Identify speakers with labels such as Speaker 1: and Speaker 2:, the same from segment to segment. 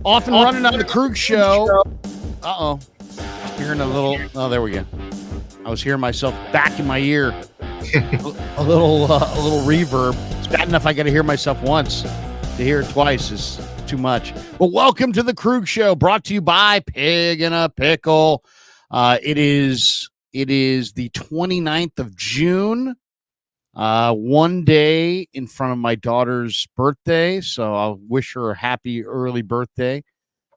Speaker 1: Off and running on the Krueger show. Uh-oh. Hearing a little, oh, there we go. I was hearing myself back in my ear. a little reverb. It's bad enough I got to hear myself once. To hear it twice is too much. Well, welcome to the Krueger show, brought to you by Pig in a Pickle. It is the 29th of June. One day in front of my daughter's birthday, so I'll wish her a happy early birthday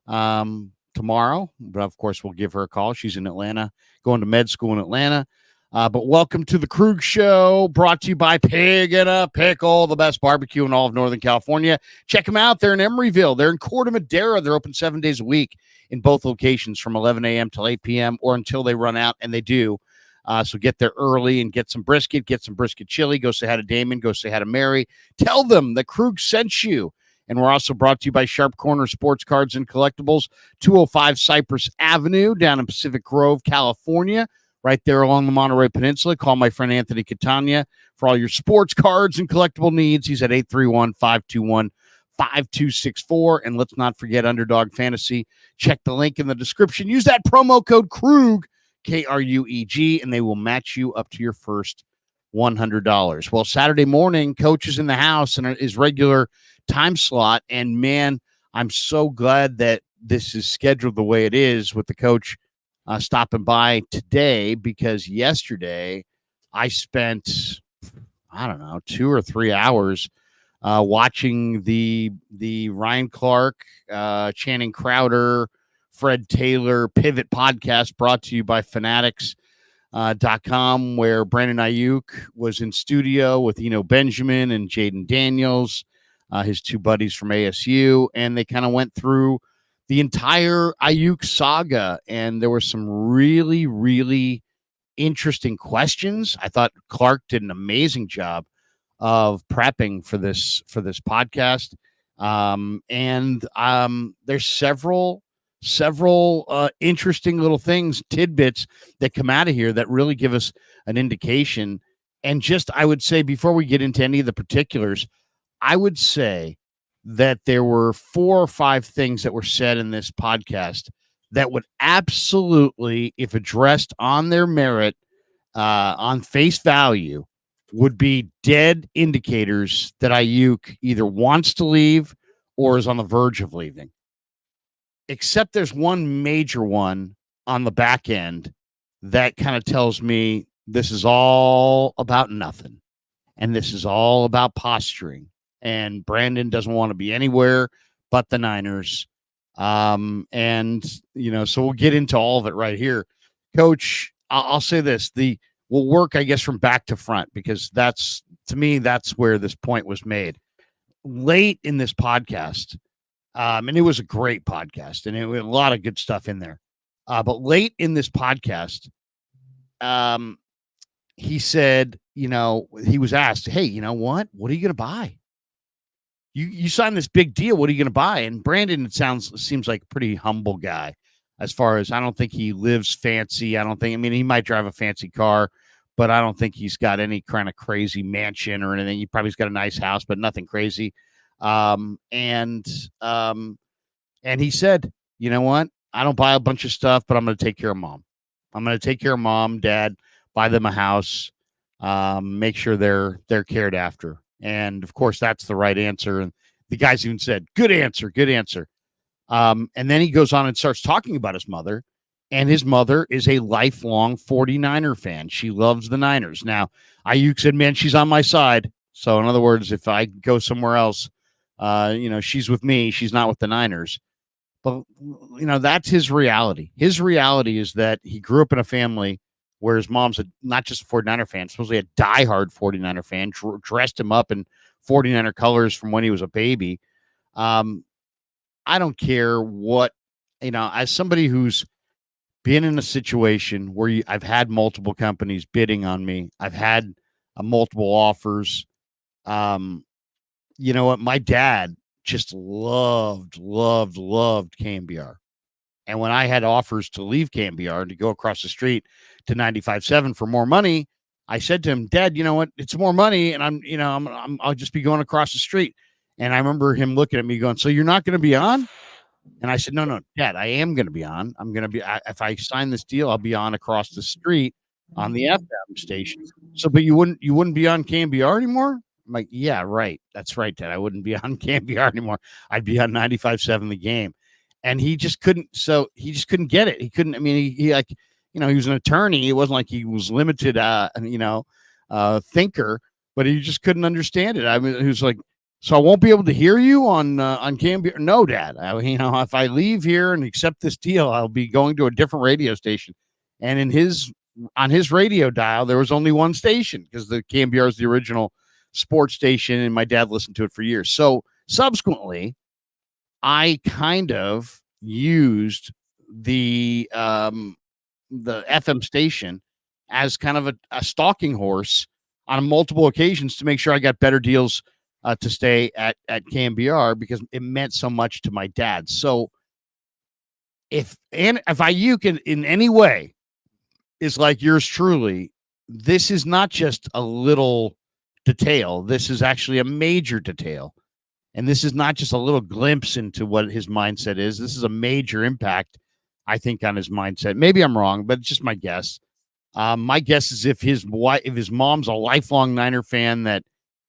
Speaker 1: tomorrow. But of course, we'll give her a call. She's in Atlanta, going to med school in Atlanta. But welcome to the Krueger show, brought to you by Pig in a Pickle, the best barbecue in all of Northern California. Check them out. They're in Emeryville. They're in Corte Madera. They're open 7 days a week in both locations from 11 a.m. till 8 p.m. or until they run out, and they do. So get there early and get some brisket chili. Go say hi to Damon. Go say hi to Mary. Tell them the Krueger sent you. And we're also brought to you by Sharp Corner Sports Cards and Collectibles, 205 Cypress Avenue down in Pacific Grove, California, right there along the Monterey Peninsula. Call my friend Anthony Catania for all your sports cards and collectible needs. He's at 831-521-5264. And let's not forget Underdog Fantasy. Check the link in the description. Use that promo code Krueg, Krueg, and they will match you up to your first $100. Well, Saturday morning, Coach is in the house and his regular time slot. And man, I'm so glad that this is scheduled the way it is with the coach stopping by today, because yesterday I spent, 2 or 3 hours watching the Ryan Clark, Channing Crowder, Fred Taylor Pivot podcast, brought to you by Fanatics.com, where Brandon Aiyuk was in studio with Benjamin and Jaden Daniels, his two buddies from ASU, and they kind of went through the entire Aiyuk saga, and there were some really, really interesting questions. I thought Clark did an amazing job of prepping for this podcast, and there's several interesting little things, tidbits that come out of here that really give us an indication. And just, I would say, before we get into any of the particulars, I would say that there were 4 or 5 things that were said in this podcast that would absolutely, if addressed on their merit, on face value, would be dead indicators that Aiyuk either wants to leave or is on the verge of leaving. Except there's one major one on the back end that kind of tells me this is all about nothing. And this is all about posturing. And Brandon doesn't want to be anywhere but the Niners. So we'll get into all of it right here. Coach, I'll say this. We'll work, I guess, from back to front, because that's where this point was made. Late in this podcast, and it was a great podcast, and it was a lot of good stuff in there. But late in this podcast, he said, he was asked, hey, you know what? What are you going to buy? You signed this big deal. What are you going to buy? And Brandon, seems like a pretty humble guy, as far as, I don't think he lives fancy. He might drive a fancy car, but I don't think he's got any kind of crazy mansion or anything. He probably's got a nice house, but nothing crazy. And he said, you know what? I don't buy a bunch of stuff, but I'm going to take care of mom. I'm going to take care of mom, dad, buy them a house, make sure they're cared after. And of course, that's the right answer. And the guys even said, good answer, good answer. And then he goes on and starts talking about his mother. And his mother is a lifelong 49er fan. She loves the Niners. Now, Aiyuk said, man, she's on my side. So in other words, if I go somewhere else, she's with me. She's not with the Niners. But, that's his reality. His reality is that he grew up in a family where his mom's not just a 49er fan, supposedly a diehard 49er fan, dressed him up in 49er colors from when he was a baby. I don't care what, as somebody who's been in a situation where I've had multiple companies bidding on me, I've had multiple offers. You know what? My dad just loved KMBR. And when I had offers to leave KMBR and to go across the street to 95.7 for more money, I said to him, Dad, you know what? It's more money, and I'll just be going across the street. And I remember him looking at me going, so you're not going to be on? And I said, no, Dad, I am going to be on. I'm going to be, if I sign this deal, I'll be on across the street on the FM station. So, but you wouldn't be on KMBR anymore? I'm like, yeah, right. That's right, Dad. I wouldn't be on KMBR anymore. I'd be on 95.7 The Game. And he just couldn't. So he just couldn't get it. He couldn't. I mean, he like, he was an attorney. It wasn't like he was limited, thinker, but he just couldn't understand it. I mean, he was like, so I won't be able to hear you on KMBR. No, Dad. If I leave here and accept this deal, I'll be going to a different radio station. And on his radio dial, there was only one station because the KMBR is the original sports station, and my dad listened to it for years. So subsequently, I kind of used the FM station as kind of a stalking horse on multiple occasions to make sure I got better deals to stay at KMBR because it meant so much to my dad. So if Aiyuk in any way is like yours truly, this is not just a little detail. This is actually a major detail. And this is not just a little glimpse into what his mindset is. This is a major impact, I think, on his mindset. Maybe I'm wrong, but it's just my guess. My guess is if his mom's a lifelong Niner fan, that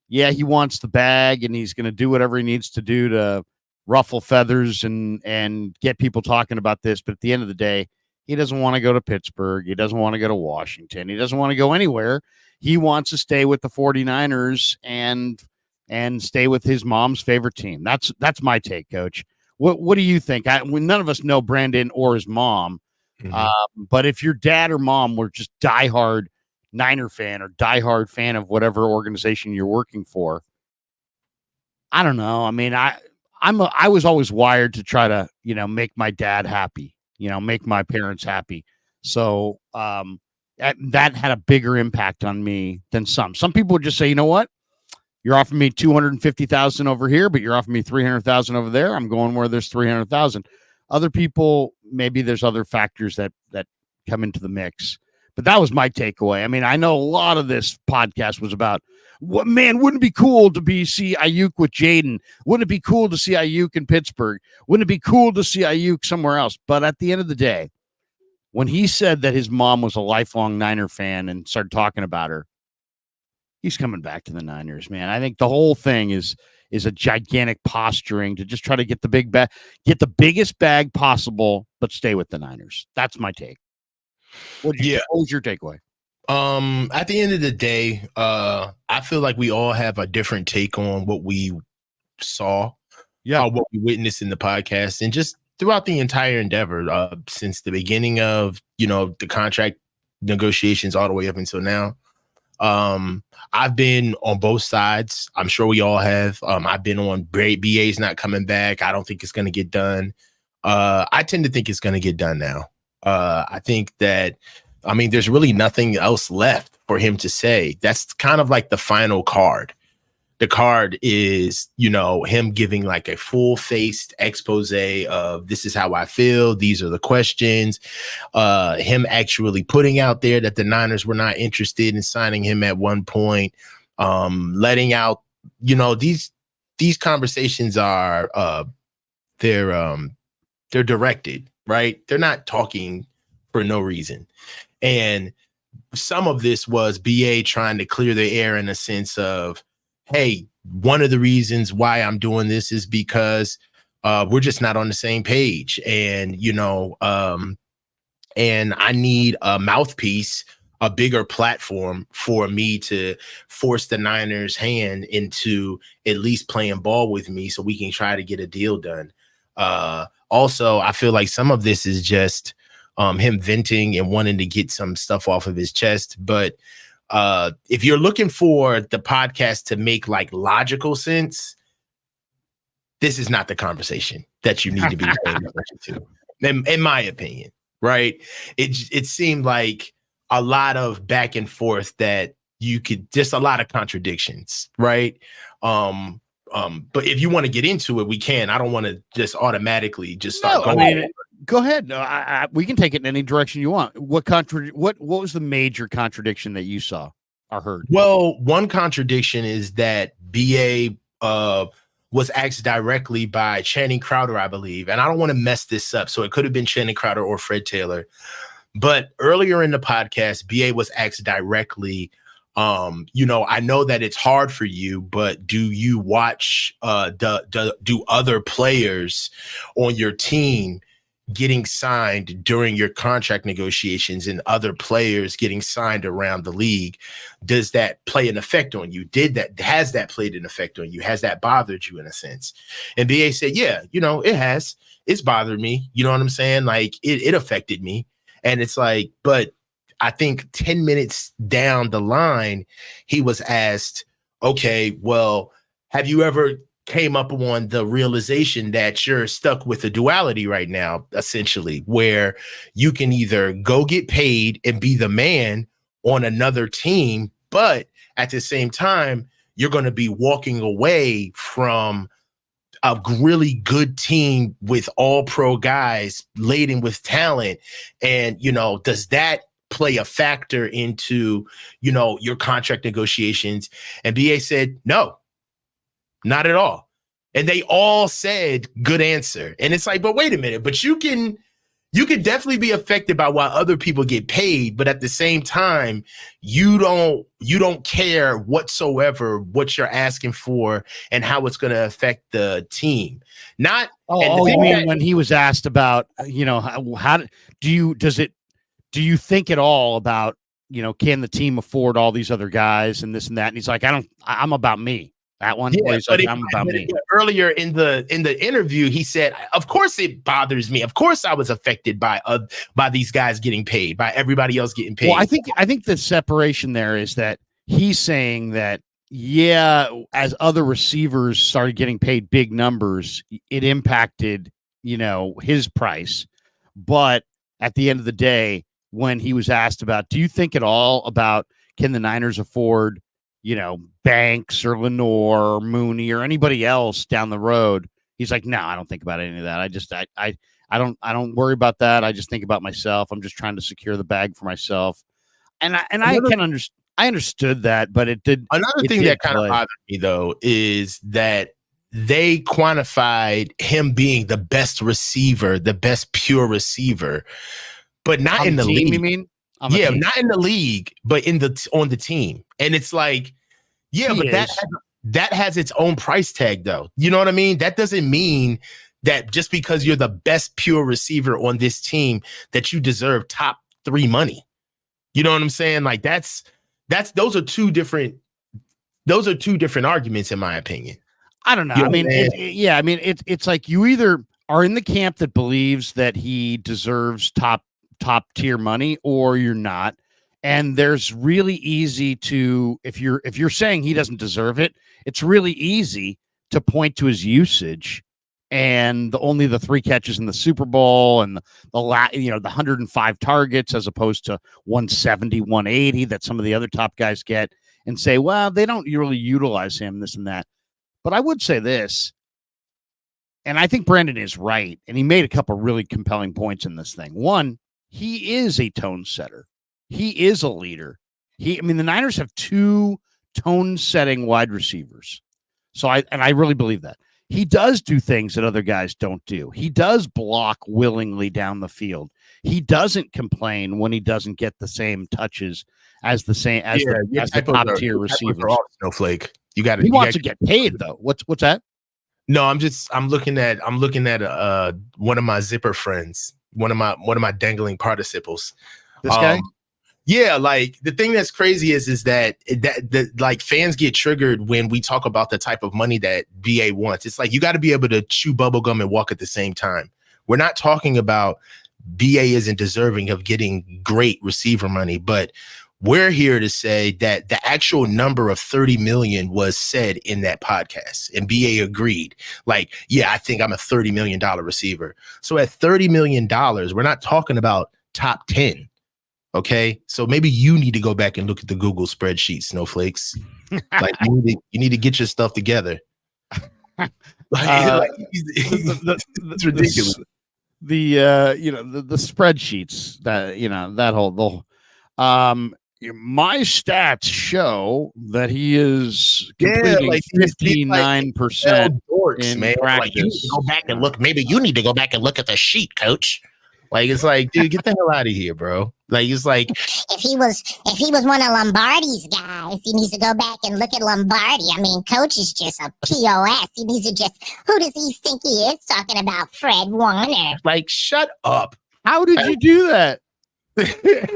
Speaker 1: yeah, he wants the bag and he's going to do whatever he needs to do to ruffle feathers and get people talking about this. But at the end of the day, he doesn't want to go to Pittsburgh. He doesn't want to go to Washington. He doesn't want to go anywhere. He wants to stay with the 49ers and stay with his mom's favorite team. That's my take, Coach. What do you think? None of us know Brandon or his mom, but if your dad or mom were just diehard Niner fan or diehard fan of whatever organization you're working for, I don't know. I mean, I was always wired to try to make my dad happy, make my parents happy. So that had a bigger impact on me than some. Some people would just say, you know what? You're offering me 250,000 over here, but you're offering me 300,000 over there. I'm going where there's 300,000. Other people, maybe there's other factors that come into the mix. But that was my takeaway. I mean, I know a lot of this podcast was about, wouldn't it be cool to see Aiyuk with Jaden? Wouldn't it be cool to see Aiyuk in Pittsburgh? Wouldn't it be cool to see Aiyuk somewhere else? But at the end of the day, when he said that his mom was a lifelong Niner fan and started talking about her, he's coming back to the Niners, man. I think the whole thing is a gigantic posturing to just try to get the big bag, get the biggest bag possible, but stay with the Niners. That's my take. What was your takeaway?
Speaker 2: At the end of the day, I feel like we all have a different take on what we saw, what we witnessed in the podcast, and just throughout the entire endeavor, since the beginning of the contract negotiations all the way up until now. I've been on both sides. I'm sure we all have. I've been on BA's not coming back. I don't think it's going to get done. I tend to think it's going to get done now. I think that, there's really nothing else left for him to say. That's kind of like the final card. The card is, him giving like a full-faced expose of this is how I feel. These are the questions. Him actually putting out there that the Niners were not interested in signing him at one point. Letting out, these conversations are they're directed, right? They're not talking for no reason. And some of this was BA trying to clear the air in a sense of, hey, one of the reasons why I'm doing this is because we're just not on the same page. And, and I need a mouthpiece, a bigger platform for me to force the Niners' hand into at least playing ball with me so we can try to get a deal done. Also, I feel like some of this is just him venting and wanting to get some stuff off of his chest. But if you're looking for the podcast to make like logical sense, this is not the conversation that you need to be paying attention to, in my opinion, right? It seemed like a lot of back and forth that you could just a lot of contradictions, right? But if you want to get into it, we can. I don't want to just automatically just start going.
Speaker 1: Go ahead. No, we can take it in any direction you want. What was the major contradiction that you saw or heard?
Speaker 2: Well, one contradiction is that BA was asked directly by Channing Crowder, I believe, and I don't want to mess this up, so it could have been Channing Crowder or Fred Taylor. But earlier in the podcast, BA was asked directly, I know that it's hard for you, but do you watch do other players on your team getting signed during your contract negotiations and other players getting signed around the league? Does that play an effect on you? Has that played an effect on you? Has that bothered you in a sense? And BA said, yeah, it has. It's bothered me. You know what I'm saying? Like it affected me. And it's like, but I think 10 minutes down the line, he was asked, okay, well, have you ever came up on the realization that you're stuck with a duality right now, essentially, where you can either go get paid and be the man on another team, but at the same time, you're going to be walking away from a really good team with all pro guys laden with talent. And, does that play a factor into, your contract negotiations? And BA said, no, not at all. And they all said, good answer. And it's like, but wait a minute, but you can definitely be affected by why other people get paid, but at the same time, you don't care whatsoever what you're asking for and how it's going to affect the team. Not.
Speaker 1: You mean when he was asked about, how do you think at all about, can the team afford all these other guys and this and that? And he's like, I'm about me. That one,
Speaker 2: yeah,
Speaker 1: like, I'm about me.
Speaker 2: Earlier in the interview, he said, "Of course it bothers me. Of course I was affected by these guys getting paid, by everybody else getting paid."
Speaker 1: Well, I think the separation there is that he's saying that, yeah, as other receivers started getting paid big numbers, it impacted, his price. But at the end of the day, when he was asked about, do you think at all about can the Niners afford, Banks or Lenore or Mooney or anybody else down the road? He's like, no, I don't think about any of that. I don't worry about that. I just think about myself. I'm just trying to secure the bag for myself. And I understood that, but it did.
Speaker 2: Another thing that kind of bothered me though is that they quantified him being the best receiver, the best pure receiver, but not in the league.
Speaker 1: You mean?
Speaker 2: Yeah, not in the league, but on the team. And it's like, yeah, but that has its own price tag, though. You know what I mean? That doesn't mean that just because you're the best pure receiver on this team that you deserve top 3 money. You know what I'm saying? Like those are two different arguments, in my opinion.
Speaker 1: I don't know. I mean, it's like you either are in the camp that believes that he deserves top tier money, or you're not. And there's really easy to, if you're saying he doesn't deserve it, it's really easy to point to his usage and only the 3 catches in the Super Bowl and the 105 targets as opposed to 170, 180 that some of the other top guys get, and say, well, they don't really utilize him, this and that. But I would say this, and I think Brandon is right, and he made a couple really compelling points in this thing. One, he is a tone setter. He is a leader. The Niners have 2 tone-setting wide receivers. So I really believe that. He does do things that other guys don't do. He does block willingly down the field. He doesn't complain when he doesn't get the same touches as the top tier receivers.
Speaker 2: Snowflake.
Speaker 1: He wants to get paid though. What's that?
Speaker 2: No, I'm looking at one of my zipper friends, one of my dangling participles.
Speaker 1: This guy?
Speaker 2: Yeah, like the thing that's crazy is that like fans get triggered when we talk about the type of money that BA wants. It's like you got to be able to chew bubblegum and walk at the same time. We're not talking about BA isn't deserving of getting great receiver money, but we're here to say that the actual number of 30 million was said in that podcast, and BA agreed. Like, yeah, I think I'm a $30 million receiver. So at $30 million, we're not talking about top 10. Okay, so maybe you need to go back and look at the Google spreadsheet, Snowflakes. Like you need to get your stuff together. It's ridiculous.
Speaker 1: The spreadsheets that that whole my stats show that he is completing 59% in
Speaker 2: man.
Speaker 1: practice.
Speaker 2: Like, you need to go back and look. Maybe you need to go back and look at the sheet, coach. Like, it's like, dude, get the hell out of here, bro. Like, it's like,
Speaker 3: if he was one of Lombardi's guys, he needs to go back and look at Lombardi. I mean, coach is just a POS. He needs to who does he think he is talking about? Fred Warner.
Speaker 2: Like, shut up.
Speaker 1: How did you do that?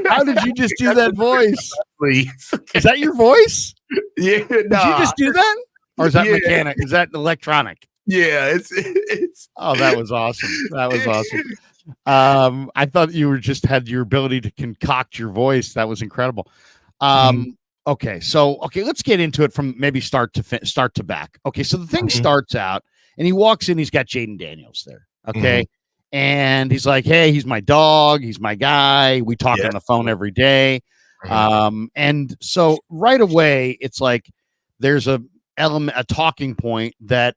Speaker 1: How did you just do that voice?
Speaker 2: Please.
Speaker 1: Is that your voice?
Speaker 2: Yeah.
Speaker 1: Did you just do that? Or is that mechanic? Is that electronic?
Speaker 2: Yeah, it's.
Speaker 1: Oh, that was awesome. That was awesome. I thought you had your ability to concoct your voice. That was incredible. Okay, let's get into it from maybe start to back. Okay, so the thing starts out, and he walks in. He's got Jaden Daniels there. Okay, and he's like, "Hey, he's my dog. He's my guy. We talk on the phone every day." And so right away, it's like there's a talking point that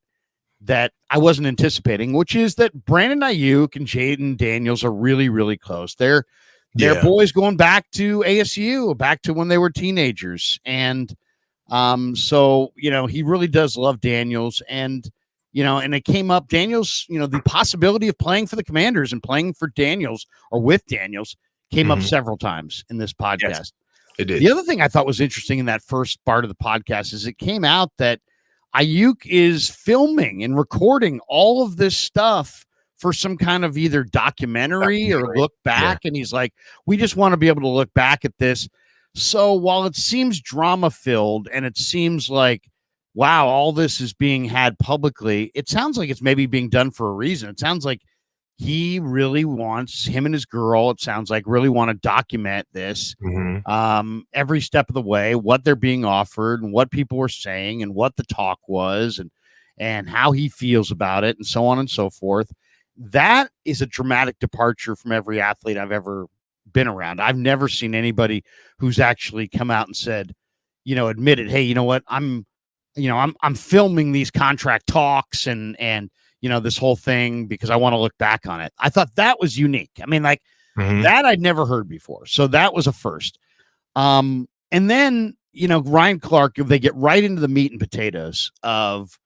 Speaker 1: I wasn't anticipating, which is that Brandon Aiyuk and Jaden Daniels are really, really close. They're boys going back to ASU, back to when they were teenagers. And so, he really does love Daniels. And, and it came up, Daniels, the possibility of playing for the Commanders and playing for Daniels or with Daniels came up several times in this podcast.
Speaker 2: Yes, it did.
Speaker 1: The other thing I thought was interesting in that first part of the podcast is it came out that Aiyuk is filming and recording all of this stuff for some kind of either documentary or look back. And he's like, we just want to be able to look back at this. So while it seems drama filled and it seems like, wow, all this is being had publicly, it sounds like it's maybe being done for a reason. It sounds like he really wants, him and his girl, it sounds like, really want to document this every step of the way, what they're being offered and what people were saying and what the talk was and how he feels about it and so on and so forth. That is a dramatic departure from every athlete I've ever been around. I've never seen anybody who's actually come out and said, admitted, hey, you know what, I'm filming these contract talks and this whole thing because I want to look back on it. I thought that was unique. I mean, that I'd never heard before. So that was a first. And then, Ryan Clark, they get right into the meat and potatoes of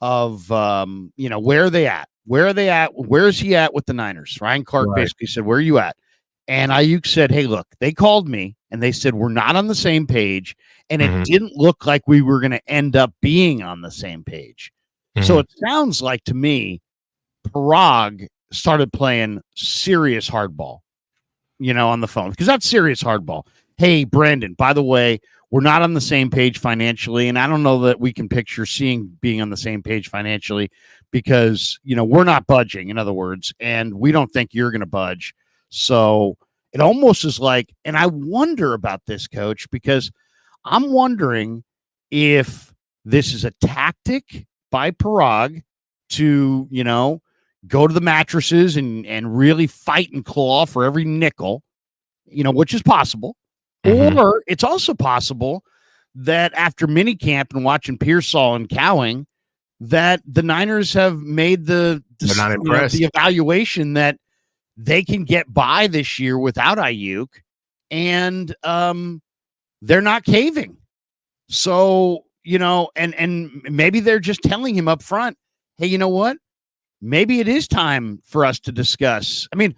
Speaker 1: where are they at? Where are they at? Where is he at with the Niners? Ryan Clark basically said, where are you at? And Aiyuk said, hey, look, they called me and they said, we're not on the same page. And it didn't look like we were going to end up being on the same page. So it sounds like to me, Parag started playing serious hardball, on the phone, because that's serious hardball. Hey, Brandon, by the way, we're not on the same page financially. And I don't know that we can picture being on the same page financially because, we're not budging, in other words, and we don't think you're going to budge. So it almost is like, and I wonder about this, Coach, because I'm wondering if this is a tactic by Parag to, go to the mattresses and really fight and claw for every nickel, which is possible. Or it's also possible that after minicamp and watching Pearsall and Cowing, that the Niners have made the evaluation that they can get by this year without Aiyuk, and they're not caving. So, and maybe they're just telling him up front, hey, you know what? Maybe it is time for us to discuss. I mean,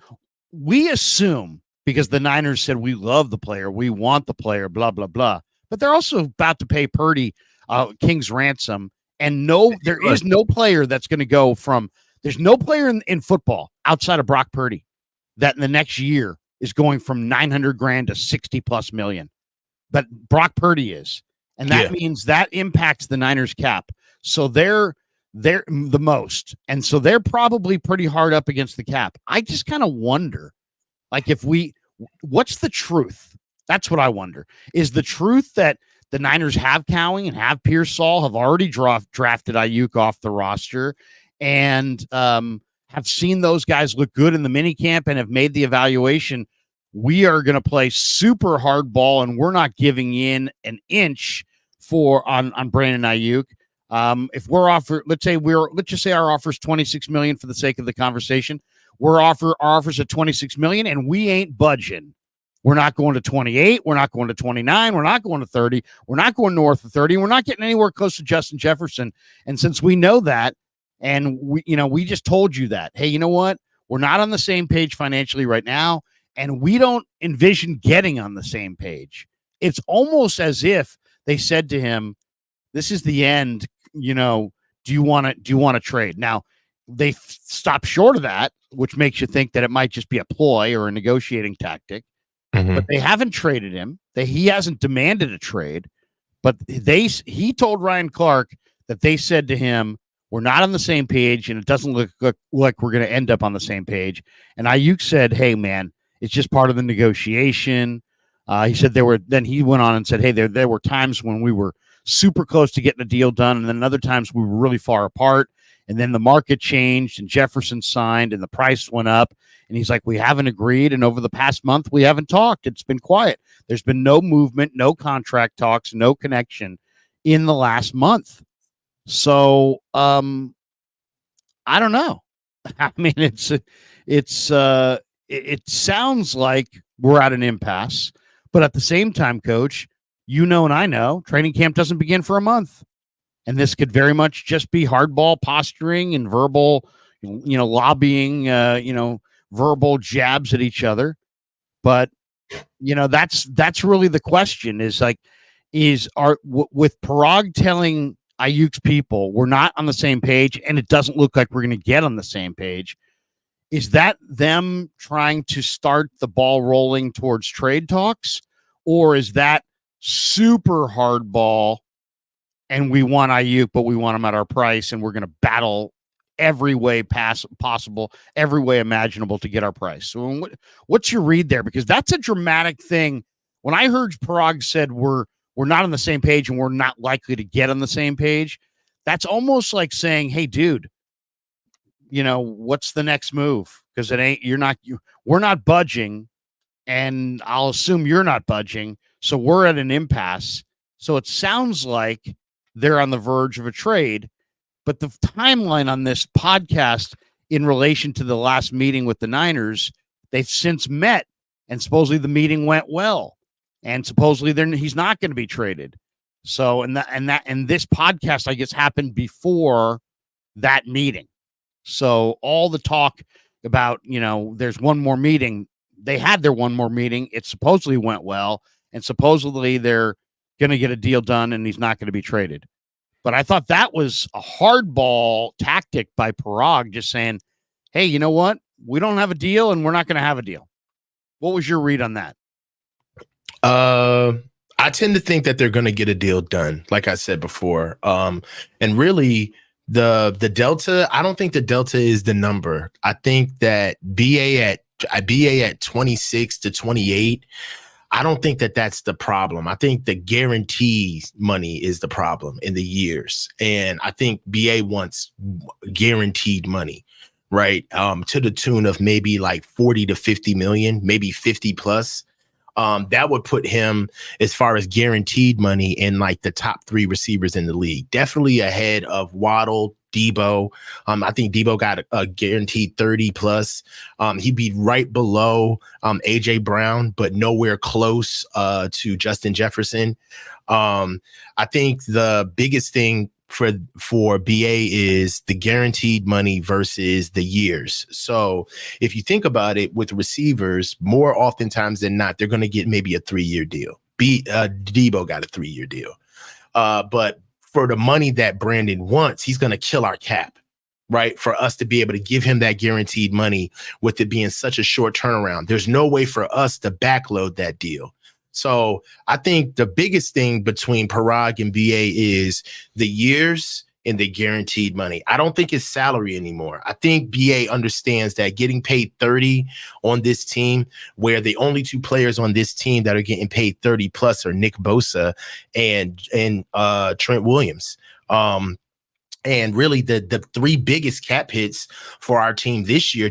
Speaker 1: we assume because the Niners said we love the player, we want the player, blah, blah, blah. But they're also about to pay Purdy King's ransom. And there is no player that's going to go from – there's no player in football outside of Brock Purdy that in the next year is going from $900,000 to $60+ million. But Brock Purdy is. And that means that impacts the Niners cap. So they're the most. And so they're probably pretty hard up against the cap. I just kind of wonder, what's the truth? That's what I wonder. Is the truth that the Niners have Cowing and have Pearsall, have already drafted Aiyuk off the roster and have seen those guys look good in the minicamp and have made the evaluation? We are going to play super hard ball and we're not giving in an inch on Brandon Aiyuk. If we're offered, let's just say our offer is $26 million for the sake of the conversation. Our offer's at $26 million and we ain't budging. We're not going to 28. We're not going to 29. We're not going to 30. We're not going north of 30. We're not getting anywhere close to Justin Jefferson. And since we know that, and we just told you that, hey, you know what? We're not on the same page financially right now, and we don't envision getting on the same page. It's almost as if they said to him, this is the end, do you want to trade? Now, they stopped short of that, which makes you think that it might just be a ploy or a negotiating tactic. But they haven't traded him. He hasn't demanded a trade, but he told Ryan Clark that they said to him, we're not on the same page, and it doesn't look like we're going to end up on the same page. And Aiyuk said, hey, man, it's just part of the negotiation. He said then he went on and said, hey, there were times when we were super close to getting a deal done, and then other times we were really far apart. And then the market changed, and Jefferson signed, and the price went up. And he's like, we haven't agreed, and over the past month, we haven't talked. It's been quiet. There's been no movement, no contract talks, no connection in the last month. So, I don't know. I mean, it sounds like we're at an impasse, but at the same time, Coach, and I know training camp doesn't begin for a month. And this could very much just be hardball posturing and verbal, lobbying, verbal jabs at each other. But, that's really the question with Parag telling Aiyuk's people, we're not on the same page, and it doesn't look like we're going to get on the same page. Is that them trying to start the ball rolling towards trade talks? Or is that super hardball? And we want Aiyuk, but we want him at our price, and we're going to battle every way possible, every way imaginable to get our price. So what's your read there? Because that's a dramatic thing. When I heard Parag said we're not on the same page and we're not likely to get on the same page, that's almost like saying, hey, dude, what's the next move? Because we're not budging, and I'll assume you're not budging. So we're at an impasse. So it sounds like they're on the verge of a trade, but the timeline on this podcast in relation to the last meeting with the Niners, they've since met, and supposedly the meeting went well, and supposedly he's not going to be traded. So, and this podcast, I guess, happened before that meeting. So all the talk about, there's one more meeting. They had their one more meeting. It supposedly went well, and supposedly they're going to get a deal done, and he's not going to be traded. But I thought that was a hardball tactic by Parag, just saying, hey, you know what? We don't have a deal, and we're not going to have a deal. What was your read on that?
Speaker 2: I tend to think that they're going to get a deal done, like I said before. And really, the delta, I don't think the delta is the number. I think that BA at 26 to 28, I don't think that that's the problem. I think the guarantee money is the problem in the years. And I think BA wants guaranteed money, right? To the tune of maybe like 40 to 50 million, maybe 50 plus. That would put him, as far as guaranteed money, in like the top 3 receivers in the league. Definitely ahead of Waddle, Debo. I think Debo got a guaranteed 30 plus. He'd be right below AJ Brown, but nowhere close to Justin Jefferson. I think the biggest thing for BA is the guaranteed money versus the years. So if you think about it, with receivers, more oftentimes than not, they're going to get maybe a 3-year deal. Debo got a 3-year deal. But for the money that Brandon wants, he's going to kill our cap, right? For us to be able to give him that guaranteed money with it being such a short turnaround, there's no way for us to backload that deal. So I think the biggest thing between Parag and BA is the years and the guaranteed money. I don't think it's salary anymore. I think BA understands that getting paid 30 on this team, where the only 2 players on this team that are getting paid 30 plus are Nick Bosa and Trent Williams. And really the 3 biggest cap hits for our team this year,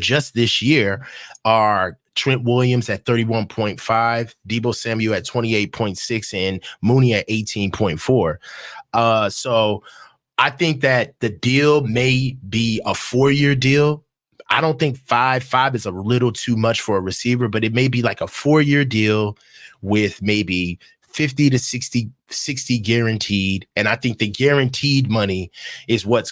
Speaker 2: are Trent Williams at 31.5, Debo Samuel at 28.6, and Mooney at 18.4. So I think that the deal may be a 4-year deal. I don't think five is a little too much for a receiver, but it may be like a 4-year deal with maybe 50 to 60 guaranteed. And I think the guaranteed money is what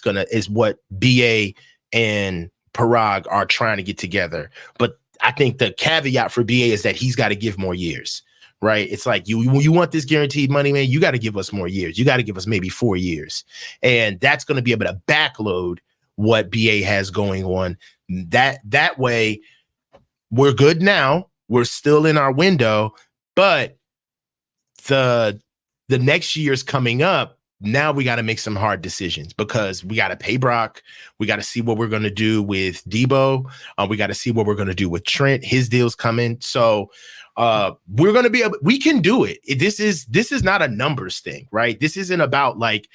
Speaker 2: BA and Parag are trying to get together. But I think the caveat for BA is that he's got to give more years, right? It's like you want this guaranteed money, man, you got to give us more years. You got to give us maybe 4 years. And that's going to be able to backload what BA has going on. That way we're good now. We're still in our window, but the next year's coming up. Now we got to make some hard decisions because we got to pay Brock. We got to see what we're going to do with Debo. We got to see what we're going to do with Trent. His deal's coming. So we're going to be able, we can do it. This is not a numbers thing, right? This isn't about like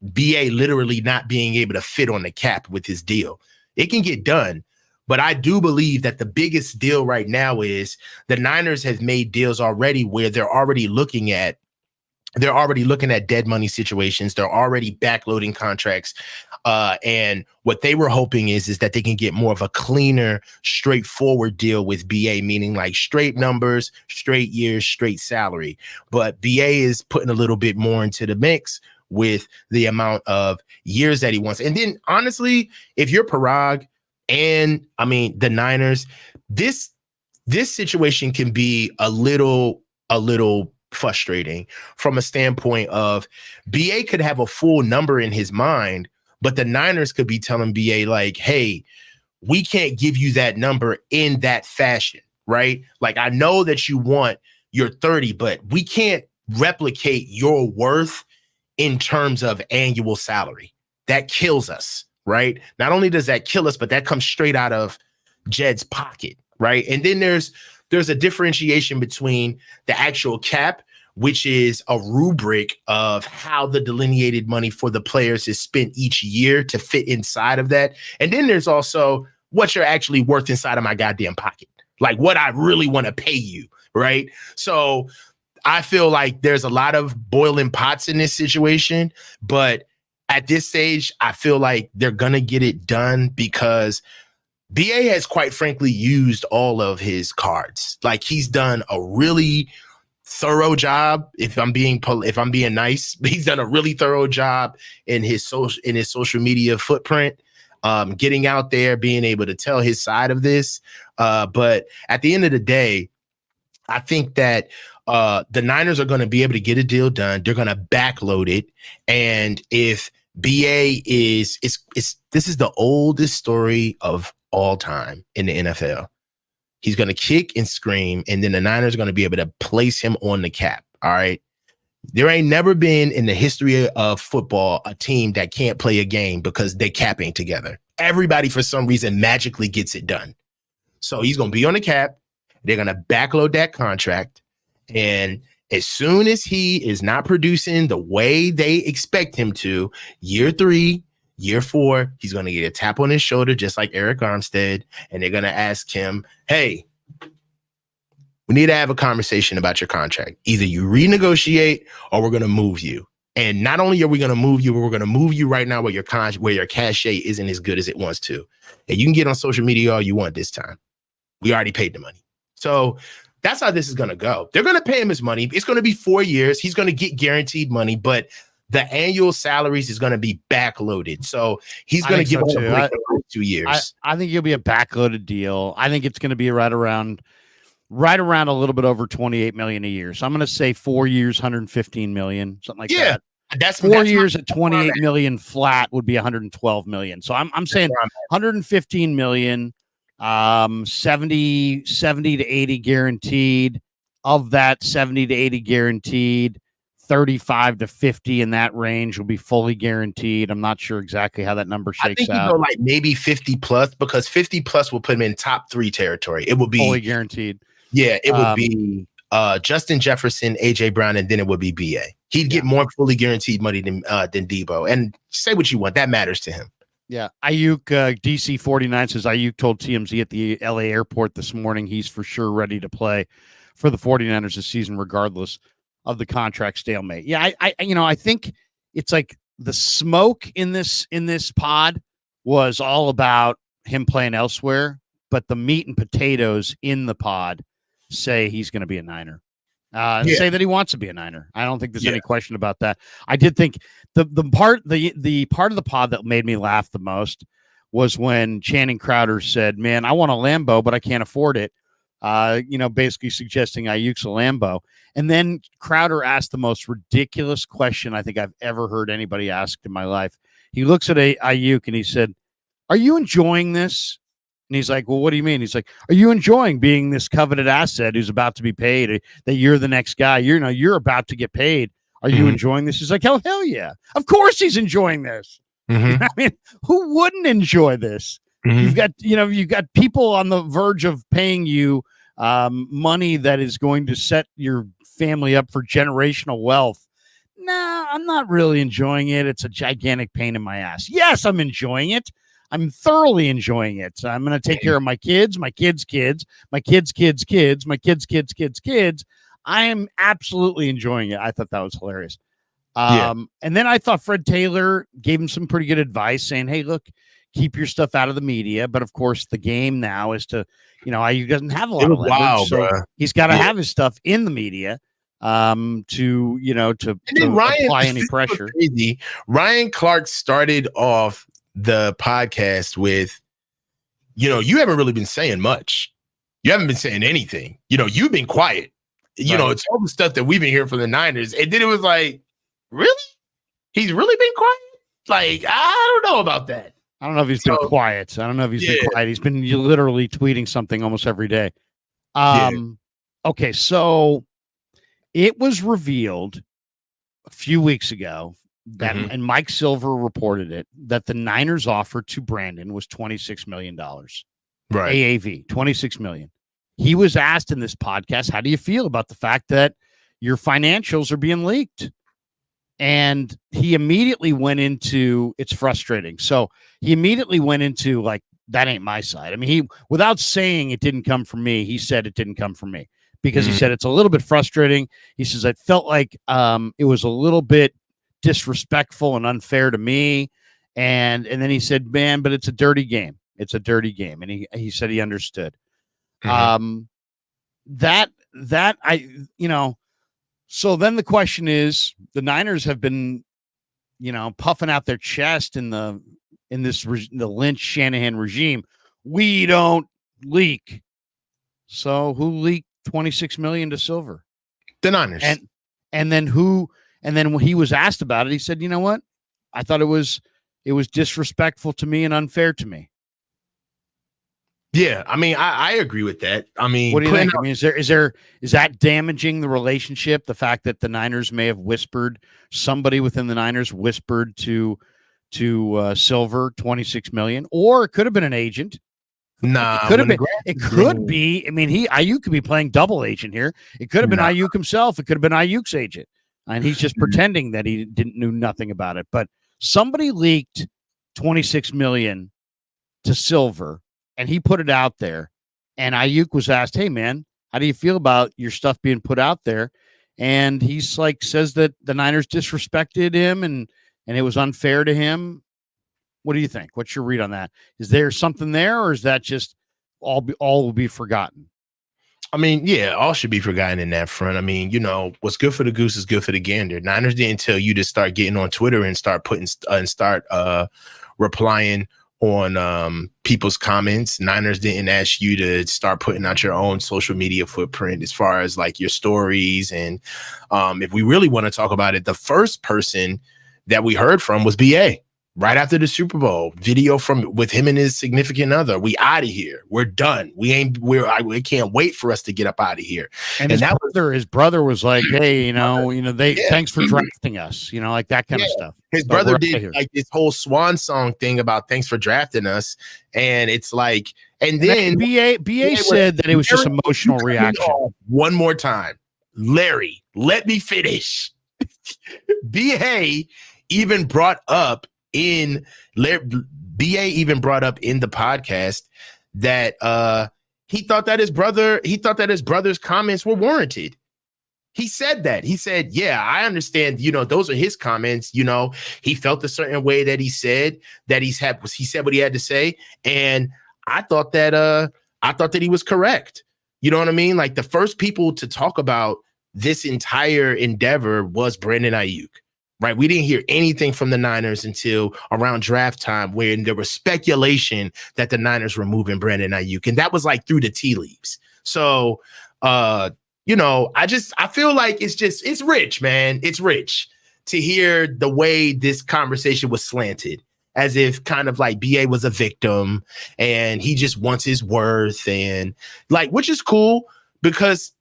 Speaker 2: BA literally not being able to fit on the cap with his deal. It can get done. But I do believe that the biggest deal right now is the Niners have made deals already where they're already looking at dead money situations. They're already backloading contracts. And what they were hoping is that they can get more of a cleaner, straightforward deal with BA, meaning like straight numbers, straight years, straight salary. But BA is putting a little bit more into the mix with the amount of years that he wants. And then honestly, if you're Parag and the Niners, this situation can be a little frustrating from a standpoint of BA could have a full number in his mind, but the Niners could be telling BA like, hey, we can't give you that number in that fashion, right? Like, I know that you want your 30, but we can't replicate your worth in terms of annual salary. That kills us, right? Not only does that kill us, but that comes straight out of Jed's pocket, right? And then there's a differentiation between the actual cap, which is a rubric of how the delineated money for the players is spent each year to fit inside of that. And then there's also what you're actually worth inside of my goddamn pocket, like what I really want to pay you, right? So I feel like there's a lot of boiling pots in this situation, but at this stage, I feel like they're going to get it done because BA has quite frankly used all of his cards. Like, he's done a really thorough job. If I'm being nice, he's done a really thorough job in his social media footprint, getting out there, being able to tell his side of this. But at the end of the day, I think that the Niners are going to be able to get a deal done. They're going to backload it. And if BA this is the oldest story of all time in the NFL. He's going to kick and scream, and then the Niners are going to be able to place him on the cap. All right. There ain't never been in the history of football a team that can't play a game because they capping together. Everybody, for some reason, magically gets it done. So he's going to be on the cap. They're going to backload that contract. And as soon as he is not producing the way they expect him to, year 3, year 4, he's going to get a tap on his shoulder, just like Eric Armstead. And they're going to ask him, hey, we need to have a conversation about your contract. Either you renegotiate or we're going to move you. And not only are we going to move you, but we're going to move you right now where your cachet isn't as good as it wants to. And you can get on social media all you want this time. We already paid the money. So that's how this is going to go. They're going to pay him his money. It's going to be 4 years. He's going to get guaranteed money, but the annual salaries is going to be backloaded. So he's going to give us a break for 2 years.
Speaker 1: I think it'll be a backloaded deal. I think it's going to be right around a little bit over 28 million a year. So I'm going to say 4 years, 115 million, something like that.
Speaker 2: That's
Speaker 1: 4 years at 28 million flat would be 112 million. So I'm saying 115 million. 70 to 80 guaranteed. Of that 70 to 80 guaranteed, 35 to 50 in that range will be fully guaranteed. I'm not sure exactly how that number shakes out.
Speaker 2: I think you go like maybe 50 plus, because 50 plus will put him in top 3 territory. It will be
Speaker 1: fully guaranteed.
Speaker 2: Yeah, it would be Justin Jefferson, AJ Brown, and then it would be BA. He'd get more fully guaranteed money than Debo. And say what you want, that matters to him.
Speaker 1: Yeah, Aiyuk, DC 49 says Aiyuk told TMZ at the LA airport this morning he's for sure ready to play for the 49ers this season, regardless of the contract stalemate. Yeah, I think it's like the smoke in this pod was all about him playing elsewhere, but the meat and potatoes in the pod say he's going to be a Niner. Say that he wants to be a Niner. I don't think there's any question about that. I did think the part of the pod that made me laugh the most was when Channing Crowder said, "Man, I want a Lambo, but I can't afford it." Basically suggesting Aiyuk's a Lambo. And then Crowder asked the most ridiculous question I think I've ever heard anybody ask in my life. He looks at Aiyuk and he said, "Are you enjoying this?" And he's like, "Well, what do you mean?" He's like, "Are you enjoying being this coveted asset who's about to be paid, that you're the next guy? You're about to get paid. Are you enjoying this?" He's like, hell yeah. Of course he's enjoying this. I mean, who wouldn't enjoy this? You've got people on the verge of paying you money that is going to set your family up for generational wealth. Nah, I'm not really enjoying it. It's a gigantic pain in my ass. Yes, I'm enjoying it. I'm thoroughly enjoying it. So I'm going to take care of my kids, my kids' kids, my kids' kids' kids, my kids' kids' kids' kids. I am absolutely enjoying it. I thought that was hilarious. And then I thought Fred Taylor gave him some pretty good advice saying, "Hey, look, keep your stuff out of the media." But of course, the game now is to, Aiyuk doesn't have a lot of leverage, so he's got to have his stuff in the media to apply any pressure.
Speaker 2: Crazy. Ryan Clark started off the podcast with, you haven't really been saying much. You haven't been saying anything. You've been quiet. It's all the stuff that we've been hearing from the Niners. And then it was like, really? He's really been quiet? Like, I don't know about that.
Speaker 1: I don't know if he's been quiet. I don't know if he's been quiet. He's been literally tweeting something almost every day. Okay, so it was revealed a few weeks ago that, and Mike Silver reported it, that the Niners offer to Brandon was $26 million. Right. AAV, $26 million. He was asked in this podcast, how do you feel about the fact that your financials are being leaked? And he immediately went into, it's frustrating. So he immediately went into like, that ain't my side. I mean, he, without saying it didn't come from me, he said it didn't come from me because he said it's a little bit frustrating. He says, I felt like it was a little bit disrespectful and unfair to me. And then he said, man, but it's a dirty game. It's a dirty game. And he said he understood. So then the question is, the Niners have been, puffing out their chest in the Lynch Shanahan regime. We don't leak. So who leaked $26 million to Silver?
Speaker 2: The Niners.
Speaker 1: And then when he was asked about it, he said, you know what? I thought it was disrespectful to me and unfair to me.
Speaker 2: Yeah, I mean, I agree with that. I mean,
Speaker 1: what do you think? I mean, is that damaging the relationship? The fact that the Niners may have whispered, somebody within the Niners whispered to Silver $26 million, or it could have been an agent.
Speaker 2: Nah,
Speaker 1: it could have been. It could be. I mean, Aiyuk could be playing double agent here. It could have been Aiyuk himself. It could have been Aiyuk's agent, and he's just pretending that he knew nothing about it. But somebody leaked $26 million to Silver. And he put it out there, and Aiyuk was asked, "Hey, man, how do you feel about your stuff being put out there?" And he's like, says that the Niners disrespected him and it was unfair to him. What do you think? What's your read on that? Is there something there, or is that just all will be forgotten?
Speaker 2: I mean, yeah, all should be forgotten in that front. I mean, what's good for the goose is good for the gander. Niners didn't tell you to start getting on Twitter and start putting replying on people's comments. Niners didn't ask you to start putting out your own social media footprint as far as like your stories. And if we really want to talk about it, the first person that we heard from was BA right after the Super Bowl video with him and his significant other. We out of here. We're done. We can't wait for us to get up out of here.
Speaker 1: And his brother was like, hey, thanks for drafting us, like that kind of stuff.
Speaker 2: His brother did like this whole swan song thing about thanks for drafting us. And it's like, and then
Speaker 1: BA said that it was just emotional reaction.
Speaker 2: One more time. Larry, let me finish. BA even brought up in the podcast that he thought that his brother's comments were warranted. He said that. He said, yeah, I understand, those are his comments. He felt a certain way that he said he said what he had to say. And I thought that he was correct. You know what I mean? Like, the first people to talk about this entire endeavor was Brandon Aiyuk, right? We didn't hear anything from the Niners until around draft time, when there was speculation that the Niners were moving Brandon Aiyuk. And that was like through the tea leaves. So, I feel like it's rich, man. It's rich to hear the way this conversation was slanted, as if kind of like BA was a victim and he just wants his worth, and like, which is cool because,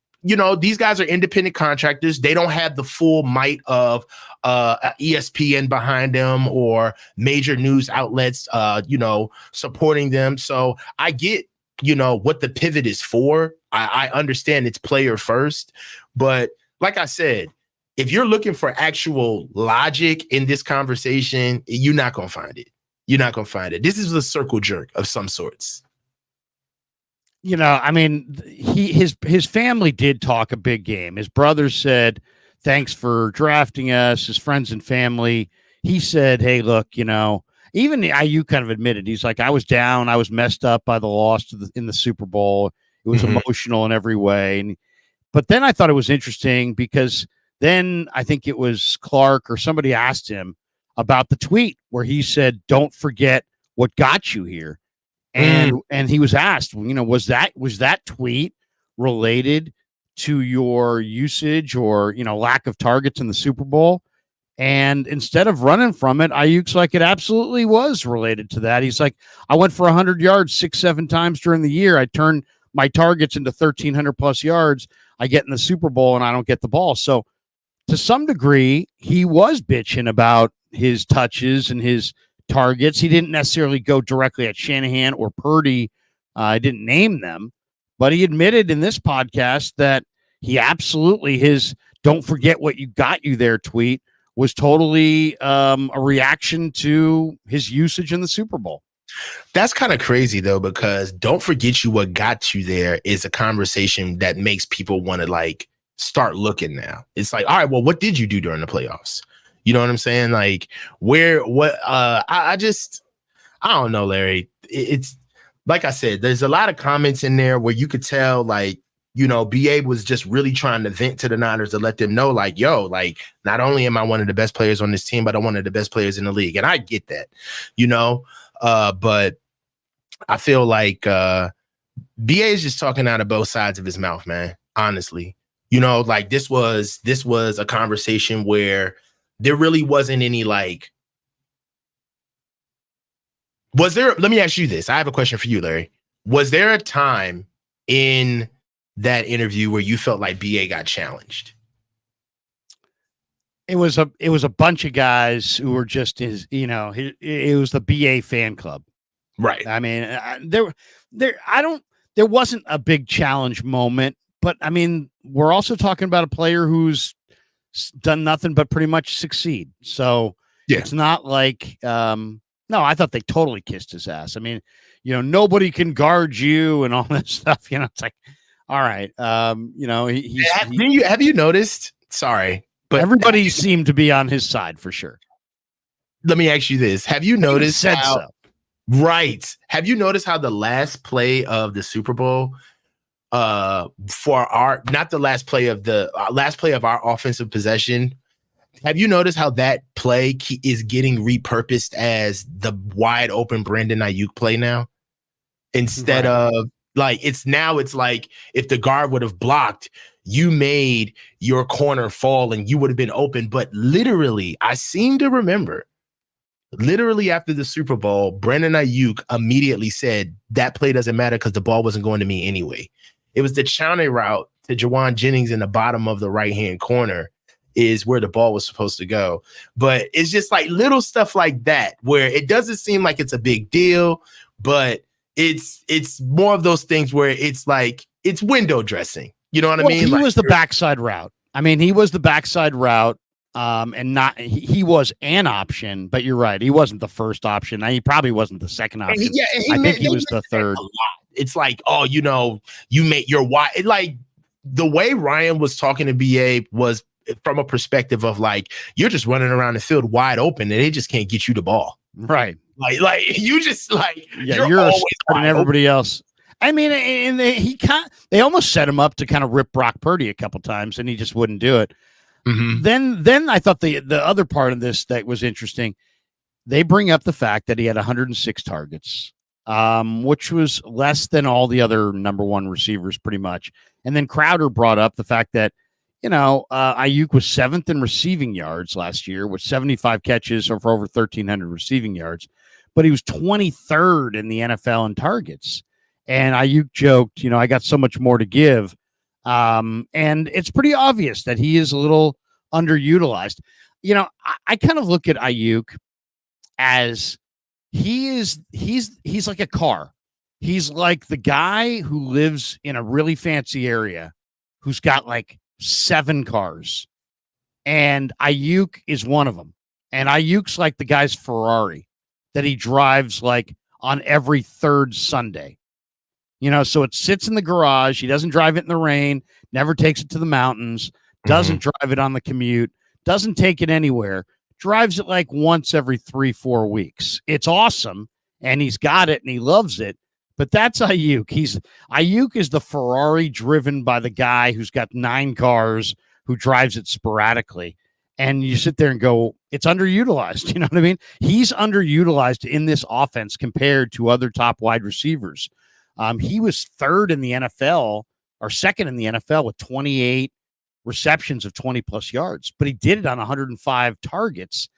Speaker 2: these guys are independent contractors. They don't have the full might of ESPN behind them or major news outlets, supporting them. So I get, what the pivot is for. I understand it's player first, but like I said, if you're looking for actual logic in this conversation, you're not going to find it. You're not going to find it. This is a circle jerk of some sorts.
Speaker 1: I mean, his family did talk a big game. His brother said, thanks for drafting us. His friends and family, he said, hey, look, even Aiyuk kind of admitted, he's like, I was down. I was messed up by the loss in the Super Bowl. It was emotional in every way. But then I thought it was interesting because then I think it was Clark or somebody asked him about the tweet where he said, don't forget what got you here. And he was asked, was that tweet related to your usage or, lack of targets in the Super Bowl? And instead of running from it, Aiyuk's like, it absolutely was related to that. He's like, I went for 100 yards 6-7 times during the year. I turned my targets into 1,300 plus yards. I get in the Super Bowl and I don't get the ball. So to some degree, he was bitching about his touches and his targets. He didn't necessarily go directly at Shanahan or Purdy. I didn't name them, but he admitted in this podcast that he absolutely, his don't forget what you got you there tweet was totally a reaction to his usage in the Super Bowl.
Speaker 2: That's kind of crazy, though, because don't forget you what got you there is a conversation that makes people want to like start looking now. It's like, all right, well, what did you do during the playoffs? You know what I'm saying? Like, I don't know, Larry. It's like I said, there's a lot of comments in there where you could tell, like, BA was just really trying to vent to the Niners to let them know, like, yo, like, not only am I one of the best players on this team, but I'm one of the best players in the league. And I get that, but I feel like BA is just talking out of both sides of his mouth, man. Honestly, like this was a conversation where there really wasn't any like. Let me ask you this. I have a question for you, Larry. Was there a time in that interview where you felt like BA got challenged?
Speaker 1: It was a bunch of guys who were just it was the BA fan club.
Speaker 2: Right.
Speaker 1: I mean, there wasn't a big challenge moment, but I mean, we're also talking about a player who's done nothing but pretty much succeed. So It's not like, no, I thought they totally kissed his ass. I mean, nobody can guard you and all that stuff. It's like, all right. Have
Speaker 2: you noticed? Sorry, but
Speaker 1: everybody seemed to be on his side for sure.
Speaker 2: Let me ask you this. Have you noticed how?
Speaker 1: So.
Speaker 2: Right. Have you noticed how the last play of the Super Bowl, not the last play of our offensive possession, have you noticed how that play is getting repurposed as the wide open Brandon Aiyuk play now? Instead of like, it's like if the guard would have blocked, you made your corner fall and you would have been open. But literally, I seem to remember, after the Super Bowl, Brandon Aiyuk immediately said that play doesn't matter because the ball wasn't going to me anyway. It was the Chowne route to Jawan Jennings in the bottom of the right-hand corner is where the ball was supposed to go. But it's just like little stuff like that where it doesn't seem like it's a big deal, but it's more of those things where it's like it's window dressing. You know what I mean?
Speaker 1: He was the backside route. I mean, he was the backside route. And he was an option, but you're right. He wasn't the first option. He probably wasn't the second option. I think he was the third.
Speaker 2: It's like, oh, you made your wide. Like the way Ryan was talking to BA was from a perspective of like, you're just running around the field wide open and they just can't get you the ball.
Speaker 1: Right.
Speaker 2: Like you just like,
Speaker 1: yeah, you're
Speaker 2: always
Speaker 1: and everybody else. I mean, and they almost set him up to kind of rip Brock Purdy a couple times, and he just wouldn't do it.
Speaker 2: Mm-hmm.
Speaker 1: Then I thought the other part of this that was interesting, they bring up the fact that he had 106 targets, which was less than all the other number one receivers pretty much. And then Crowder brought up the fact that, Aiyuk was 7th in receiving yards last year with 75 catches for over 1,300 receiving yards, but he was 23rd in the NFL in targets. And Aiyuk joked, I got so much more to give. And it's pretty obvious that he is a little underutilized. I kind of look at Aiyuk as he's like a car. He's like the guy who lives in a really fancy area who's got like 7 cars, and Aiyuk is one of them. And Aiyuk's like the guy's Ferrari that he drives like on every third Sunday. So it sits in the garage. He doesn't drive it in the rain, never takes it to the mountains, doesn't drive it on the commute, doesn't take it anywhere, drives it like once every 3-4 weeks. It's awesome, and he's got it, and he loves it. But that's Aiyuk. Aiyuk is the Ferrari driven by the guy who's got 9 cars, who drives it sporadically. And you sit there and go, it's underutilized. You know what I mean? He's underutilized in this offense compared to other top wide receivers. He was 3rd in the NFL or 2nd in the NFL with 28 receptions of 20 plus yards, but he did it on 105 targets.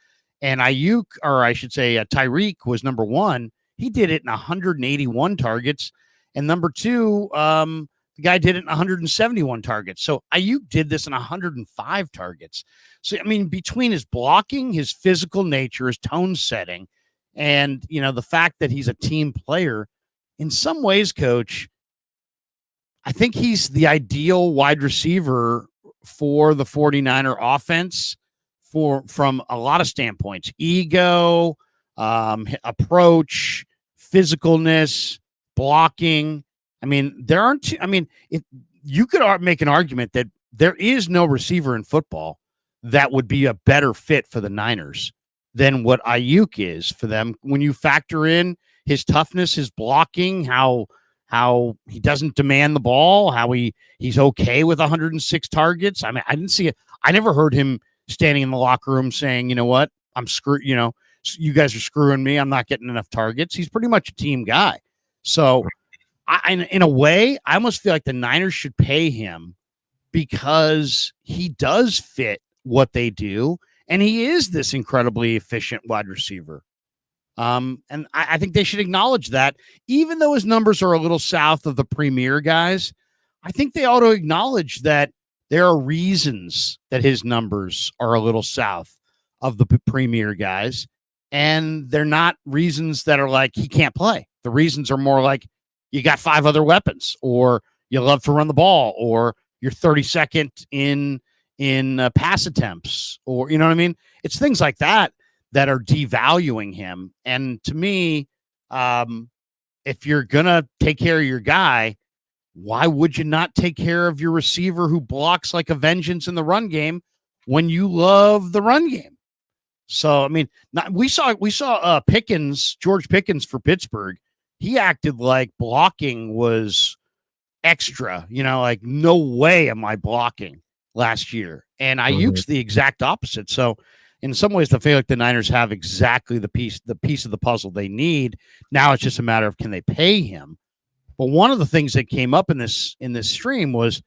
Speaker 1: And Aiyuk, or I should say Tyreek, was number 1. He did it in 181 targets. And number 2, the guy did it in 171 targets. So Aiyuk did this in 105 targets. So, I mean, between his blocking, his physical nature, his tone setting, and, the fact that he's a team player, in some ways, Coach, I think he's the ideal wide receiver for the 49er offense from a lot of standpoints: ego, approach, physicalness, blocking. I mean, you could make an argument that there is no receiver in football that would be a better fit for the Niners than what Aiyuk is for them. When you factor in his toughness, his blocking, how he doesn't demand the ball, how he's okay with 106 targets. I mean, I didn't see it. I never heard him standing in the locker room saying, you know what, I'm screwed, you guys are screwing me, I'm not getting enough targets. He's pretty much a team guy. So in a way, I almost feel like the Niners should pay him because he does fit what they do, and he is this incredibly efficient wide receiver. And I think they should acknowledge that, even though his numbers are a little south of the premier guys. I think they ought to acknowledge that there are reasons that his numbers are a little south of the premier guys, and they're not reasons that are like he can't play. The reasons are more like you got 5 other weapons, or you love to run the ball, or you're 32nd in pass attempts, or you know what I mean? It's things like that are devaluing him. And to me, if you're gonna take care of your guy, why would you not take care of your receiver who blocks like a vengeance in the run game when you love the run game? So, I mean, we saw George Pickens for Pittsburgh. He acted like blocking was extra, like no way am I blocking last year. And Aiyuk's the exact opposite. So in some ways, I feel like the Niners have exactly the piece of the puzzle they need. Now it's just a matter of, can they pay him? But one of the things that came up in this stream was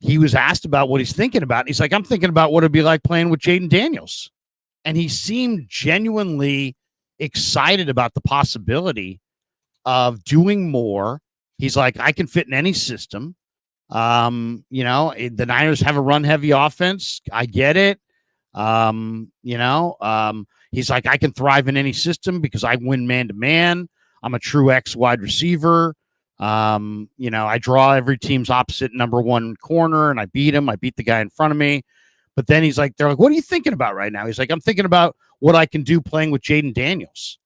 Speaker 1: he was asked about what he's thinking about. He's like, I'm thinking about what it'd be like playing with Jaden Daniels. And he seemed genuinely excited about the possibility of doing more. He's like, I can fit in any system. The Niners have a run heavy offense. I get it. He's like, I can thrive in any system because I win man to man. I'm a true X wide receiver. I draw every team's opposite number 1 corner and I beat him. I beat the guy in front of me. But then they're like, what are you thinking about right now? He's like, I'm thinking about what I can do playing with Jaden Daniels.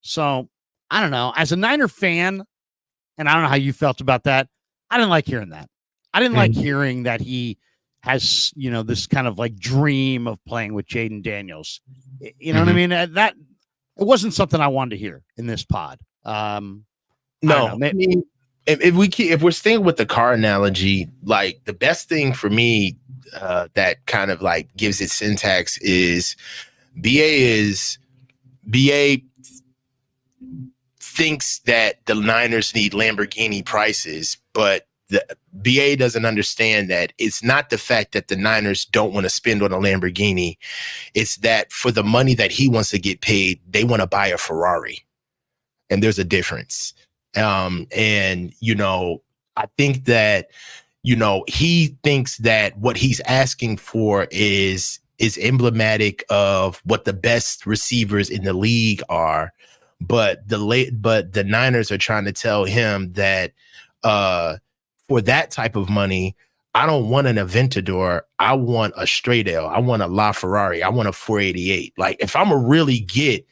Speaker 1: So I don't know. As a Niner fan, and I don't know how you felt about that, I didn't like hearing that. I didn't like hearing that he has, this kind of like dream of playing with Jaden Daniels. You know what I mean? That it wasn't something I wanted to hear in this pod.
Speaker 2: No, I mean, if we're staying with the car analogy, like the best thing for me that kind of like gives it syntax is BA thinks that the Niners need Lamborghini prices, but the BA doesn't understand that it's not the fact that the Niners don't want to spend on a Lamborghini. It's that for the money that he wants to get paid, they want to buy a Ferrari. And there's a difference. And, I think that, he thinks that what he's asking for is emblematic of what the best receivers in the league are. But the Niners are trying to tell him that for that type of money, I don't want an Aventador. I want a straight L. I want a LaFerrari. I want a 488. Like if I'm gonna really get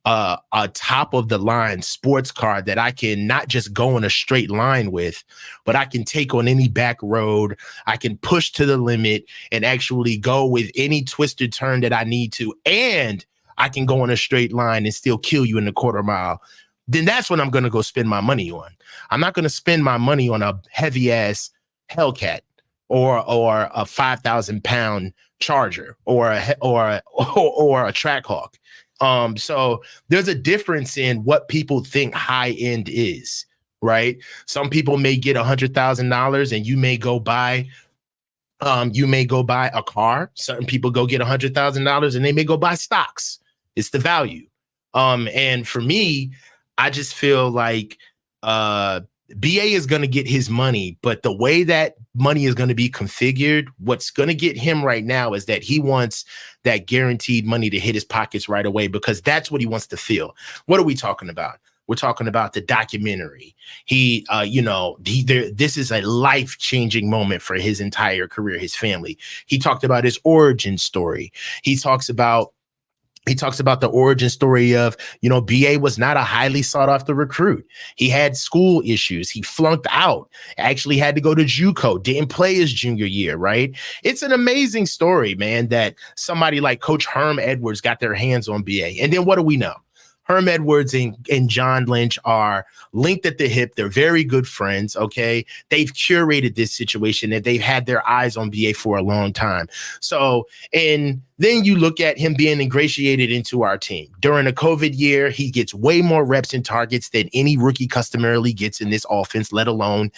Speaker 2: a top of the line sports car that I can not just go in a straight line with, but I can take on any back road. I can push to the limit and actually go with any twisted turn that I need to. And I can go in a straight line and still kill you in the quarter mile. Then that's what I'm going to go spend my money on. I'm not going to spend my money on a heavy ass Hellcat or a 5,000 pound Charger or a Trackhawk. So there's a difference in what people think high end is, right? Some people may get $100,000 and you may go buy a car. Certain people go get $100,000 and they may go buy stocks. It's the value. And for me, I just feel like BA is going to get his money, but the way that money is going to be configured, what's going to get him right now is that he wants that guaranteed money to hit his pockets right away because that's what he wants to feel. What are we talking about? We're talking about the documentary. This is a life-changing moment for his entire career, his family. He talked about his origin story. He talks about the origin story of, BA was not a highly sought after recruit. He had school issues. He flunked out, actually had to go to JUCO, didn't play his junior year, right? It's an amazing story, man, that somebody like Coach Herm Edwards got their hands on BA. And then what do we know? Herm Edwards and John Lynch are linked at the hip. They're very good friends, okay? They've curated this situation and they've had their eyes on BA for a long time. So, and then you look at him being ingratiated into our team. During a COVID year, he gets way more reps and targets than any rookie customarily gets in this offense, let alone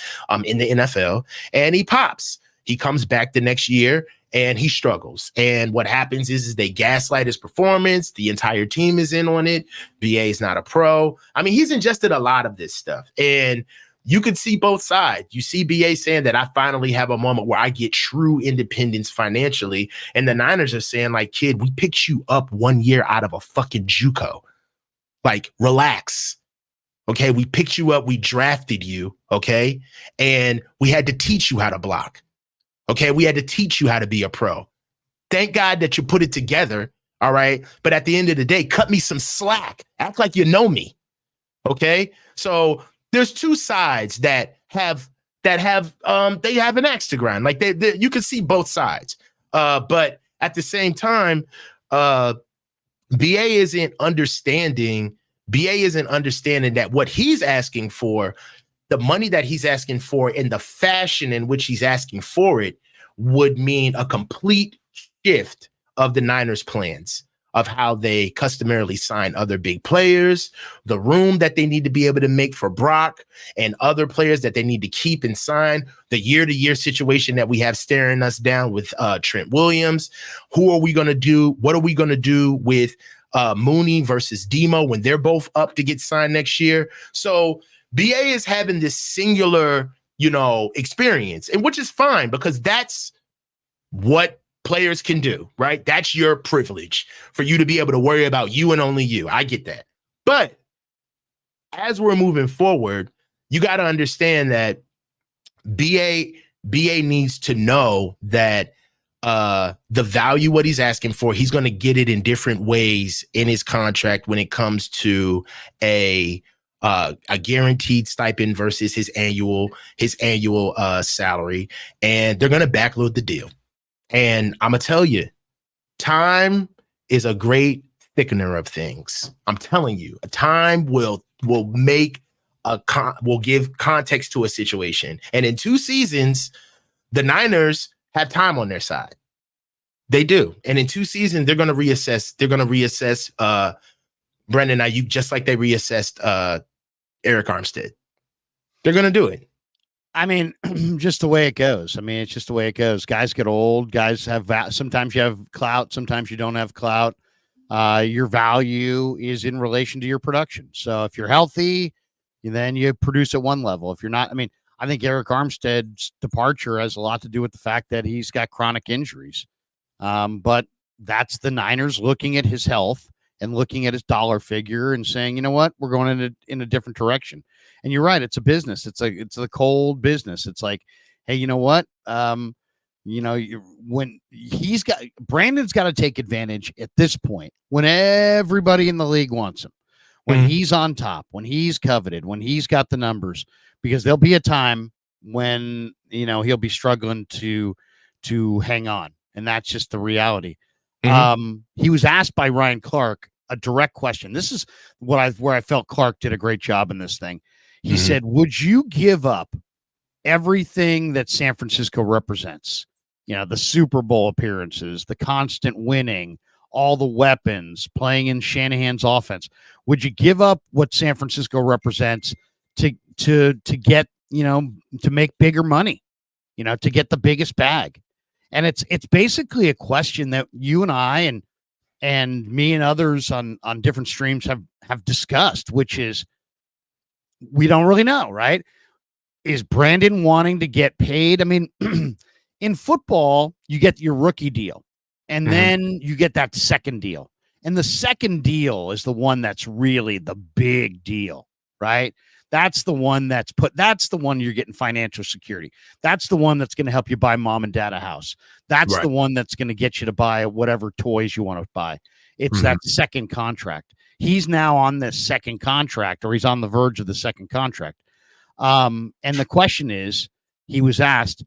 Speaker 2: in the NFL. And he pops. He comes back the next year and he struggles. And what happens is they gaslight his performance. The entire team is in on it. BA is not a pro. I mean, he's ingested a lot of this stuff. And you could see both sides. You see BA saying that I finally have a moment where I get true independence financially. And the Niners are saying, like, kid, we picked you up 1 year out of a fucking JUCO. Like, relax. Okay, we picked you up. We drafted you. Okay. And we had to teach you how to block. Okay, we had to teach you how to be a pro. Thank God that you put it together, all right? But at the end of the day, cut me some slack. Act like you know me, okay? So there's two sides that have an axe to grind. Like you can see both sides. But at the same time, BA isn't understanding that what he's asking for, the money that he's asking for and the fashion in which he's asking for it would mean a complete shift of the Niners' plans of how they customarily sign other big players, the room that they need to be able to make for Brock and other players that they need to keep and sign, the year-to-year situation that we have staring us down with Trent Williams. Who are we going to do? What are we going to do with Mooney versus Demo when they're both up to get signed next year? So BA is having this singular, experience, and which is fine because that's what players can do, right? That's your privilege for you to be able to worry about you and only you. I get that. But as we're moving forward, you got to understand that BA needs to know that the value, what he's asking for, he's going to get it in different ways in his contract when it comes to a a guaranteed stipend versus his annual salary, and they're going to backload the deal. And I'm gonna tell you, time is a great thickener of things. I'm telling you, time will make will give context to a situation. And in 2 seasons, the Niners have time on their side. They do. And in 2 seasons, they're going to reassess. They're going to reassess Brandon Aiyuk just like they reassessed Eric Armstead. They're going to do it.
Speaker 1: I mean, just the way it goes. I mean, it's just the way it goes. Guys get old. Guys have sometimes you have clout. Sometimes you don't have clout. Your value is in relation to your production. So if you're healthy, then you produce at one level. If you're not, I mean, I think Eric Armstead's departure has a lot to do with the fact that he's got chronic injuries. But that's the Niners looking at his health and looking at his dollar figure and saying, you know what, we're going in a different direction. And you're right, it's a business. It's a cold business. It's like, hey, you know what? When Brandon's got to take advantage at this point when everybody in the league wants him, when he's on top, when he's coveted, when he's got the numbers, because there'll be a time when, he'll be struggling to hang on. And that's just the reality. He was asked by Ryan Clark a direct question. This is where I felt Clark did a great job in this thing. He said, would you give up everything that San Francisco represents? The Super Bowl appearances, the constant winning, all the weapons, playing in Shanahan's offense. Would you give up what San Francisco represents to get, to make bigger money, to get the biggest bag? And it's basically a question that you and I and me and others on different streams have discussed, which is we don't really know, right? Is Brandon wanting to get paid? I mean, in football, you get your rookie deal, and then you get that second deal. And the second deal is the one that's really the big deal, right? That's the one that's the one you're getting financial security. That's the one that's going to help you buy mom and dad a house. That's the one that's going to get you to buy whatever toys you want to buy. It's that second contract. He's now on this second contract, or he's on the verge of the second contract. And the question is, he was asked,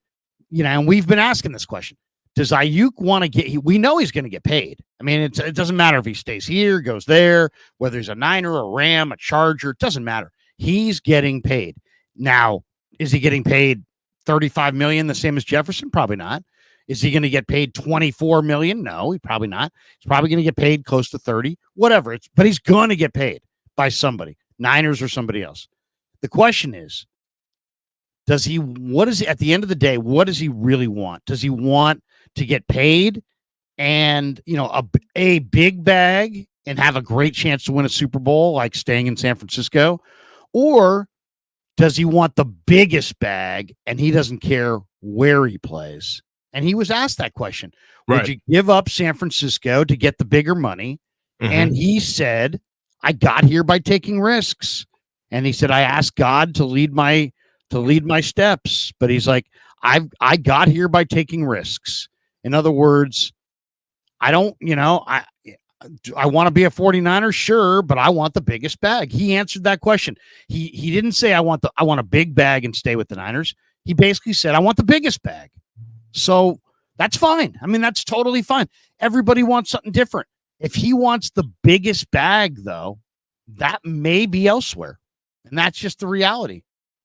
Speaker 1: and we've been asking this question, does Aiyuk want to get, we know he's going to get paid. I mean, it doesn't matter if he stays here, goes there, whether he's a Niner, a Ram, a Charger, it doesn't matter. He's getting paid. Now, is he getting paid $35 million, the same as Jefferson? Probably not. Is he going to get paid $24 million? No, he probably not. He's probably going to get paid close to 30, whatever. But he's going to get paid by somebody, Niners or somebody else. The question is, at the end of the day, what does he really want? Does he want to get paid and, a big bag and have a great chance to win a Super Bowl, like staying in San Francisco? Or does he want the biggest bag and he doesn't care where he plays? And he was asked that question. Right. Would you give up San Francisco to get the bigger money? And he said, I got here by taking risks. And he said, I asked God to lead my steps. But he's like, I got here by taking risks. In other words, I don't, I want to be a 49er, sure, but I want the biggest bag. He answered that question. He didn't say I want a big bag and stay with the Niners. He basically said, I want the biggest bag. So that's fine. I mean, that's totally fine. Everybody wants something different. If he wants the biggest bag, though, that may be elsewhere. And that's just the reality.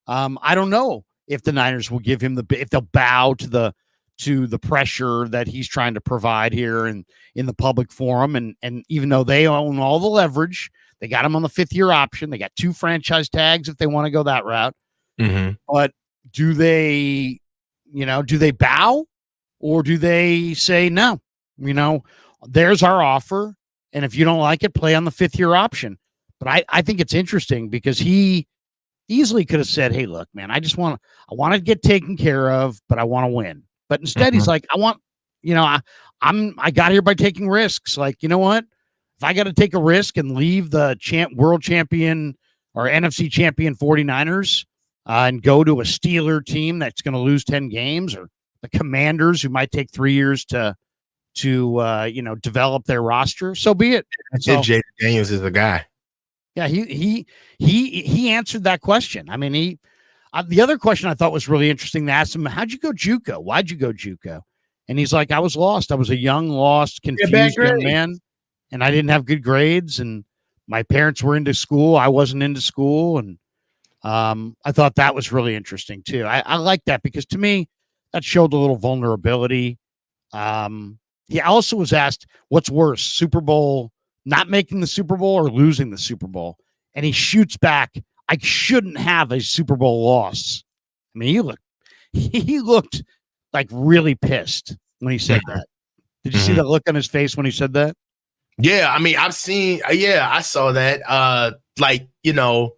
Speaker 1: I don't know if the Niners will give him if they'll bow to the pressure that he's trying to provide here in the public forum. And even though they own all the leverage, they got him on the 5th-year option. They got 2 franchise tags if they want to go that route. But do they bow or do they say, no, there's our offer. And if you don't like it, play on the 5th-year option. But I think it's interesting because he easily could have said, hey, look, man, I want to get taken care of, but I want to win. But instead, he's like, I got here by taking risks. Like, you know what? If I got to take a risk and leave the world champion or NFC champion 49ers and go to a Steeler team that's going to lose 10 games, or the Commanders who might take 3 years to develop their roster, so be it.
Speaker 2: So Jaden Daniels is the guy.
Speaker 1: Yeah, he answered that question. I mean, the other question I thought was really interesting. They asked him, "How'd you go JUCO? Why'd you go JUCO?" And he's like, "I was lost. I was a young, lost, confused young man, and I didn't have good grades, and my parents were into school. I wasn't into school, and I thought that was really interesting too. I like that because to me, that showed a little vulnerability. He also was asked, "What's worse, Super Bowl, not making the Super Bowl or losing the Super Bowl?" And he shoots back, "I shouldn't have a Super Bowl loss." I mean, he looked like really pissed when he said that. Did you see the look on his face when he said that?
Speaker 2: Yeah, I mean, I saw that. Like, you know,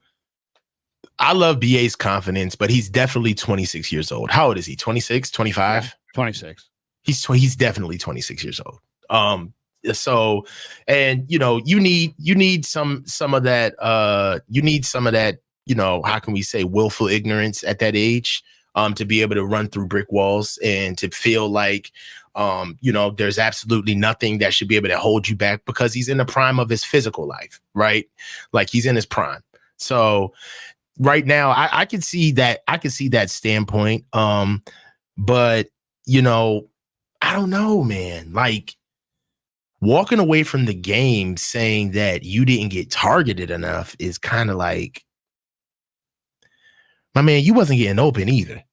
Speaker 2: I love BA's confidence, but he's definitely 26 years old. How old is he? 26, 25?
Speaker 1: Yeah, 26.
Speaker 2: He's definitely 26 years old. So, and you know, you need some of that, you know, how can we say, willful ignorance at that age, to be able to run through brick walls and to feel like, you know, there's absolutely nothing that should be able to hold you back because he's in the prime of his physical life, right? Like he's in his prime. So right now I can see that standpoint. But you know, I don't know, man, like walking away from the game saying that you didn't get targeted enough is kind of like, my man, you wasn't getting open either.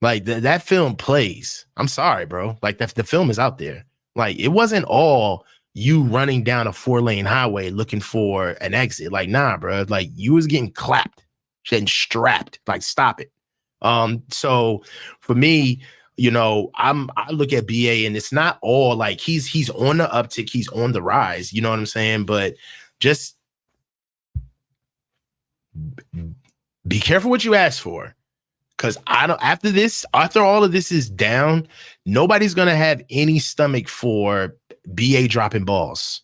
Speaker 2: Like that film plays. I'm sorry, bro. Like the film is out there. Like it wasn't all you running down a 4-lane highway looking for an exit. Like, nah, bro. Like you was getting clapped, getting strapped. Like, stop it. So for me, you know, I look at BA and it's not all like he's on the uptick, he's on the rise. You know what I'm saying? But just be careful what you ask for. Because after all of this is down, nobody's gonna have any stomach for BA dropping balls.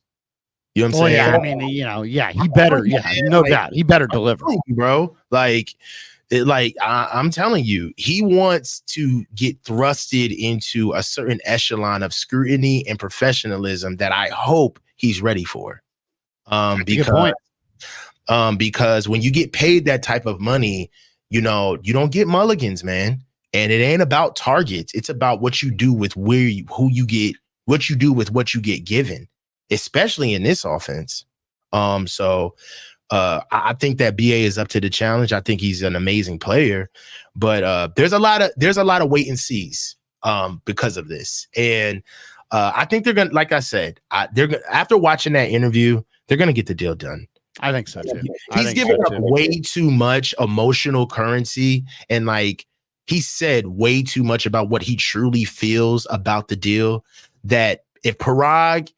Speaker 2: You know what I'm saying?
Speaker 1: Yeah, I mean, you know, yeah, he better, no doubt, he better deliver,
Speaker 2: bro. Like, I'm telling you, he wants to get thrusted into a certain echelon of scrutiny and professionalism that I hope he's ready for. Because when you get paid that type of money, you know, you don't get mulligans, man. And it ain't about targets. It's about what you do with what you get given, especially in this offense. So I think that BA is up to the challenge. I think he's an amazing player, but there's a lot of wait and sees because of this. And I think they're gonna, like I said, after watching that interview, they're gonna get the deal done.
Speaker 1: I think so too.
Speaker 2: He's giving up way too much emotional currency, and like he said way too much about what he truly feels about the deal. That if Parag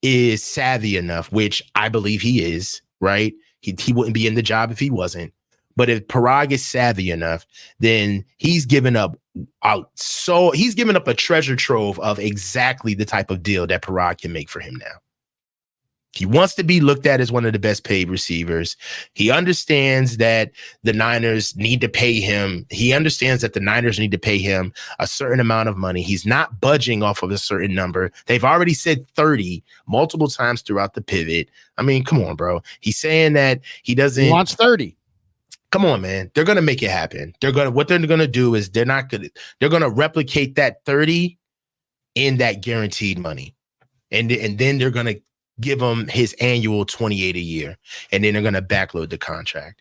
Speaker 2: is savvy enough, which I believe he is, right? He wouldn't be in the job if he wasn't. But if Parag is savvy enough, then he's given up a treasure trove of exactly the type of deal that Parag can make for him now. He wants to be looked at as one of the best paid receivers. He understands that the Niners need to pay him. He understands that the Niners need to pay him a certain amount of money. He's not budging off of a certain number. They've already said 30 multiple times throughout the pivot. I mean, come on, bro. He's saying that he
Speaker 1: wants 30.
Speaker 2: Come on, man. They're going to make it happen. What they're going to do is they're going to replicate that 30 in that guaranteed money. And then they're going to give him his annual 28 a year, and then they're going to backload the contract.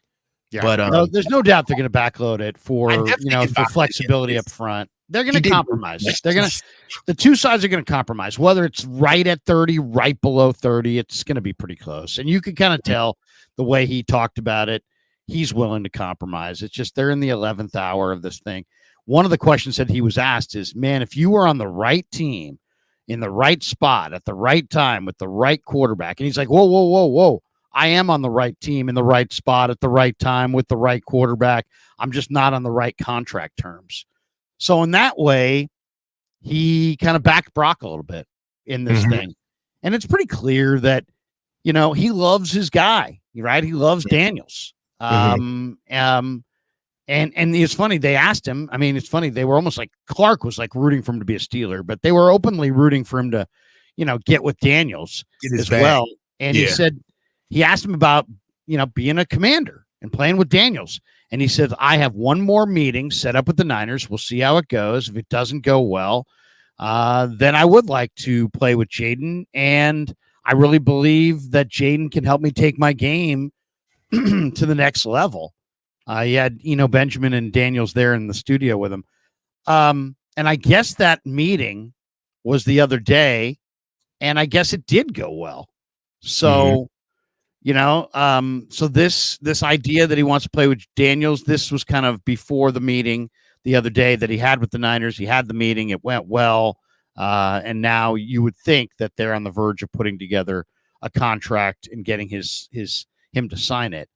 Speaker 1: Yeah, but there's no doubt they're going to backload it for for flexibility up front. They're going to compromise. The two sides are going to compromise. Whether it's right at 30, right below 30, it's going to be pretty close. And you can kind of tell the way he talked about it. He's willing to compromise. It's just they're in the 11th hour of this thing. One of the questions that he was asked is, man, if you were on the right team, in the right spot at the right time with the right quarterback. And he's like, whoa. I am on the right team in the right spot at the right time with the right quarterback. I'm just not on the right contract terms. So in that way, he kind of backed Brock a little bit in this thing. And it's pretty clear that, you know, he loves his guy, right? He loves Daniels. And it's funny, they asked him, I mean, it's funny, they were almost like Clark was like rooting for him to be a Steeler, but they were openly rooting for him to, you know, get with Daniels as well. And he said, he asked him about, being a commander and playing with Daniels. And he said, I have one more meeting set up with the Niners. We'll see how it goes. If it doesn't go well, then I would like to play with Jaden. And I really believe that Jaden can help me take my game to the next level. He had, Benjamin and Daniels there in the studio with him. And I guess that meeting was the other day, and I guess it did go well. So, so this idea that he wants to play with Daniels, this was kind of before the meeting the other day that he had with the Niners. He had the meeting. It went well. And now you would think that they're on the verge of putting together a contract and getting him to sign it.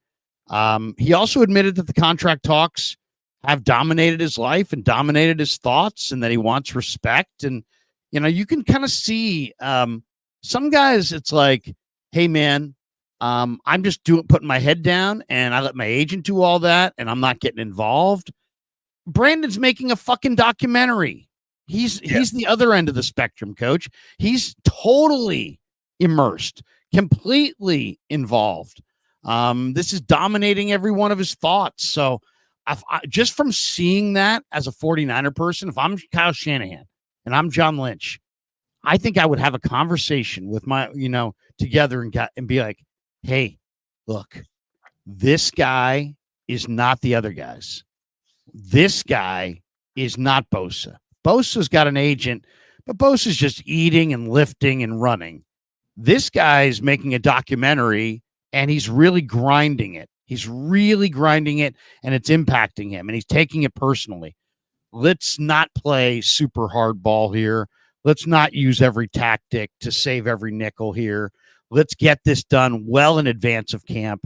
Speaker 1: He also admitted that the contract talks have dominated his life and dominated his thoughts, and that he wants respect. And, you can kind of see some guys, it's like, hey, man, I'm just putting my head down, and I let my agent do all that, and I'm not getting involved. Brandon's making a fucking documentary. He's the other end of the spectrum, coach. He's totally immersed, completely involved. This is dominating every one of his thoughts. So just from seeing that as a 49er person, if I'm Kyle Shanahan and I'm John Lynch, I think I would have a conversation with my, together and be like, hey, look, this guy is not the other guys. This guy is not Bosa. Bosa's got an agent, but Bosa's just eating and lifting and running. This guy's making a documentary, and he's really grinding it. He's really grinding it, and it's impacting him, and he's taking it personally. Let's not play super hardball here. Let's not use every tactic to save every nickel here. Let's get this done well in advance of camp,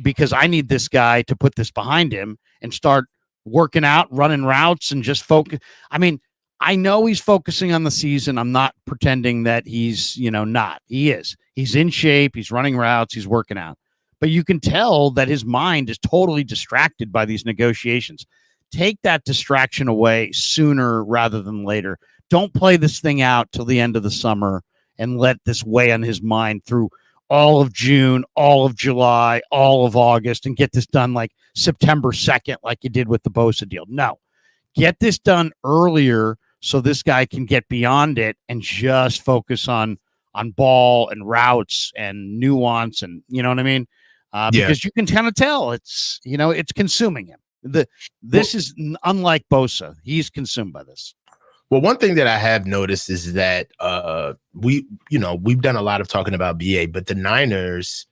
Speaker 1: because I need this guy to put this behind him and start working out, running routes, and just focus. I mean, I know he's focusing on the season. I'm not pretending that he's, not. He is. He's in shape. He's running routes. He's working out. But you can tell that his mind is totally distracted by these negotiations. Take that distraction away sooner rather than later. Don't play this thing out till the end of the summer and let this weigh on his mind through all of June, all of July, all of August, and get this done like September 2nd, like you did with the Bosa deal. No, get this done earlier so this guy can get beyond it and just focus on ball and routes and nuance, and you know what I mean? Because you can kind of tell it's, it's consuming him. This is unlike Bosa. He's consumed by this.
Speaker 2: Well, one thing that I have noticed is that we've done a lot of talking about BA, but the Niners,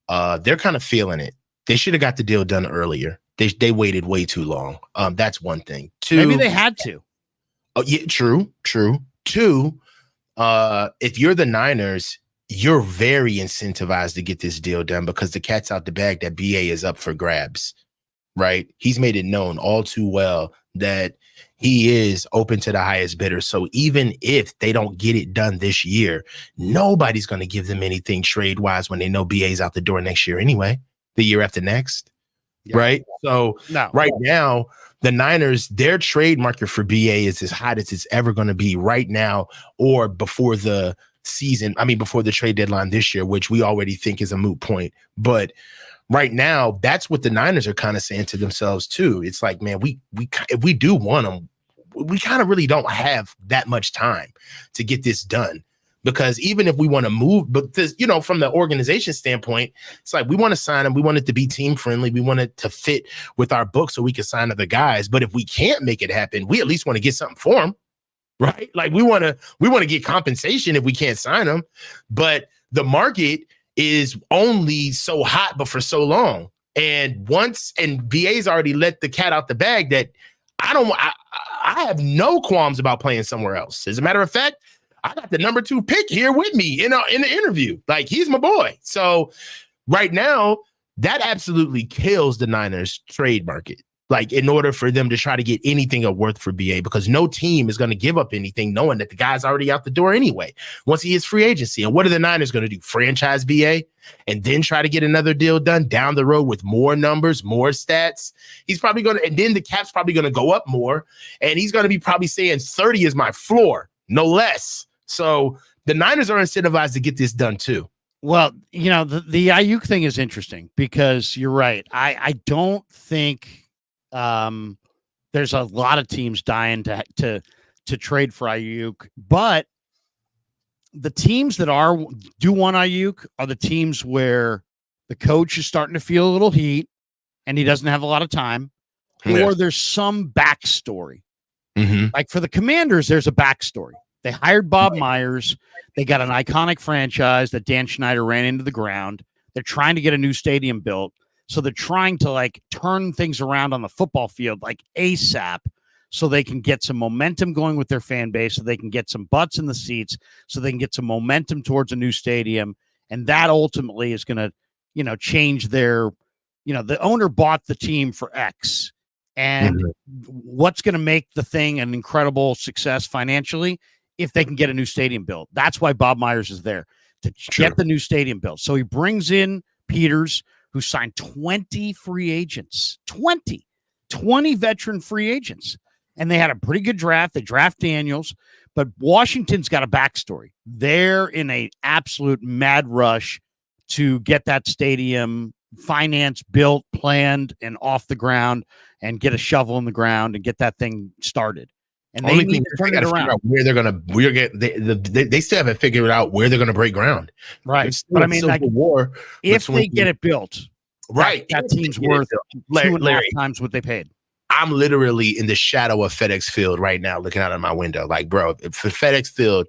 Speaker 2: they're kind of feeling it. They should have got the deal done earlier. They waited way too long. That's one thing. Two,
Speaker 1: maybe they had to.
Speaker 2: Oh, yeah, true. Two, if you're the Niners, you're very incentivized to get this deal done because the cat's out the bag that BA is up for grabs, right? He's made it known all too well that he is open to the highest bidder. So even if they don't get it done this year, nobody's going to give them anything trade-wise when they know BA's out the door next year anyway, the year after next, right? So right now, the Niners, their trade market for BA is as hot as it's ever going to be right now or before the season. I mean, before the trade deadline this year, which we already think is a moot point. But right now, that's what the Niners are kind of saying to themselves too. It's like, man, if we do want them, we kind of really don't have that much time to get this done. Because even if we want to move, but this, from the organization standpoint, it's like we want to sign them. We want it to be team friendly. We want it to fit with our book so we can sign other guys. But if we can't make it happen, we at least want to get something for them, right? Like we want to get compensation if we can't sign them. But the market is only so hot, but for so long. And BA's already let the cat out the bag that I have no qualms about playing somewhere else. As a matter of fact, I got the number 2 pick here with me in the interview. Like, he's my boy. So right now, that absolutely kills the Niners trade market. Like, in order for them to try to get anything of worth for BA, because no team is going to give up anything knowing that the guy's already out the door anyway, once he hits free agency. And what are the Niners going to do? Franchise BA and then try to get another deal done down the road with more numbers, more stats? He's probably going to, and then the cap's probably going to go up more. And he's going to be probably saying 30 is my floor, no less. So the Niners are incentivized to get this done too.
Speaker 1: Well, the Aiyuk thing is interesting because you're right. I don't think there's a lot of teams dying to trade for Aiyuk, but the teams that do want Aiyuk are the teams where the coach is starting to feel a little heat and he doesn't have a lot of time, or there's some backstory.
Speaker 2: Mm-hmm.
Speaker 1: Like for the Commanders, there's a backstory. They hired Bob Myers. They got an iconic franchise that Dan Schneider ran into the ground. They're trying to get a new stadium built. So they're trying to like turn things around on the football field like ASAP so they can get some momentum going with their fan base, so they can get some butts in the seats, so they can get some momentum towards a new stadium. And that ultimately is going to, change their, the owner bought the team for X. And what's going to make the thing an incredible success financially if they can get a new stadium built. That's why Bob Myers is there, to get the new stadium built. So he brings in Peters, who signed 20 free agents, 20 veteran free agents. And they had a pretty good draft. They draft Daniels, but Washington's got a backstory. They're in an absolute mad rush to get that stadium financed, built, planned, and off the ground, and get a shovel in the ground and get that thing started. And they need to turn it around.
Speaker 2: Where they're going to, they still haven't figured out where they're going to break ground.
Speaker 1: Right. But I mean, like, war if they get it built,
Speaker 2: right,
Speaker 1: that team's worth 2.5 times what they paid.
Speaker 2: I'm literally in the shadow of FedEx Field right now, looking out of my window. Like, bro, FedEx Field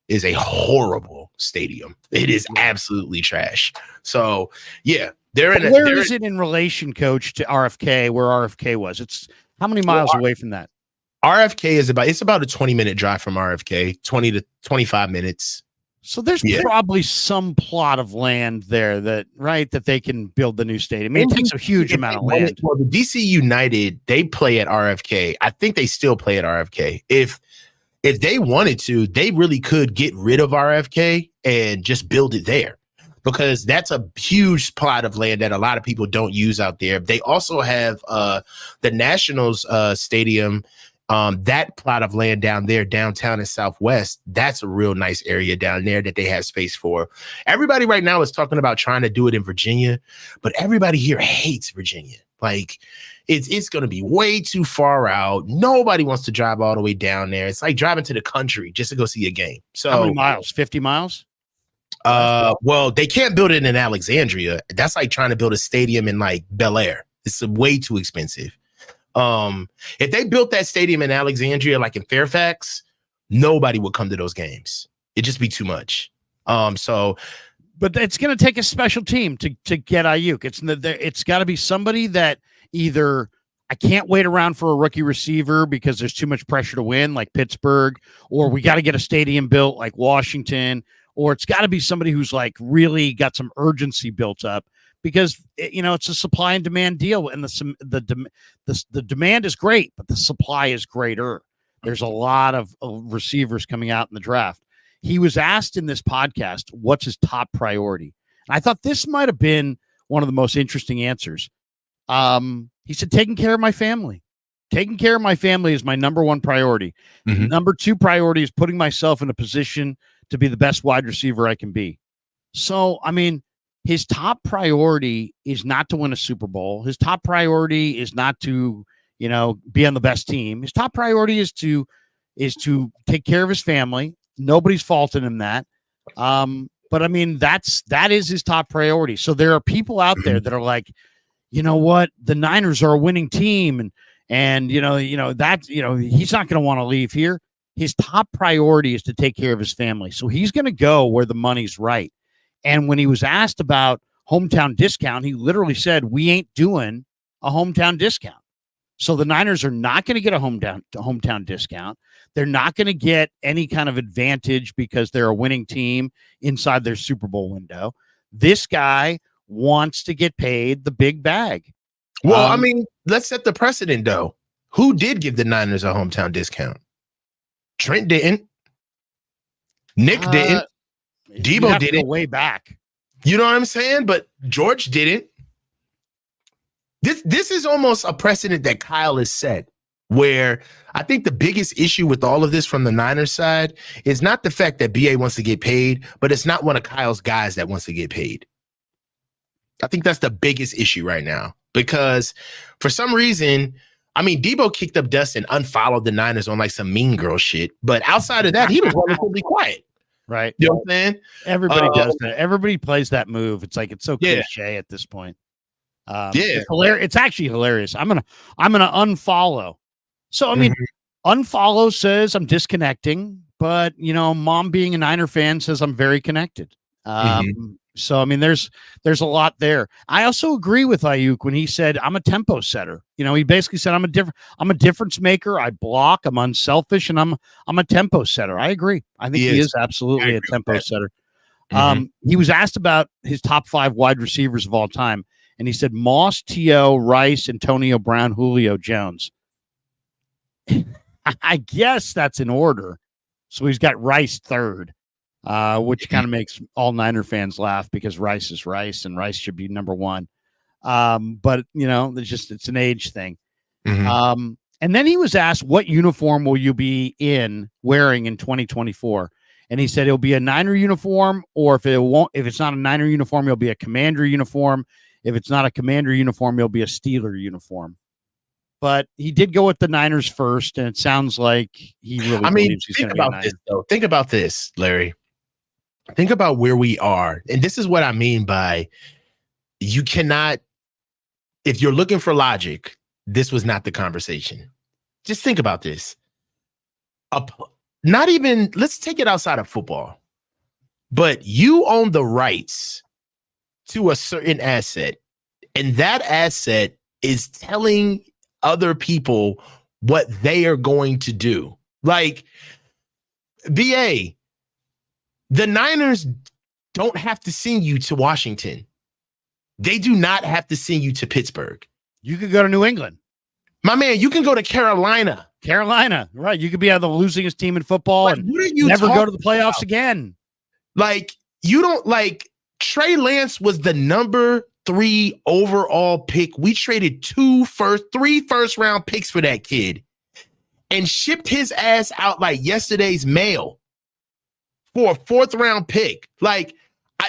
Speaker 2: is a horrible stadium. It is absolutely trash. So, yeah,
Speaker 1: where is it in relation, Coach, to RFK? Where RFK was? It's how many miles away from that?
Speaker 2: RFK is about a 20-minute drive from RFK, 20 to 25 minutes.
Speaker 1: So there's probably some plot of land there that they can build the new stadium. I mean, it takes a huge amount of land.
Speaker 2: Well, the DC United, they play at RFK. I think they still play at RFK. If they wanted to, they really could get rid of RFK and just build it there, because that's a huge plot of land that a lot of people don't use out there. They also have the Nationals stadium. That plot of land down there, downtown and Southwest, that's a real nice area down there that they have space for. Everybody right now is talking about trying to do it in Virginia, but everybody here hates Virginia. Like, it's going to be way too far out. Nobody wants to drive all the way down there. It's like driving to the country just to go see a game. So
Speaker 1: how many miles? 50 miles?
Speaker 2: Well, they can't build it in Alexandria. That's like trying to build a stadium in like Bel Air. It's way too expensive. If they built that stadium in Alexandria, like in Fairfax, nobody would come to those games. It'd just be too much.
Speaker 1: But it's going to take a special team to get Aiyuk. It's got to be somebody that either I can't wait around for a rookie receiver because there's too much pressure to win, like Pittsburgh, or we got to get a stadium built like Washington, or it's got to be somebody who's like really got some urgency built up. Because it's a supply and demand deal, and the demand is great, but the supply is greater. There's a lot of receivers coming out in the draft. He was asked in this podcast, what's his top priority? And I thought this might have been one of the most interesting answers. He said, taking care of my family. Taking care of my family is my number one priority. Mm-hmm. Number two priority is putting myself in a position to be the best wide receiver I can be. So, I mean, his top priority is not to win a Super Bowl. His top priority is not to, be on the best team. His top priority is to take care of his family. Nobody's faulting him that. But I mean, that is his top priority. So there are people out there that are like, you know what, the Niners are a winning team, and he's not going to want to leave here. His top priority is to take care of his family. So he's going to go where the money's right. And when he was asked about hometown discount, he literally said, we ain't doing a hometown discount. So the Niners are not going to get a hometown discount. They're not going to get any kind of advantage because they're a winning team inside their Super Bowl window. This guy wants to get paid the big bag.
Speaker 2: Well, I mean, let's set the precedent, though. Who did give the Niners a hometown discount? Trent didn't. Nick didn't. Debo did it
Speaker 1: way back.
Speaker 2: You know what I'm saying? But George didn't. This is almost a precedent that Kyle has set. where I think the biggest issue with all of this from the Niners side is not the fact that BA wants to get paid, but it's not one of Kyle's guys that wants to get paid. I think that's the biggest issue right now because for some reason, I mean, Debo kicked up dust and unfollowed the Niners on like some mean girl shit. But outside of that, he was relatively quiet.
Speaker 1: Right.
Speaker 2: You know what I'm saying?
Speaker 1: Everybody does that. Everybody plays that move. It's like, it's so cliche at this point. It's hilarious. It's actually hilarious. I'm gonna unfollow. So, I mean, unfollow says I'm disconnecting, but, you know, mom being a Niner fan says I'm very connected. So, I mean, there's a lot there. I also agree with Aiyuk when he said, I'm a tempo setter. You know, he basically said, I'm a difference maker. I block, I'm unselfish, and I'm a tempo setter. I agree. I think he is absolutely a tempo setter. He was asked about his top 5 wide receivers of all time. And he said, Moss, T.O., Rice, Antonio Brown, Julio Jones. I guess that's in order. So he's got Rice third. Which kind of makes all Niner fans laugh because Rice is Rice and Rice should be number 1. But, you know, it's an age thing. And then he was asked, what uniform will you be wearing in 2024? And he said it'll be a Niner uniform, or if it's not a Niner uniform, it'll be a Commander uniform. If it's not a Commander uniform, it'll be a Steeler uniform. But he did go with the Niners first, and it sounds like he really believes he's going to be a Niner.
Speaker 2: Think about this, Larry. Think about where we are. And this is what I mean by you cannot, if you're looking for logic, this was not the conversation. Just think about this. Not even, let's take it outside of football, but you own the rights to a certain asset, and that asset is telling other people what they are going to do. Like, BA, the Niners don't have to send you to Washington. They do not have to send you to Pittsburgh.
Speaker 1: You could go to New England.
Speaker 2: My man, you can go to Carolina.
Speaker 1: Right. You could be the losingest team in football and never go to the playoffs again.
Speaker 2: Like, you don't like Trey Lance was the number 3 overall pick. We traded 3 first round picks for that kid and shipped his ass out like yesterday's mail for a 4th round pick. Like,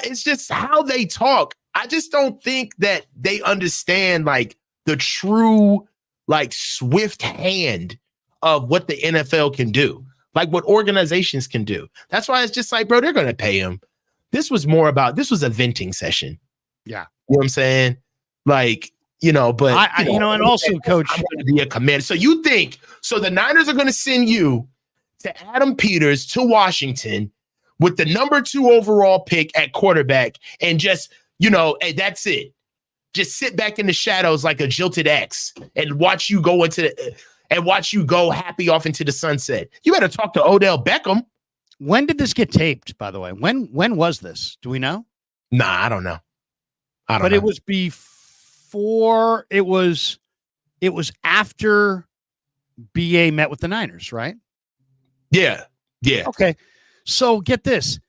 Speaker 2: it's just how they talk. I just don't think that they understand like the true, like, swift hand of what the NFL can do, like what organizations can do. That's why it's just like, bro, they're going to pay him. This was a venting session.
Speaker 1: Yeah.
Speaker 2: You know what I'm saying? Like, you know, but
Speaker 1: and also, Coach,
Speaker 2: I'm going to be a commander. So you think, so the Niners are going to send you to Adam Peters to Washington with the number 2 overall pick at quarterback and just, you know, and that's it. Just sit back in the shadows like a jilted ex and watch you go happy off into the sunset. You better talk to Odell Beckham.
Speaker 1: When did this get taped, by the way? When was this? Do we know?
Speaker 2: Nah, I don't know.
Speaker 1: But it was before, it was after BA met with the Niners, right?
Speaker 2: Yeah.
Speaker 1: Okay. So get this.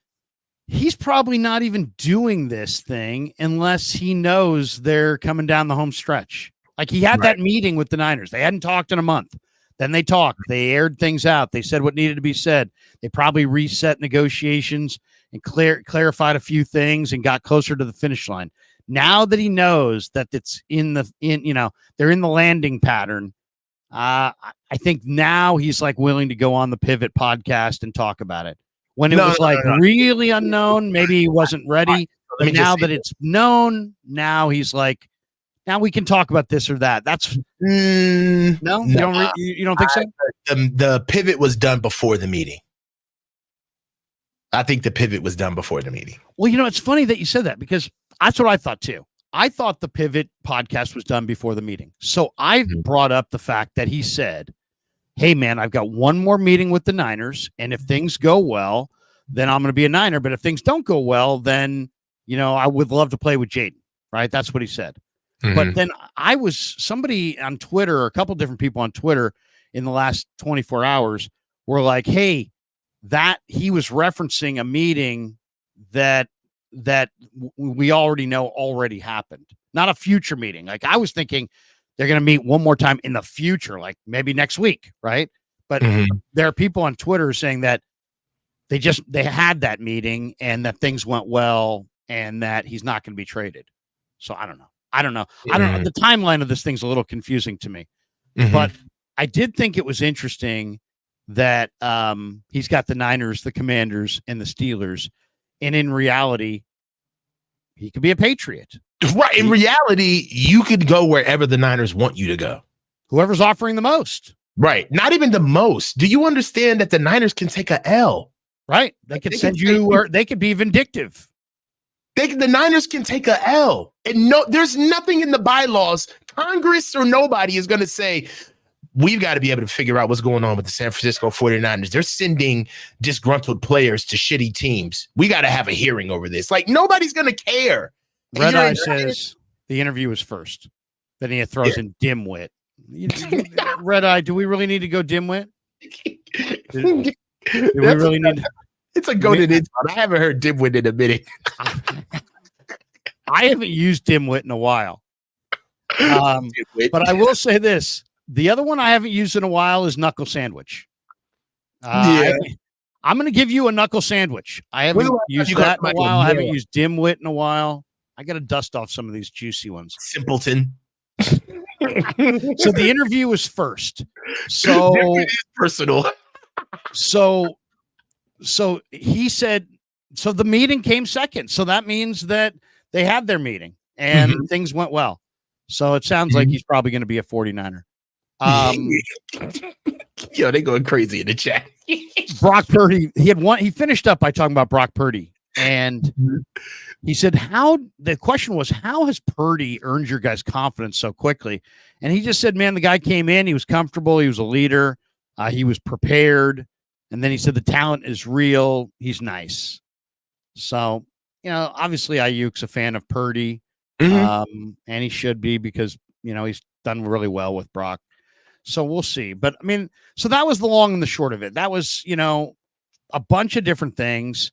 Speaker 1: He's probably not even doing this thing unless he knows they're coming down the home stretch. Like, he had that meeting with the Niners. They hadn't talked in a month. Then they talked. They aired things out. They said what needed to be said. They probably reset negotiations and clarified a few things and got closer to the finish line. Now that he knows that it's they're in the landing pattern, I think now he's like willing to go on the Pivot podcast and talk about it. When it was really unknown, maybe he wasn't ready. But now that it's known, now he's like, now we can talk about this or that. That's you don't think so?
Speaker 2: The pivot was done before the meeting. I think the pivot was done before the meeting.
Speaker 1: Well, it's funny that you said that because that's what I thought too. I thought the Pivot podcast was done before the meeting. So I brought up the fact that he said, hey, man, I've got one more meeting with the Niners, and if things go well, then I'm going to be a Niner. But if things don't go well, then, I would love to play with Jaden, right? That's what he said. But then somebody on Twitter, a couple different people on Twitter in the last 24 hours were like, hey, that he was referencing a meeting that we already know already happened, not a future meeting. Like, I was thinking they're going to meet one more time in the future, like maybe next week, right? But there are people on Twitter saying that they had that meeting and that things went well and that he's not going to be traded. So I don't know. The timeline of this thing's a little confusing to me, but I did think it was interesting that he's got the Niners, the Commanders, and the Steelers, and in reality, he could be a Patriot.
Speaker 2: Right. In reality, you could go wherever the Niners want you to go.
Speaker 1: Whoever's offering the most.
Speaker 2: Right. Not even the most. Do you understand that the Niners can take a L?
Speaker 1: Right. They could send you, or they could be vindictive.
Speaker 2: The Niners can take a L. And there's nothing in the bylaws. Congress or nobody is going to say, we've got to be able to figure out what's going on with the San Francisco 49ers. They're sending disgruntled players to shitty teams. We got to have a hearing over this. Like, nobody's going to care.
Speaker 1: Red Eye says the interview was first. Then he throws in dimwit. Red Eye, do we really need to go dimwit? Do we really need to?
Speaker 2: It's a goaded insult. I haven't heard dimwit in a minute.
Speaker 1: I haven't used dimwit in a while. But I will say this. The other one I haven't used in a while is knuckle sandwich. I'm going to give you a knuckle sandwich. I haven't used that in a while. I haven't used dimwit in a while. I got to dust off some of these juicy ones.
Speaker 2: Simpleton.
Speaker 1: So the interview was first. So
Speaker 2: it is personal.
Speaker 1: So he said, so the meeting came second. So that means that they had their meeting and things went well. So it sounds like he's probably going to be a 49er.
Speaker 2: Yo, they going crazy in the chat.
Speaker 1: Brock Purdy, he finished up by talking about Brock Purdy. And he said, the question was, how has Purdy earned your guys' confidence so quickly? And he just said, man, the guy came in, he was comfortable, he was a leader, he was prepared. And then he said, the talent is real, he's nice. So, obviously Aiyuk's a fan of Purdy, and he should be because, he's done really well with Brock. So we'll see. But I mean, so that was the long and the short of it. That was, a bunch of different things.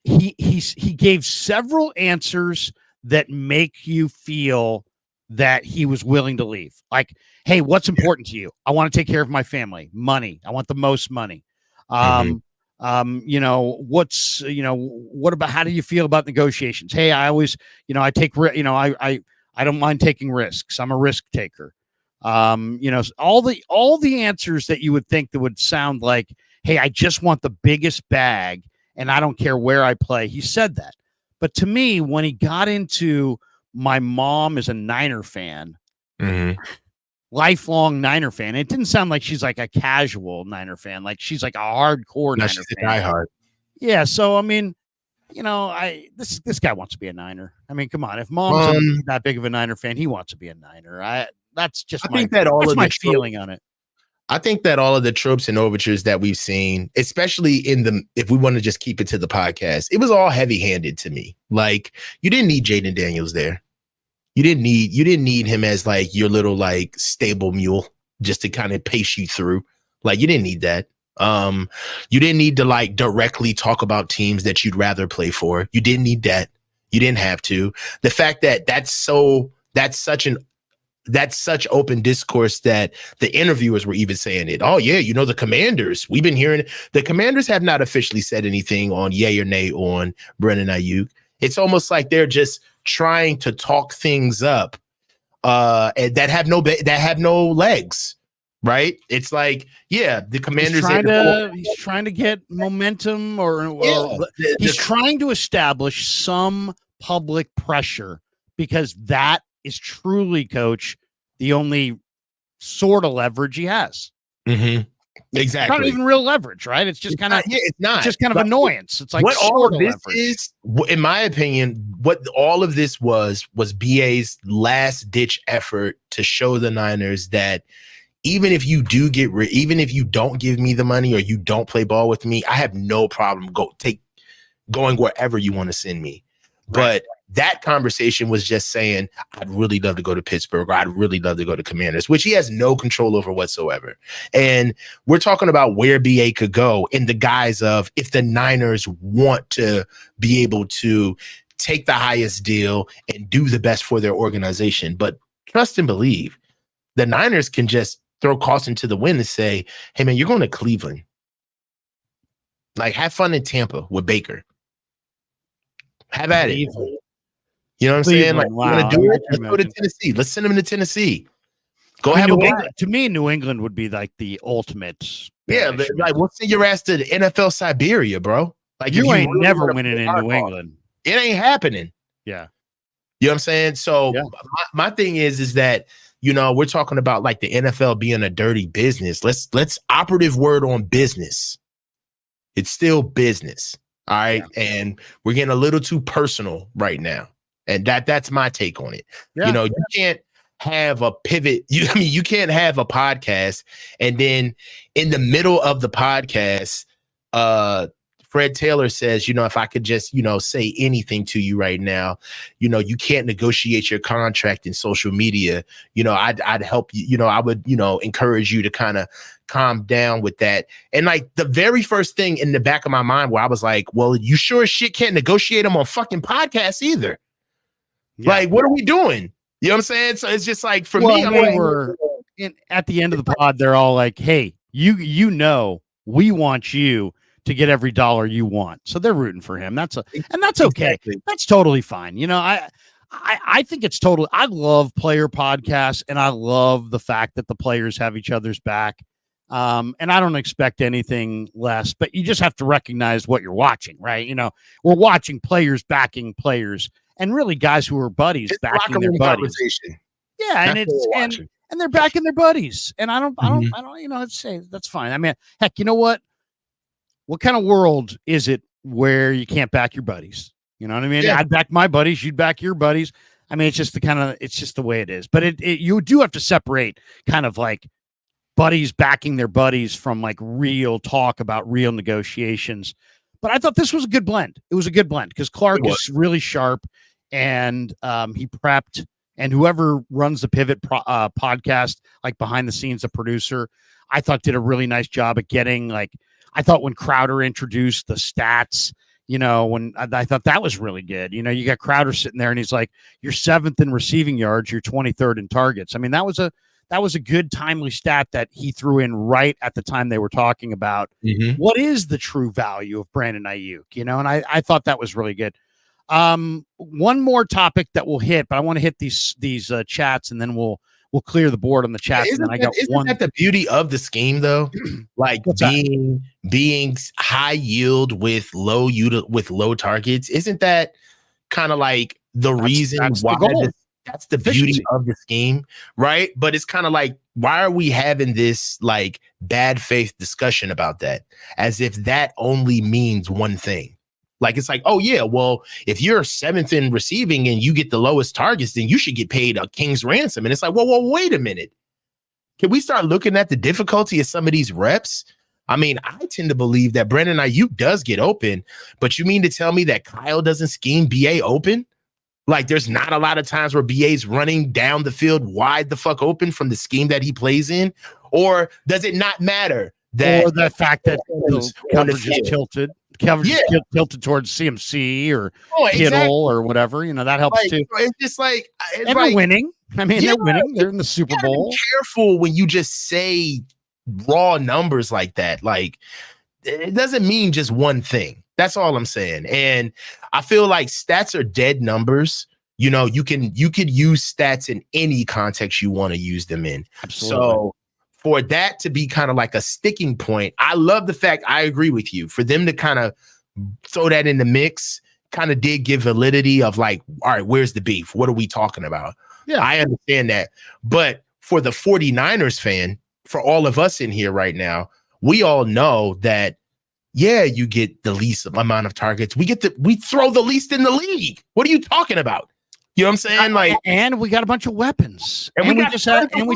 Speaker 1: He gave several answers that make you feel that he was willing to leave. Like, hey, what's important to you? I want to take care of my family. Money. I want the most money. What about, how do you feel about negotiations? Hey, I always, I take, I don't mind taking risks. I'm a risk taker. All the answers that you would think that would sound like, hey, I just want the biggest bag and I don't care where I play. He said that. But to me, when he got into my mom is a Niner fan, lifelong Niner fan, it didn't sound like she's like a casual Niner fan. Like she's like a hardcore Niner
Speaker 2: she's
Speaker 1: fan.
Speaker 2: A diehard.
Speaker 1: Yeah. So, I mean, this guy wants to be a Niner. I mean, come on. If mom's that big of a Niner fan, he wants to be a Niner. That's my feeling on it.
Speaker 2: I think that all of the tropes and overtures that we've seen, especially if we want to just keep it to the podcast, it was all heavy-handed to me. Like, you didn't need Jaden Daniels there. You didn't need him as like your little like stable mule just to kind of pace you through. Like, you didn't need that. You didn't need to like directly talk about teams that you'd rather play for. You didn't need that. You didn't have to. The fact that that's such open discourse that the interviewers were even saying it. Oh yeah, the Commanders. We've been hearing the Commanders have not officially said anything on yay or nay on Brandon Aiyuk. It's almost like they're just trying to talk things up and that have no legs. Right? It's like, yeah, the Commanders
Speaker 1: he's trying to get momentum he's trying to establish some public pressure because that is truly, Coach, the only sort of leverage he has.
Speaker 2: Exactly.
Speaker 1: It's not even real leverage, right? It's just kind of
Speaker 2: it's not.
Speaker 1: It's just kind of annoyance. It's like
Speaker 2: what all of this is, in my opinion, what all of this was BA's last ditch effort to show the Niners that even if you don't give me the money or you don't play ball with me, I have no problem going wherever you want to send me. Right. But that conversation was just saying, I'd really love to go to Pittsburgh or I'd really love to go to Commanders, which he has no control over whatsoever. And we're talking about where BA could go in the guise of if the Niners want to be able to take the highest deal and do the best for their organization. But trust and believe. The Niners can just throw caution to the wind and say, hey, man, you're going to Cleveland. Like, have fun in Tampa with Baker. Have at it. You know what I'm saying? Like,
Speaker 1: wow.
Speaker 2: you want to do it? Let's go to Tennessee. Let's send him to Tennessee. Go have
Speaker 1: New England, to me, New England would be like the ultimate.
Speaker 2: Yeah, like we'll send your ass to the NFL Siberia, bro. Like
Speaker 1: you ain't really never winning in New England.
Speaker 2: It ain't happening.
Speaker 1: Yeah.
Speaker 2: You know what I'm saying? So my thing is that, you know, we're talking about like the NFL being a dirty business. Let's operative word on business. It's still business. All right. Yeah. And we're getting a little too personal right now. And that's my take on it. Yeah. You know, you can't have a pivot. You can't have a podcast and then in the middle of the podcast, Fred Taylor says, you know, if I could just, you know, say anything to you right now, you know, you can't negotiate your contract in social media. You know, I'd help you. You know, I would, you know, encourage you to kind of calm down with that. And like the very first thing in the back of my mind where I was like, well, you sure as shit can't negotiate them on fucking podcasts either. Yeah. Like, what are we doing? You know what I'm saying? So it's just like, for me,
Speaker 1: at the end of the pod, they're all like, hey, you know, we want you to get every dollar you want. So they're rooting for him. That's okay. Exactly. That's totally fine. You know, I think it's totally, I love player podcasts and I love the fact that the players have each other's back. And I don't expect anything less, but you just have to recognize what you're watching, right? You know, we're watching players backing players and really guys who are buddies backing their buddies. Yeah. And they're backing their buddies. And I don't, you know, let's say that's fine. I mean, heck, you know what? What kind of world is it where you can't back your buddies? You know what I mean? Yeah. I'd back my buddies. You'd back your buddies. I mean, it's just the way it is, but you do have to separate kind of like buddies backing their buddies from like real talk about real negotiations. But I thought this was a good blend. It was a good blend because Clark is really sharp and he prepped, and whoever runs the Pivot podcast, like behind the scenes, the producer, I thought did a really nice job at getting like, I thought when Crowder introduced the stats, you know, when I thought that was really good. You know, you got Crowder sitting there and he's like, you're 7th in receiving yards, you're 23rd in targets. I mean, that was a good timely stat that he threw in right at the time they were talking about what is the true value of Brandon Aiyuk, you know, and I thought that was really good. One more topic that we'll hit, but I want to hit these chats and then we'll clear the board on the chat.
Speaker 2: Isn't that the beauty of the scheme though? Like being high yield with low targets. Isn't that kind of like the reason why that's the beauty of the scheme, right? But it's kind of like, why are we having this like bad faith discussion about that? As if that only means one thing. Like, it's like, oh yeah, well, if you're 7th in receiving and you get the lowest targets, then you should get paid a king's ransom. And it's like, well, wait a minute. Can we start looking at the difficulty of some of these reps? I mean, I tend to believe that Brandon Aiyuk does get open, but you mean to tell me that Kyle doesn't scheme BA open? Like, there's not a lot of times where BA's running down the field wide the fuck open from the scheme that he plays in? Or does it not matter that,
Speaker 1: or the fact that the coverage is tilted? Coverage is tilted towards CMC or Kittle or whatever, you know, that helps too.
Speaker 2: It's just like,
Speaker 1: and they're winning. I mean, they're winning. They're in the Super Bowl.
Speaker 2: Be careful when you just say raw numbers like that. Like, it doesn't mean just one thing. That's all I'm saying. And I feel like stats are dead numbers. You know, you could use stats in any context you want to use them in. Absolutely. So for that to be kind of like a sticking point, I love the fact, I agree with you, for them to kind of throw that in the mix, kind of did give validity of like, all right, where's the beef? What are we talking about? Yeah, I understand that. But for the 49ers fan, for all of us in here right now, we all know that, yeah, you get the least amount of targets. We throw the least in the league. What are you talking about? You know what I'm saying? Like,
Speaker 1: and we got a bunch of weapons. And we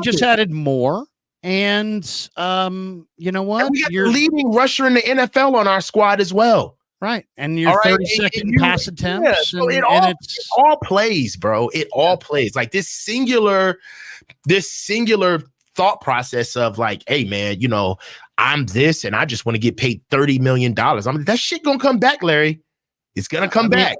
Speaker 1: just added more. And you know what?
Speaker 2: And we got the leading rusher in the NFL on our squad as well.
Speaker 1: Right. And you're 32nd pass attempts. Yeah,
Speaker 2: so it all plays, bro. It all plays. Like this singular thought process of like, hey man, you know, I'm this and I just want to get paid $30 million. I mean, that shit gonna come back, Larry. It's gonna come back.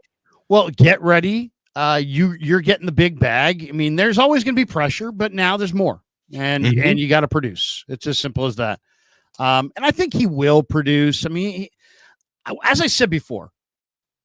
Speaker 1: Well, get ready. you're getting the big bag. I mean, there's always going to be pressure, but now there's more, and you got to produce. It's as simple as that. And I think he will produce. I mean, as I said before,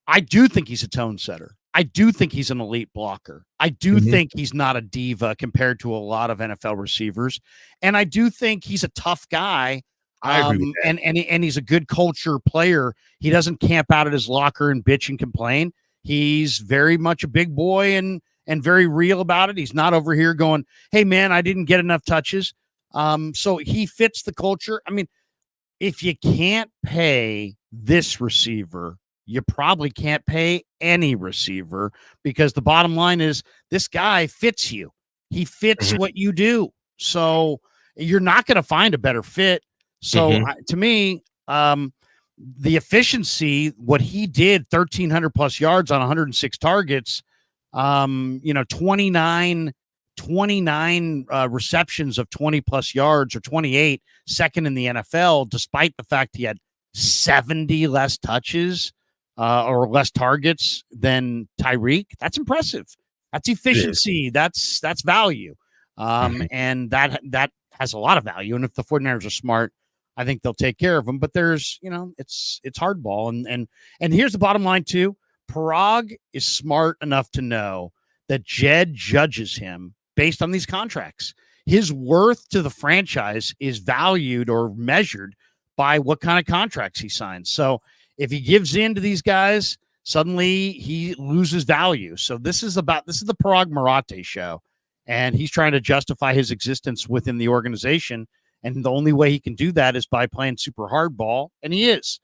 Speaker 1: I do think he's a tone setter. I do think he's an elite blocker. I do think he's not a diva compared to a lot of NFL receivers, and I do think he's a tough guy.
Speaker 2: I agree with that.
Speaker 1: And he's a good culture player. He doesn't camp out at his locker and bitch and complain. He's very much a big boy and very real about it. He's not over here going, "Hey man, I didn't get enough touches." So he fits the culture. I mean, if you can't pay this receiver, you probably can't pay any receiver, because the bottom line is this guy fits you. He fits what you do. So you're not going to find a better fit. So to me, the efficiency, what he did, 1,300 plus yards on 106 targets, 29 receptions of 20 plus yards, or 28, second in the NFL, despite the fact he had 70 less touches or less targets than Tyreek. That's impressive. That's efficiency. That's value. And that has a lot of value. And if the 49ers are smart, I think they'll take care of him. But there's, it's hardball. And here's the bottom line too. Parag is smart enough to know that Jed judges him based on these contracts. His worth to the franchise is valued or measured by what kind of contracts he signs. So if he gives in to these guys, suddenly he loses value. So this is the Parag Marate show, and he's trying to justify his existence within the organization. And the only way he can do that is by playing super hardball, and he is.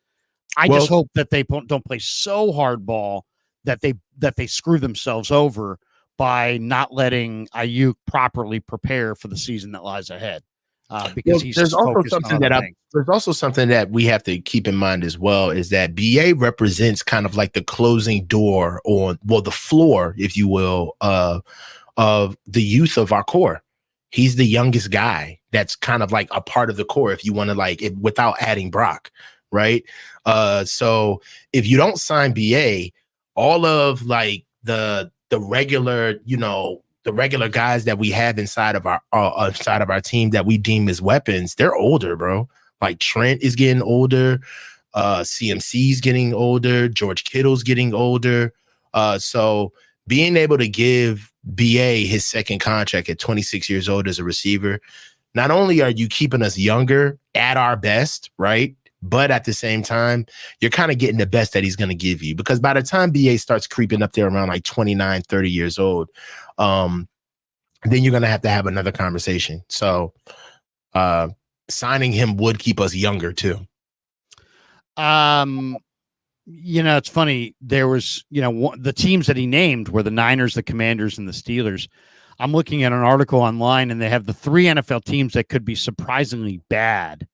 Speaker 1: I just hope that they don't play so hardball that they screw themselves over by not letting Aiyuk properly prepare for the season that lies ahead. Because
Speaker 2: there's also something that we have to keep in mind as well, is that BA represents kind of like the closing door, or the floor, if you will, of the youth of our core. He's the youngest guy that's kind of like a part of the core, if you want to, like, it, without adding Brock, right? So if you don't sign BA, all of like the regular, the regular guys that we have inside of our team that we deem as weapons, they're older, bro. Like Trent is getting older, CMC's getting older, George Kittle's getting older. So being able to give BA his second contract at 26 years old as a receiver, not only are you keeping us younger at our best, right? But at the same time, you're kind of getting the best that he's going to give you, because by the time BA starts creeping up there around like 29, 30 years old, then you're going to have another conversation. So signing him would keep us younger too.
Speaker 1: It's funny. There was, the teams that he named were the Niners, the Commanders, and the Steelers. I'm looking at an article online, and they have the 3 NFL teams that could be surprisingly bad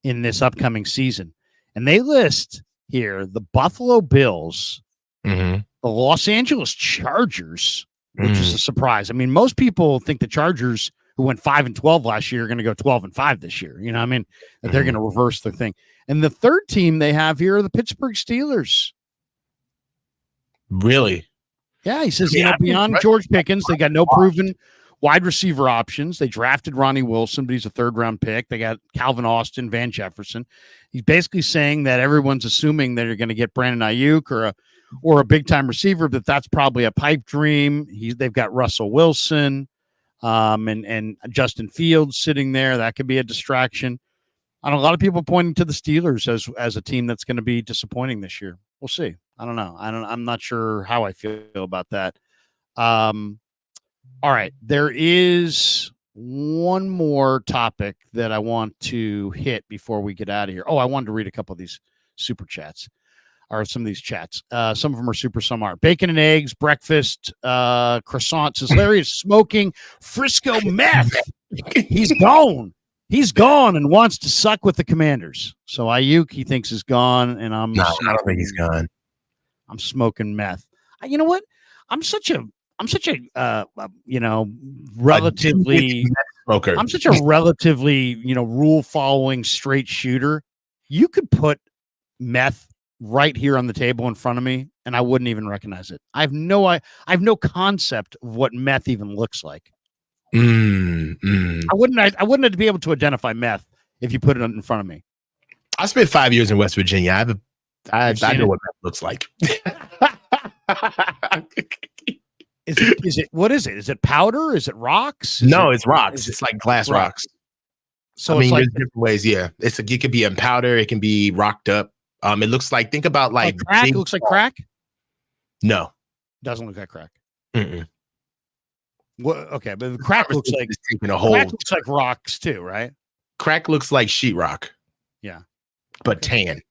Speaker 1: in this upcoming season. And they list here the Buffalo Bills, the Los Angeles Chargers, which is a surprise. I mean, most people think the Chargers, who went 5-12 last year, are going to go 12-5 this year. That they're going to reverse the thing. And the third team they have here are the Pittsburgh Steelers.
Speaker 2: Really?
Speaker 1: Yeah, he says, beyond George Pickens, they got no proven wide receiver options. They drafted Ronnie Wilson, but he's a 3rd-round pick. They got Calvin Austin, Van Jefferson. He's basically saying that everyone's assuming that you're going to get Brandon Aiyuk or a big-time receiver, but that's probably a pipe dream. They've got Russell Wilson and Justin Fields sitting there. That could be a distraction. I know a lot of people pointing to the Steelers as a team that's going to be disappointing this year. We'll see. I don't know. I'm not sure how I feel about that. All right. There is one more topic that I want to hit before we get out of here. Oh, I wanted to read a couple of these super chats, or some of these chats. Some of them are super, some aren't. Bacon and eggs, breakfast, croissant. Says Larry is smoking Frisco meth. He's gone. He's gone and wants to suck with the Commanders. So Aiyuk, he thinks, is gone, and I
Speaker 2: don't think he's gone.
Speaker 1: I'm smoking meth. You know what? I'm such a relatively
Speaker 2: smoker.
Speaker 1: I'm such a relatively, rule following straight shooter. You could put meth right here on the table in front of me, and I wouldn't even recognize it. I have no concept of what meth even looks like. I wouldn't be able to identify meth if you put it in front of me.
Speaker 2: I spent 5 years in West Virginia. I know what meth looks like.
Speaker 1: Is it what is it? Is it powder? Is it rocks?
Speaker 2: It's rocks. It's like glass rocks.
Speaker 1: So
Speaker 2: I mean, there's different ways. Yeah, it could be in powder. It can be rocked up. It looks like, think about like
Speaker 1: crack. It looks like crack.
Speaker 2: No,
Speaker 1: doesn't look like crack.
Speaker 2: Mm-mm.
Speaker 1: What? Okay, but the crack looks like
Speaker 2: crack
Speaker 1: looks like rocks too, right?
Speaker 2: Crack looks like sheetrock.
Speaker 1: Yeah,
Speaker 2: but tan.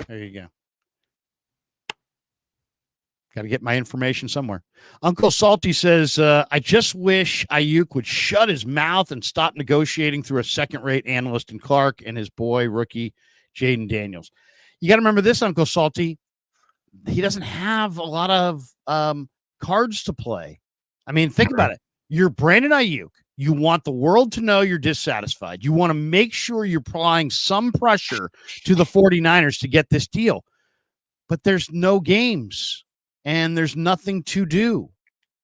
Speaker 1: There you go. Got to get my information somewhere. Uncle Salty says, I just wish Aiyuk would shut his mouth and stop negotiating through a second-rate analyst in Clark and his boy, rookie Jaden Daniels. You got to remember this, Uncle Salty. He doesn't have a lot of cards to play. I mean, think about it. You're Brandon Aiyuk. You want the world to know you're dissatisfied. You want to make sure you're applying some pressure to the 49ers to get this deal. But there's no games. And there's nothing to do.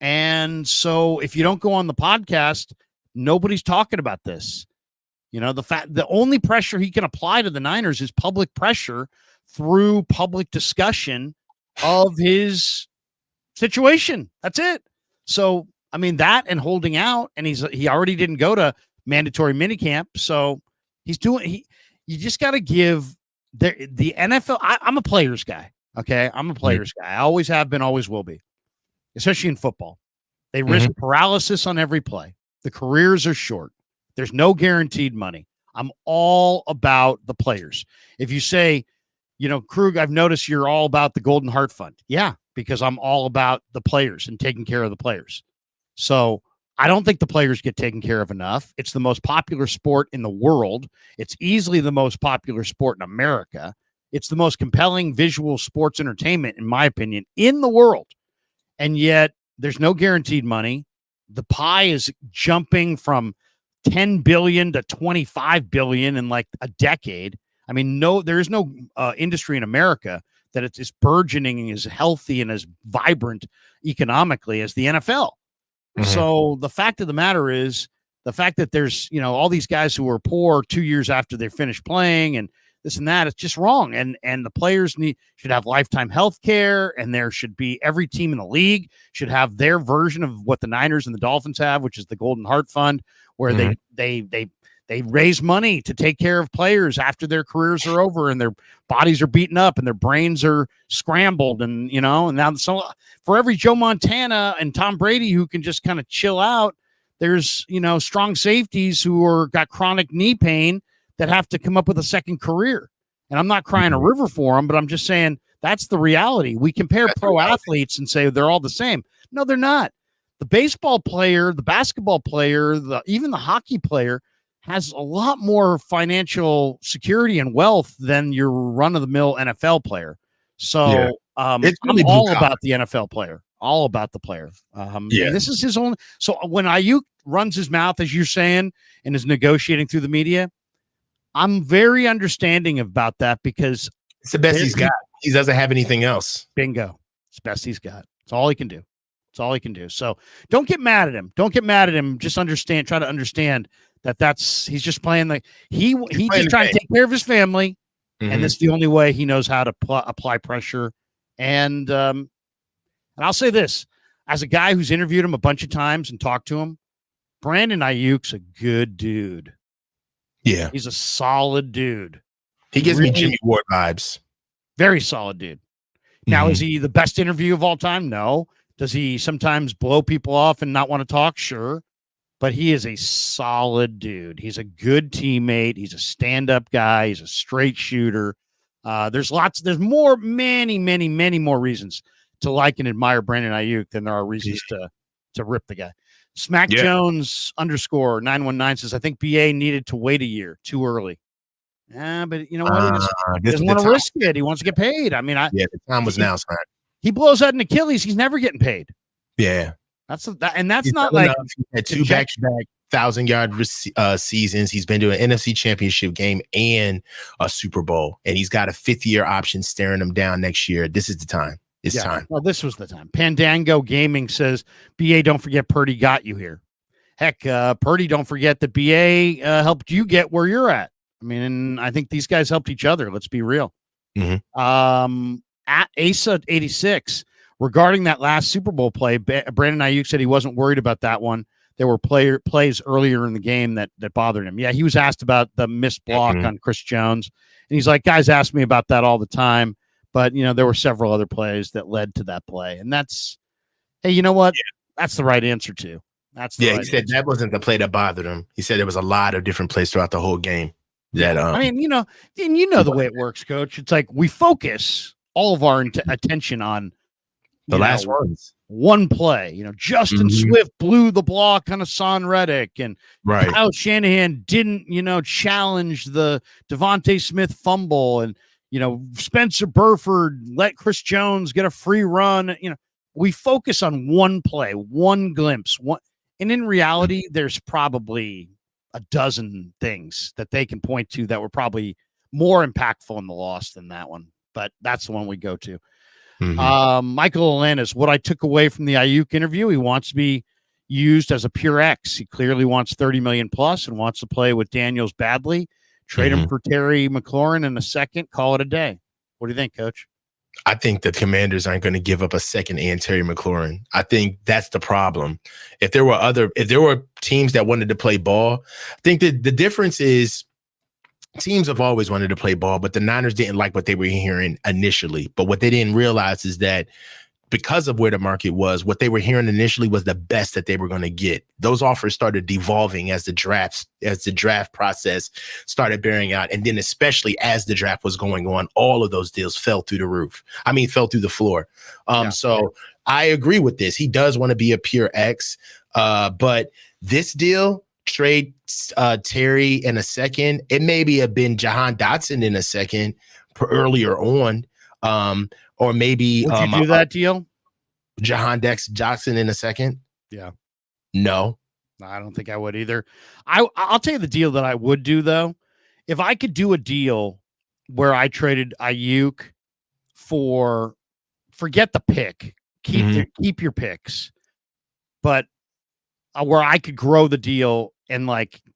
Speaker 1: And so if you don't go on the podcast, nobody's talking about this. You know, the only pressure he can apply to the Niners is public pressure through public discussion of his situation. That's it. So, I mean, that and holding out, and he already didn't go to mandatory minicamp. So you just got to give the NFL. I'm a players guy. Okay, I'm a players guy. I always have been, always will be, especially in football. They risk paralysis on every play. The careers are short. There's no guaranteed money. I'm all about the players. If you say, you know, Krug, I've noticed you're all about the Golden Heart Fund. Yeah, because I'm all about the players and taking care of the players. So I don't think the players get taken care of enough. It's the most popular sport in the world. It's easily the most popular sport in America. It's the most compelling visual sports entertainment, in my opinion, in the world. And yet there's no guaranteed money. The pie is jumping from 10 billion to 25 billion in like a decade. I mean, there is no industry in America that it's as burgeoning and as healthy and as vibrant economically as the NFL. So the fact of the matter is the fact that there's, you know, all these guys who are poor 2 years after they finish playing and this and that, it's just wrong. And the players should have lifetime health care, and there should be every team in the league should have their version of what the Niners and the Dolphins have, which is the Golden Heart Fund, where they raise money to take care of players after their careers are over and their bodies are beaten up and their brains are scrambled. And, you know, and now so for every Joe Montana and Tom Brady who can just kind of chill out, there's, you know, strong safeties who got chronic knee pain that have to come up with a second career. And I'm not crying a river for them, but I'm just saying that's the reality. We compare pro athletes and say they're all the same. No, they're not. The baseball player, the basketball player, even the hockey player has a lot more financial security and wealth than your run-of-the-mill NFL player. So it's really I'm all about the NFL player, all about the player. This is his own. So when Aiyuk runs his mouth, as you're saying, and is negotiating through the media, I'm very understanding about that because
Speaker 2: it's the best he's got. He doesn't have anything else.
Speaker 1: Bingo. It's the best he's got. It's all he can do. It's all he can do. So don't get mad at him. Don't get mad at him. Just understand, try to understand he's just playing he's just trying to take care of his family. And that's the only way he knows how to apply pressure. And I'll say this, as a guy who's interviewed him a bunch of times and talked to him, Brandon Aiyuk's a good dude.
Speaker 2: Yeah.
Speaker 1: He's a solid dude.
Speaker 2: He gives me Jimmy Ward vibes.
Speaker 1: Very solid dude. Now, is he the best interview of all time? No. Does he sometimes blow people off and not want to talk? Sure. But he is a solid dude. He's a good teammate. He's a stand-up guy. He's a straight shooter. There's many more reasons to like and admire Brandon Aiyuk than there are reasons to rip the guy. Smack Jones _ 919 says, I think BA needed to wait a year too early. Yeah, but you know what? He doesn't want to risk it. He wants to get paid. I mean,
Speaker 2: the time was now, Smack.
Speaker 1: He blows out an Achilles. He's never getting paid.
Speaker 2: Yeah.
Speaker 1: That's not like
Speaker 2: he had 2 back-to-back 1,000-yard seasons. He's been to an NFC Championship game and a Super Bowl, and he's got a 5th-year option staring him down next year. This is the time. It's time.
Speaker 1: Well, this was the time. Pandango Gaming says, BA, don't forget Purdy got you here. Heck, Purdy, don't forget that BA helped you get where you're at. I mean, I think these guys helped each other. Let's be real. At Asa 86, regarding that last Super Bowl play, Brandon Aiyuk said he wasn't worried about that one. There were plays earlier in the game that bothered him. Yeah, he was asked about the missed block on Chris Jones. And he's like, guys ask me about that all the time. But, there were several other plays that led to that play. And that's, hey, you know what? Yeah. That's the right answer, too. That's the right
Speaker 2: he said
Speaker 1: answer.
Speaker 2: That wasn't the play that bothered him. He said there was a lot of different plays throughout the whole game. That
Speaker 1: I mean, the way it works, Coach. It's like we focus all of our attention on
Speaker 2: the last ones.
Speaker 1: One play. Justin Swift blew the block on Hassan Reddick, and Kyle Shanahan didn't, challenge the Devontae Smith fumble, and Spencer Burford let Chris Jones get a free run. We focus on one play, one glimpse, and in reality, there's probably a dozen things that they can point to that were probably more impactful in the loss than that one. But that's the one we go to. Michael Alanis, what I took away from the Aiyuk interview, he wants to be used as a pure X. He clearly wants 30 million plus and wants to play with Daniels badly. Trade him for Terry McLaurin in a second. Call it a day. What do you think, Coach?
Speaker 2: I think the Commanders aren't going to give up a second and Terry McLaurin. I think that's the problem. If there were teams that wanted to play ball, I think that the difference is teams have always wanted to play ball, but the Niners didn't like what they were hearing initially. But what they didn't realize is that because of where the market was, what they were hearing initially was the best that they were going to get. Those offers started devolving as the draft process started bearing out. And then especially as the draft was going on, all of those deals fell through the floor. So I agree with this. He does want to be a pure X, but this deal, trade Terry in a second, it maybe have been Jahan Dotson in a second earlier on. Or maybe
Speaker 1: would you do that deal?
Speaker 2: Jahan Jackson in a second?
Speaker 1: Yeah.
Speaker 2: No.
Speaker 1: I don't think I would either. I'll tell you the deal that I would do, though. If I could do a deal where I traded Aiyuk forget the pick, keep your picks, but where I could grow the deal and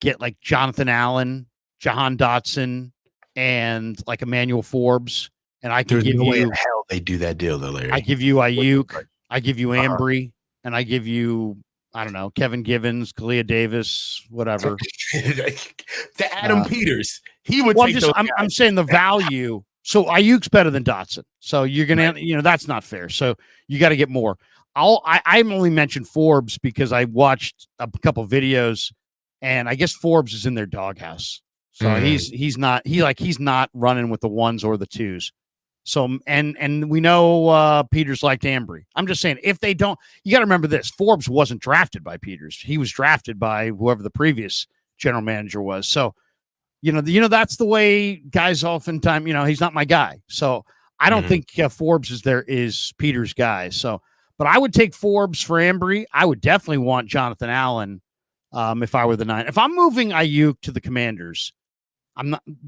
Speaker 1: get Jonathan Allen, Jahan Dotson, and Emmanuel Forbes. And I can give you
Speaker 2: way in hell they do that deal though, Larry.
Speaker 1: I give you Aiyuk, I give you Ambry, and I give you, I don't know, Kevin Givens, Kalia Davis, whatever.
Speaker 2: To Adam Peters. He would take those guys.
Speaker 1: I'm saying the value. So Aiyuk's better than Dotson. So you're gonna, that's not fair. So you got to get more. I only mentioned Forbes because I watched a couple videos, and I guess Forbes is in their doghouse. So he's not running with the ones or the twos. So, and we know Peters liked Ambry. I'm just saying, if they don't, you got to remember this. Forbes wasn't drafted by Peters. He was drafted by whoever the previous general manager was. So, that's the way guys oftentimes, he's not my guy. So I don't think Forbes is Peters' guy. So, but I would take Forbes for Ambry. I would definitely want Jonathan Allen if I were the Niners. If I'm moving Aiyuk to the Commanders,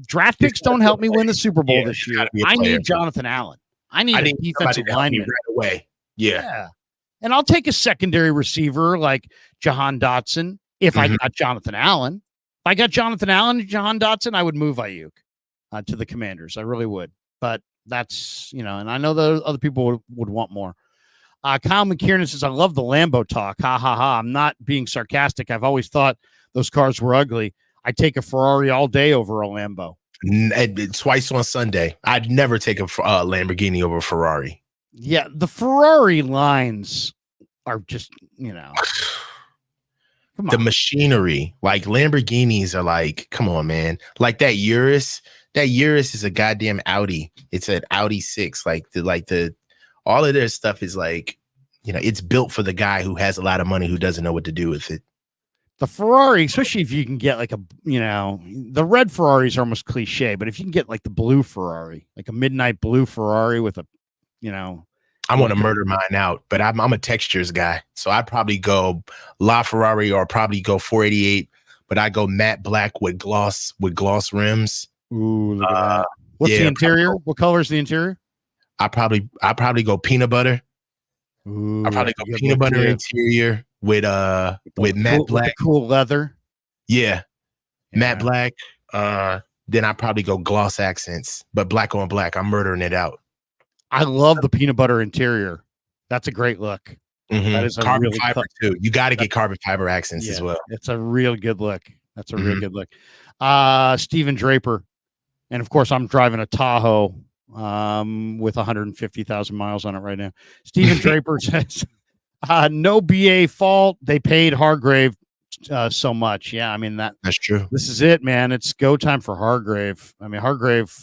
Speaker 1: draft picks don't help me win the Super Bowl this year. I need Jonathan Allen. I need a defensive lineman
Speaker 2: right away. Yeah.
Speaker 1: And I'll take a secondary receiver like Jahan Dotson if I got Jonathan Allen. If I got Jonathan Allen and Jahan Dotson, I would move Aiyuk to the Commanders. I really would. But that's, and I know that other people would want more. Kyle McKiernan says, I love the Lambo talk. Ha, ha, ha. I'm not being sarcastic. I've always thought those cars were ugly. I take a Ferrari all day over a Lambo.
Speaker 2: Twice on Sunday. I'd never take a Lamborghini over a Ferrari.
Speaker 1: Yeah, the Ferrari lines are just, come on.
Speaker 2: The machinery, Lamborghinis are come on, man. That Urus is a goddamn Audi. It's an Audi 6. All of their stuff is it's built for the guy who has a lot of money who doesn't know what to do with it.
Speaker 1: The Ferrari, especially if you can get the red Ferraris are almost cliche, but if you can get the blue Ferrari, a midnight blue Ferrari with a,
Speaker 2: I want to murder mine out, but I'm a textures guy. So I'd probably go La Ferrari or probably go 488, but I go matte black with gloss rims.
Speaker 1: Ooh, look at that. What's the interior? What color is the interior?
Speaker 2: I probably go peanut butter.
Speaker 1: Ooh,
Speaker 2: I probably go peanut butter interior with matte black,
Speaker 1: with the cool leather.
Speaker 2: Yeah, matte black. Then I probably go gloss accents, but black on black. I'm murdering it out.
Speaker 1: I love the peanut butter interior. That's a great look. That is a
Speaker 2: carbon
Speaker 1: really
Speaker 2: fiber too. You got to get carbon fiber accents as well.
Speaker 1: It's a real good look. That's a real good look. Steven Draper, and of course I'm driving a Tahoe with 150,000 miles on it right now. Steven Draper says, no BA fault. They paid Hargrave so much. Yeah, I mean that's
Speaker 2: true.
Speaker 1: This is it, man. It's go time for Hargrave. I mean, Hargrave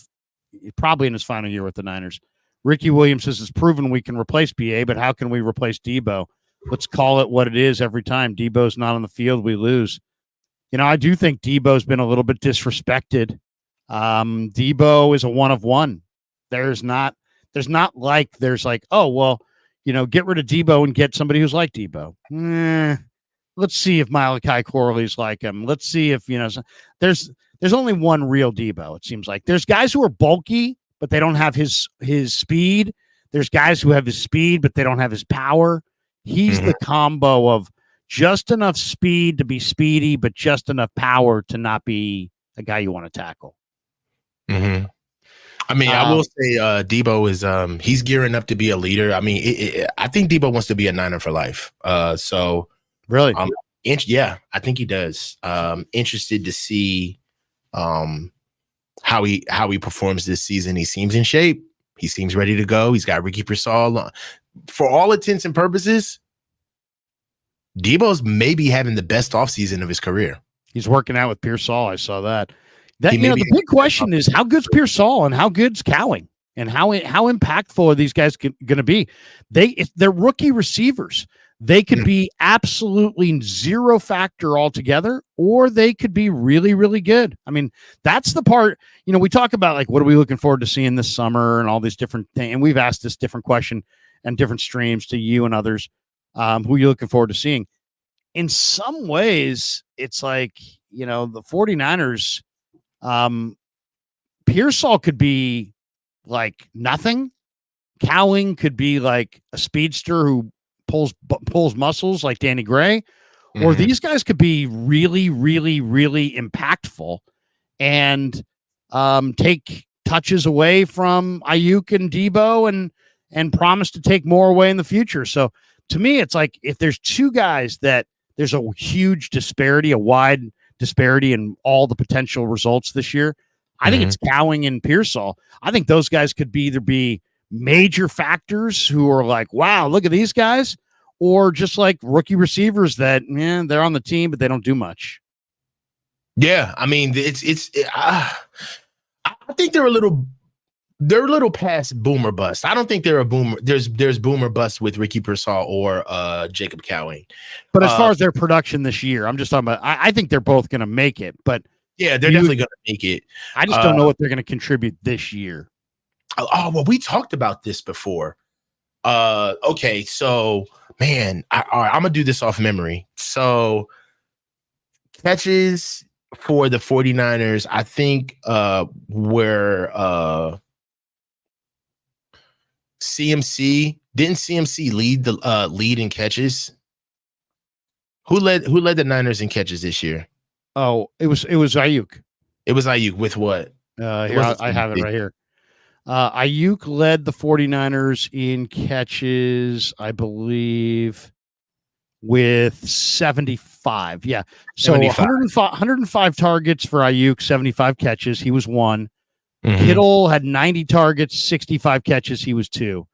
Speaker 1: probably in his final year with the Niners. Ricky Williams says it's proven we can replace BA, but how can we replace Debo? Let's call it what it is every time. Debo's not on the field, we lose. You know, I do think Debo's been a little bit disrespected. Debo is a one of one. There's not like, oh, well, you know, get rid of Debo and get somebody who's like Debo. Let's see if Malachi Corley's like him. Let's see if, you know, there's only one real Debo, it seems like. There's guys who are bulky, but they don't have his speed. There's guys who have his speed, but they don't have his power. He's the combo of just enough speed to be speedy, but just enough power to not be a guy you want to tackle.
Speaker 2: I mean, I will say Debo is he's gearing up to be a leader. I mean, I think Debo wants to be a Niner for life. So
Speaker 1: really,
Speaker 2: yeah, I think he does. Interested to see how he performs this season. He seems in shape. He seems ready to go. He's got Ricky Pearsall. For all intents and purposes, Debo's maybe having the best offseason of his career.
Speaker 1: He's working out with Pearsall. I saw that. You know, the big question is how good's Pearsall and how good's Cowing and how impactful are these guys going to be? They're rookie receivers. They could be absolutely zero factor altogether, or they could be really, really good. I mean, that's the part, you know, we talk about like, what are we looking forward to seeing this summer and all these different things. And we've asked this different question and different streams to you and others. Who are you looking forward to seeing? In some ways, it's like, you know, the 49ers, Pearsall could be like nothing. Cowing could be like a speedster who pulls muscles like Danny Gray, or these guys could be really, really, really impactful and take touches away from Aiyuk and Debo and promise to take more away in the future. So to me, it's like if there's two guys that there's a huge disparity, a wide disparity in all the potential results this year, I think it's Cowing and Pearsall. I think those guys could either be major factors who are like, wow, look at these guys, or just like rookie receivers that, man, they're on the team, but they don't do much.
Speaker 2: Yeah. I mean, I think they're a little past boomer bust. I don't think they're a boomer. There's boomer bust with Ricky Pearsall or Jacob Cowing.
Speaker 1: But as far as their production this year, I'm just talking about, I think they're both going to make it, but
Speaker 2: yeah, they're definitely going to make it.
Speaker 1: I just don't know what they're going to contribute this year.
Speaker 2: Oh, well, we talked about this before. Okay, so man, all right, I'm gonna do this off memory. So catches for the 49ers, I think were CMC. Didn't CMC lead the lead in catches? Who led the Niners in catches this year?
Speaker 1: Oh, it was Aiyuk.
Speaker 2: It was Aiyuk with what?
Speaker 1: Here, I have it right here. Aiyuk led the 49ers in catches, I believe, with 75. Yeah. So 105 targets for Aiyuk, 75 catches. He was 1. Kittle had 90 targets, 65 catches. He was 2.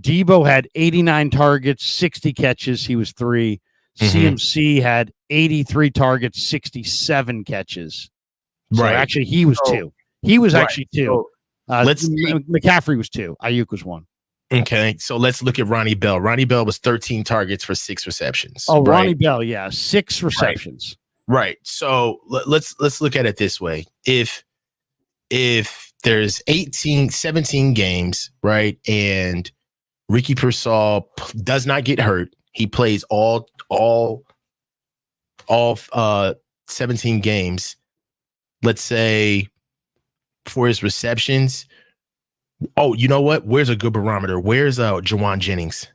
Speaker 1: Debo had 89 targets, 60 catches. He was 3. CMC had 83 targets, 67 catches. So actually, he was 2. He was actually 2. McCaffrey was 2. Aiyuk was 1.
Speaker 2: Okay, so let's look at Ronnie Bell. Ronnie Bell was 13 targets for 6 receptions.
Speaker 1: Oh, right? Ronnie Bell, yeah, 6 receptions.
Speaker 2: Right. So let's look at it this way. If there's 17 games, right, and Ricky Pearsall does not get hurt, he plays all 17 games. Let's say for his receptions, Oh, you know what? Where's a good barometer? Where's Jawan Jennings?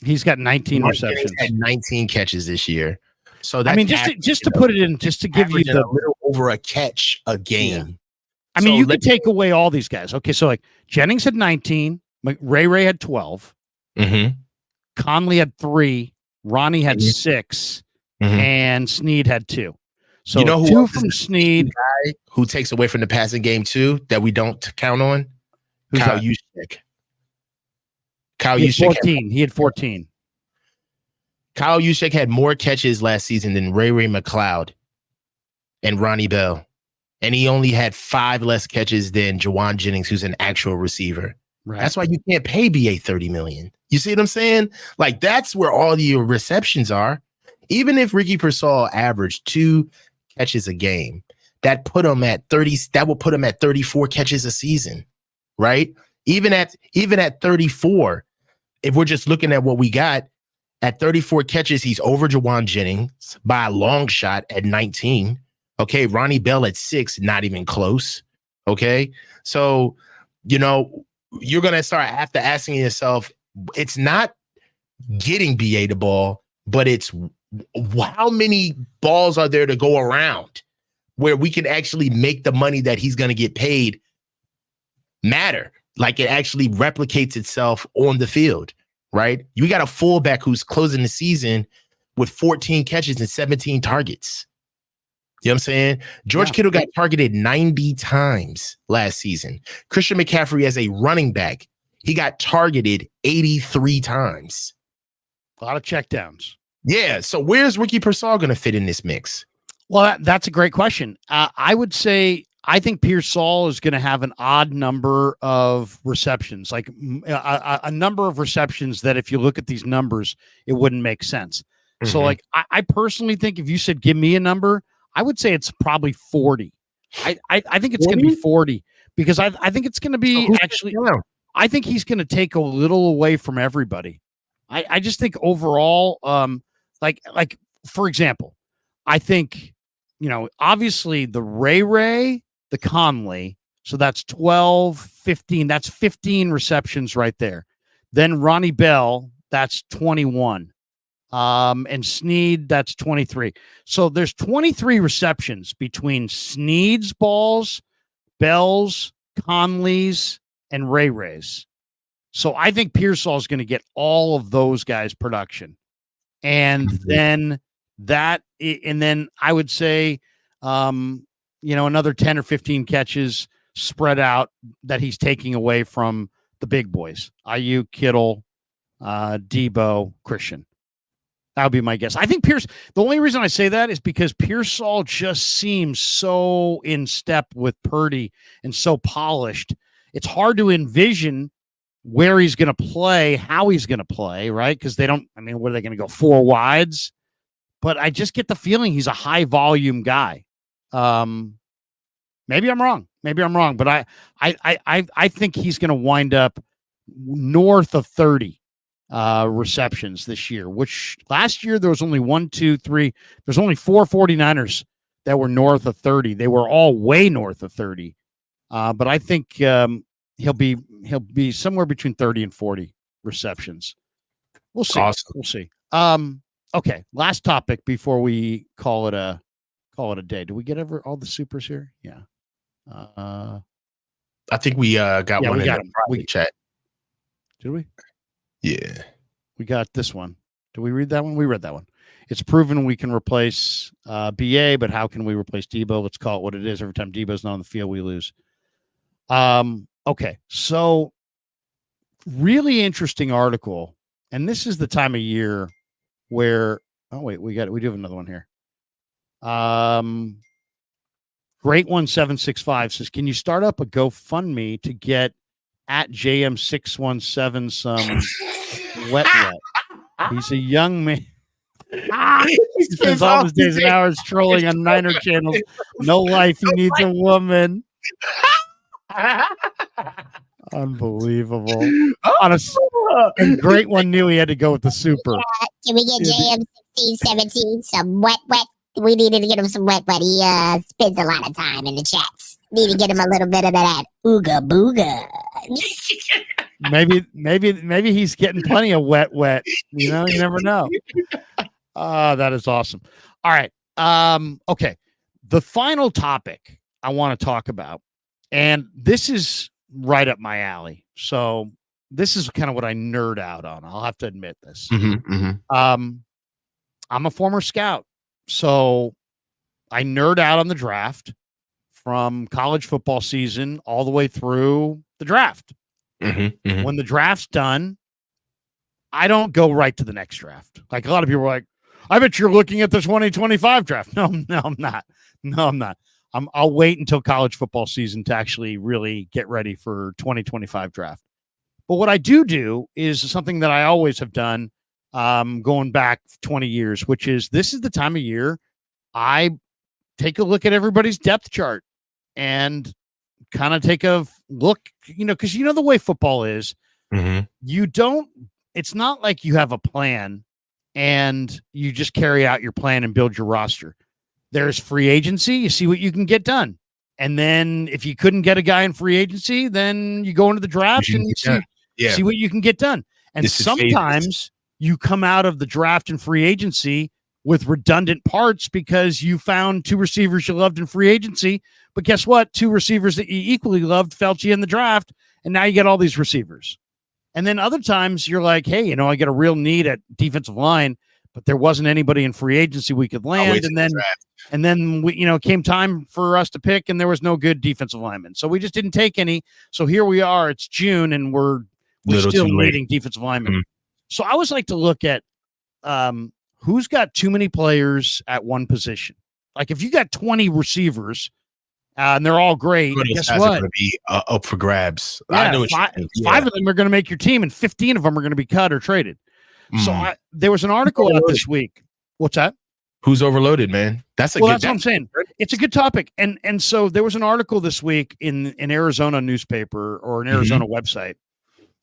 Speaker 1: He's got 19 receptions.
Speaker 2: Had 19 catches this year. So that's,
Speaker 1: I mean, just to put it in, just to give you
Speaker 2: a little over a catch a game.
Speaker 1: Yeah. I mean, you could take away all these guys. Okay, so like Jennings had 19, Ray had 12, Conley had 3, Ronnie had 6, and Snead had 2. So
Speaker 2: you know who
Speaker 1: 2 from Snead,
Speaker 2: guy who takes away from the passing game too that we don't count on? Kyle Juszczyk. Kyle Juszczyk
Speaker 1: 14. He had 14.
Speaker 2: Kyle Juszczyk had more catches last season than Ray McLeod and Ronnie Bell. And he only had 5 less catches than Jawan Jennings, who's an actual receiver. Right. That's why you can't pay BA $30 million. You see what I'm saying? Like, that's where all your receptions are. Even if Ricky Pearsall averaged 2 catches a game, that put him at 30. That will put him at 34 catches a season, right? Even at 34, if we're just looking at what we got, at 34 catches, he's over Jawan Jennings by a long shot at 19. Okay, Ronnie Bell at 6, not even close. Okay, so you're going to start after asking yourself, it's not getting BA the ball, but it's how many balls are there to go around where we can actually make the money that he's going to get paid matter. Like it actually replicates itself on the field, right? You got a fullback who's closing the season with 14 catches and 17 targets. You know what I'm saying? George Kittle got targeted 90 times last season. Christian McCaffrey as a running back, he got targeted 83 times.
Speaker 1: A lot of checkdowns.
Speaker 2: Yeah. So where's Ricky Pearsall going to fit in this mix?
Speaker 1: Well, that's a great question. I would say I think Pearsall is going to have an odd number of receptions, like a number of receptions that if you look at these numbers, it wouldn't make sense. So like I personally think if you said, give me a number, I would say it's probably 40. I think it's going to be 40 because I think it's going to be I think he's going to take a little away from everybody. I just think overall, like for example, I think, obviously the Ray, the Conley, so that's 12, 15, that's 15 receptions right there. Then Ronnie Bell, that's 21. And Snead, that's 23. So there's 23 receptions between Snead's balls, Bell's, Conley's, and Ray's. So I think Pearsall is going to get all of those guys' production. And then I would say, another 10 or 15 catches spread out that he's taking away from the big boys, Aiyuk, Kittle, Debo, Christian. That would be my guess. I think the only reason I say that is because Pearsall just seems so in step with Purdy and so polished. It's hard to envision where he's going to play, how he's going to play, right? Because what are they going to go 4 wides? But I just get the feeling he's a high volume guy. Maybe I'm wrong, but I think he's going to wind up north of 30 receptions this year, which last year there was only 1, 2, 3. There's only 4 49ers that were north of 30. They were all way north of 30. But I think he'll be somewhere between 30 and 40 receptions. We'll see. Awesome. We'll see. Okay, last topic before we call it a day. Do we get all the supers here? Yeah.
Speaker 2: I think we got one in the private chat.
Speaker 1: Did we?
Speaker 2: Yeah.
Speaker 1: We got this one. Did we read that one? We read that one. It's proven we can replace BA, but how can we replace Debo? Let's call it what it is. Every time Debo's not on the field, we lose. Okay. So really interesting article. And this is the time of year where, we do have another one here. Great 1765 says, can you start up a GoFundMe to get at JM617 some wet? He's a young man. He spends all his days and hours trolling on Niner channels. No life. He needs a woman. Unbelievable. And Great One knew he had to go with the super.
Speaker 3: Can we get JM1617 some wet? We needed to get him some wet. He spends a lot of time in the chats. Need to get him a little bit of that ooga booga.
Speaker 1: Maybe he's getting plenty of wet. You know, you never know. That is awesome. All right. Okay. The final topic I want to talk about, and this is right up my alley. So this is kind of what I nerd out on. I'll have to admit this. I'm a former scout, so I nerd out on the draft from college football season all the way through the draft. When the draft's done, I don't go right to the next draft. Like a lot of people are like, I bet you're looking at the 2025 draft. No, I'm not. I'll wait until college football season to actually really get ready for 2025 draft. But what I do is something that I always have done going back 20 years, which is this is the time of year I take a look at everybody's depth chart and kind of take a look, because the way football is, it's not like you have a plan and you just carry out your plan and build your roster. There's free agency. You see what you can get done. And then if you couldn't get a guy in free agency, then you go into the draft and you see what you can get done. And sometimes you come out of the draft and free agency with redundant parts because you found two receivers you loved in free agency. But guess what? Two receivers that you equally loved felt you in the draft. And now you get all these receivers. And then other times you're like, hey, I get a real need at defensive line, but there wasn't anybody in free agency we could land. And then we, came time for us to pick, and there was no good defensive lineman. So we just didn't take any. So here we are. It's June, and we're still needing defensive linemen. So I always like to look at who's got too many players at one position. Like if you got 20 receivers and they're all great, guess what?
Speaker 2: Going to be up for grabs.
Speaker 1: Yeah, I know five of them are going to make your team, and 15 of them are going to be cut or traded. So there was an article out this week. What's that?
Speaker 2: Who's overloaded, man? That's what I'm saying.
Speaker 1: It's a good topic. And so there was an article this week in an Arizona newspaper or an Arizona website.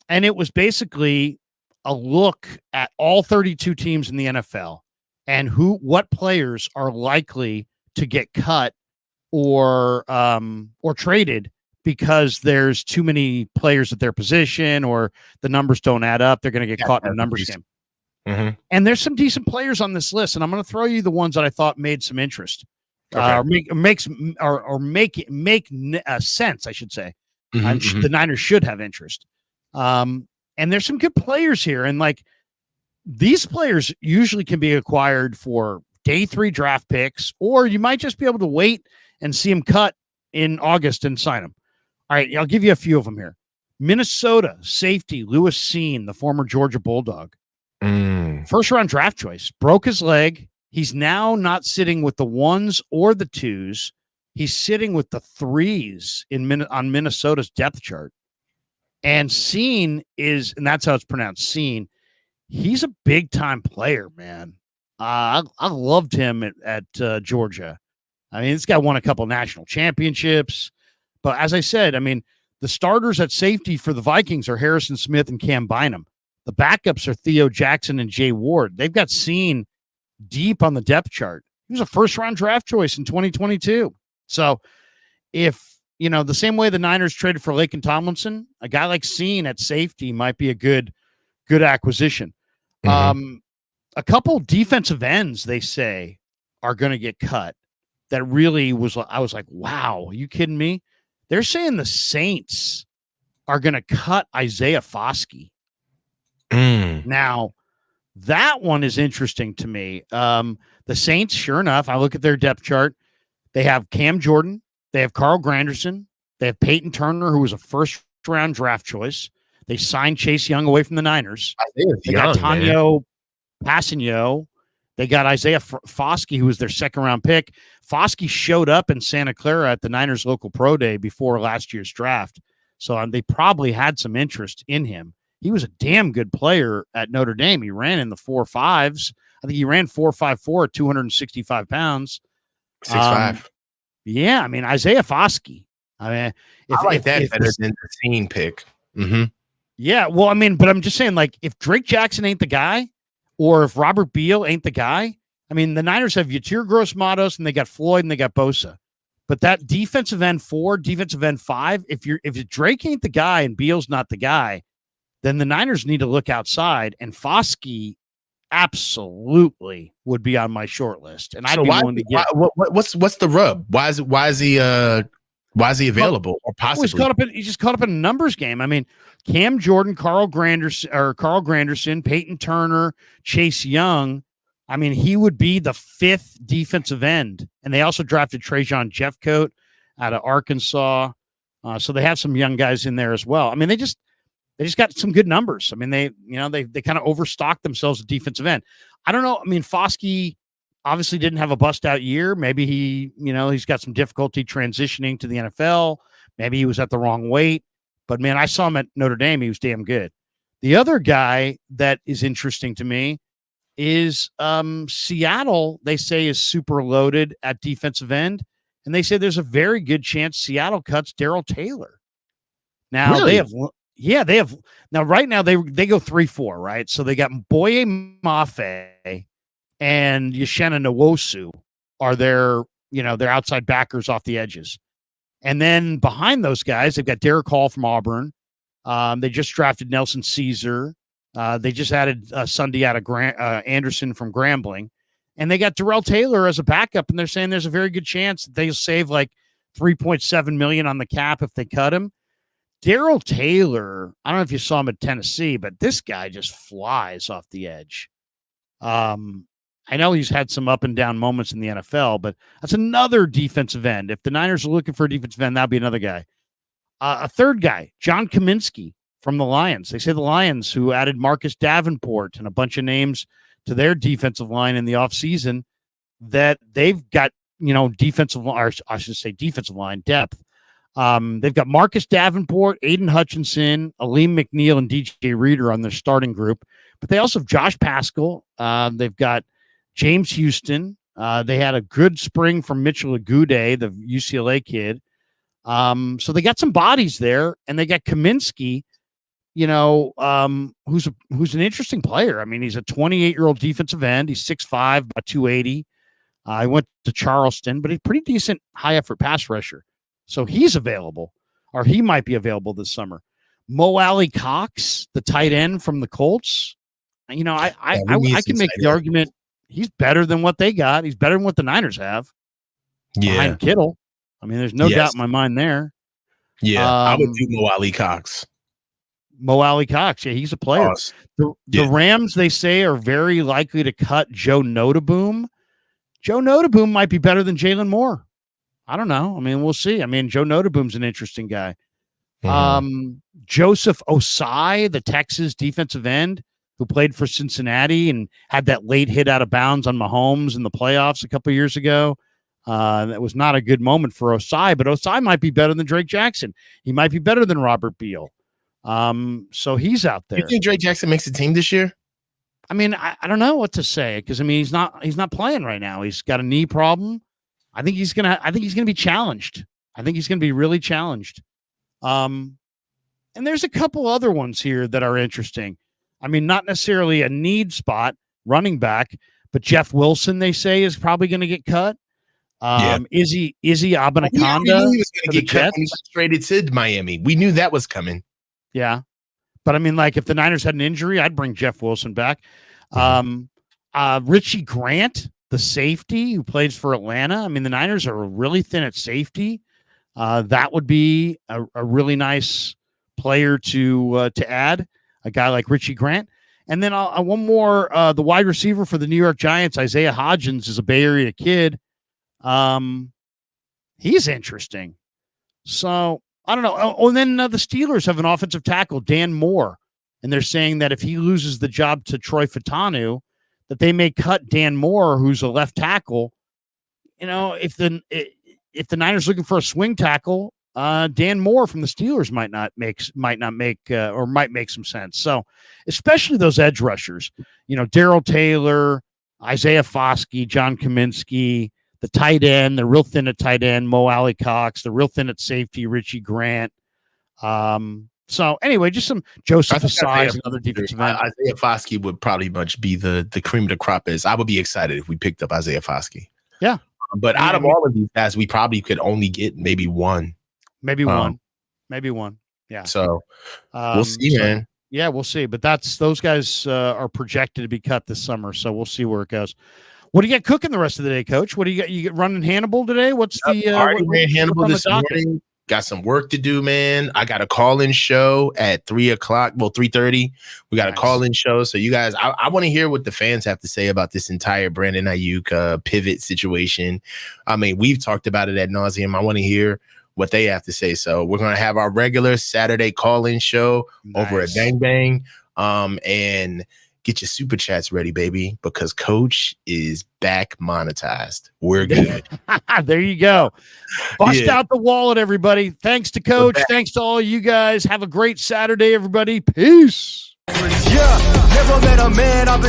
Speaker 1: And it was basically a look at all 32 teams in the NFL and what players are likely to get cut or traded because there's too many players at their position or the numbers don't add up. They're going to get caught in a numbers game. And there's some decent players on this list, and I'm going to throw you the ones that I thought made some interest, or make sense, I should say. The Niners should have interest. And there's some good players here, and like these players usually can be acquired for day 3 draft picks, or you might just be able to wait and see them cut in August and sign them. All right, I'll give you a few of them here. Minnesota safety Lewis Seen, the former Georgia Bulldog. First round draft choice, broke his leg. He's now not sitting with the 1s or the 2s. He's sitting with the 3s on Minnesota's depth chart. And Seen and that's how it's pronounced, Seen. He's a big time player, man. I loved him at Georgia. I mean, this guy won a couple national championships. But as I said, I mean, the starters at safety for the Vikings are Harrison Smith and Cam Bynum. The backups are Theo Jackson and Jay Ward. They've got Seen deep on the depth chart. He was a first-round draft choice in 2022. So if, the same way the Niners traded for Laken Tomlinson, a guy like Seen at safety might be a good acquisition. A couple defensive ends, they say, are going to get cut. That really I was like, wow, are you kidding me? They're saying the Saints are going to cut Isaiah Foskey. Now, that one is interesting to me. The Saints, sure enough, I look at their depth chart. They have Cam Jordan. They have Carl Granderson. They have Peyton Turner, who was a first-round draft choice. They signed Chase Young away from the Niners. They got Tonyo Passigno. They got Isaiah Foskey, who was their second-round pick. Foskey showed up in Santa Clara at the Niners local pro day before last year's draft. So they probably had some interest in him. He was a damn good player at Notre Dame. He ran in the 4.5s. I think he ran 4.54 at 265 pounds.
Speaker 2: 6'5".
Speaker 1: Yeah, I mean, Isaiah Foskey. I mean,
Speaker 2: I like that better than the Seen pick.
Speaker 1: Yeah, well, I mean, but I'm just saying, like, if Drake Jackson ain't the guy, or if Robert Beal ain't the guy, I mean, the Niners have Yatir Gross-Matos, and they got Floyd, and they got Bosa. But that defensive end 4, defensive end 5, if Drake ain't the guy and Beal's not the guy, then the Niners need to look outside. And Foskey absolutely would be on my short list. And I'd be willing to get.
Speaker 2: What's the rub? Why is he available or possibly?
Speaker 1: He's just caught up in a numbers game. I mean, Cam Jordan, Carl Granderson, Peyton Turner, Chase Young. I mean, he would be the 5th defensive end. And they also drafted Trajan Jeffcoat out of Arkansas. So they have some young guys in there as well. I mean, they just got some good numbers. I mean, they kind of overstocked themselves at defensive end. I don't know. I mean, Foskey obviously didn't have a bust out year. Maybe he's got some difficulty transitioning to the NFL. Maybe he was at the wrong weight. But man, I saw him at Notre Dame. He was damn good. The other guy that is interesting to me is Seattle, they say, is super loaded at defensive end. And they say there's a very good chance Seattle cuts Darrell Taylor. Now
Speaker 2: really?
Speaker 1: they have now right now they go 3-4, right? So they got Boye Mafe and Yeshena Nwosu are their outside backers off the edges. And then behind those guys, they've got Derek Hall from Auburn. They just drafted Nelson Caesar. They just added Sunday out of Anderson from Grambling. And they got Darrell Taylor as a backup, and they're saying there's a very good chance that they'll save like $3.7 million on the cap if they cut him. Darrell Taylor, I don't know if you saw him at Tennessee, but this guy just flies off the edge. I know he's had some up and down moments in the NFL, but that's another defensive end. If the Niners are looking for a defensive end, that'd be another guy. A third guy, John Kaminsky from the Lions. They say the Lions, who added Marcus Davenport and a bunch of names to their defensive line in the offseason, that they've got, defensive line depth. They've got Marcus Davenport, Aiden Hutchinson, Aleem McNeil, and DJ Reader on their starting group. But they also have Josh Paschal. They've got James Houston. They had a good spring from Mitchell Agude, the UCLA kid. So they got some bodies there, and they got Kaminsky, who's an interesting player. I mean, he's a 28-year-old defensive end. He's 6'5", about 280. I went to Charleston, but he's pretty decent high-effort pass rusher. So he's available, or he might be available this summer. Mo Alley Cox, the tight end from the Colts. I can make the argument he's better than what they got. He's better than what the Niners have.
Speaker 2: Yeah.
Speaker 1: Behind Kittle. I mean, there's no doubt in my mind there.
Speaker 2: Yeah, I would do Mo Alley Cox.
Speaker 1: Mo Alley Cox, yeah, he's a player.
Speaker 2: Awesome.
Speaker 1: The Rams, they say, are very likely to cut Joe Notaboom. Joe Notaboom might be better than Jalen Moore. I don't know. I mean, we'll see. I mean, Joe Notaboom's an interesting guy. Mm-hmm. Joseph Osai, the Texas defensive end who played for Cincinnati and had that late hit out of bounds on Mahomes in the playoffs a couple of years ago. That was not a good moment for Osai, but Osai might be better than Drake Jackson. He might be better than Robert Beal. So he's out there.
Speaker 2: You think Drake Jackson makes the team this year?
Speaker 1: I mean, I don't know what to say, because I mean he's not playing right now. He's got a knee problem. I think he's gonna be challenged. I think he's gonna be really challenged. And there's a couple other ones here that are interesting. I mean, not necessarily a need spot, running back, but Jeff Wilson, they say, is probably going to get cut. Izzy Abanaconda.
Speaker 2: We knew he was going to get cut when he got traded to Miami. We knew that was coming.
Speaker 1: Yeah. But I mean, like, if the Niners had an injury, I'd bring Jeff Wilson back. Richie Grant, the safety who plays for Atlanta. I mean, the Niners are really thin at safety. That would be a really nice player to add, a guy like Richie Grant. And then one more, the wide receiver for the New York Giants, Isaiah Hodgins, is a Bay Area kid. He's interesting. So I don't know. Oh, and then the Steelers have an offensive tackle, Dan Moore, and they're saying that if he loses the job to Troy Fatanu, that they may cut Dan Moore, who's a left tackle. If the Niners looking for a swing tackle, Dan Moore from the Steelers might make some sense. So, especially those edge rushers, Darrell Taylor, Isaiah Foskey, John Kaminsky, the tight end, they're real thin at tight end, Mo Alley Cox, they're real thin at safety, Richie Grant. So anyway, just some Joseph Asai, another defensive end.
Speaker 2: Isaiah Foskey would probably much be the cream of the crop. I would be excited if we picked up Isaiah Foskey.
Speaker 1: Yeah.
Speaker 2: But out of all of these guys, we probably could only get maybe one.
Speaker 1: Maybe one. Yeah.
Speaker 2: So we'll see, man.
Speaker 1: Yeah, we'll see. But those guys are projected to be cut this summer. So we'll see where it goes. What do you got cooking the rest of the day, Coach? What do you got? You get running Hannibal today? What's
Speaker 2: already ran Hannibal this morning? Got some work to do, man. I got a call-in show at 3:00. Well, 3:30. We got a call-in show. So you guys, I want to hear what the fans have to say about this entire Brandon Aiyuk pivot situation. I mean, we've talked about it ad nauseum. I want to hear what they have to say. So we're going to have our regular Saturday call-in show over at Bang Bang. And get your super chats ready, baby, because Coach is back monetized. We're good.
Speaker 1: There you go. Bust out the wallet, everybody. Thanks to Coach. Thanks to all you guys. Have a great Saturday, everybody. Peace.
Speaker 4: Yeah, never met a man I've been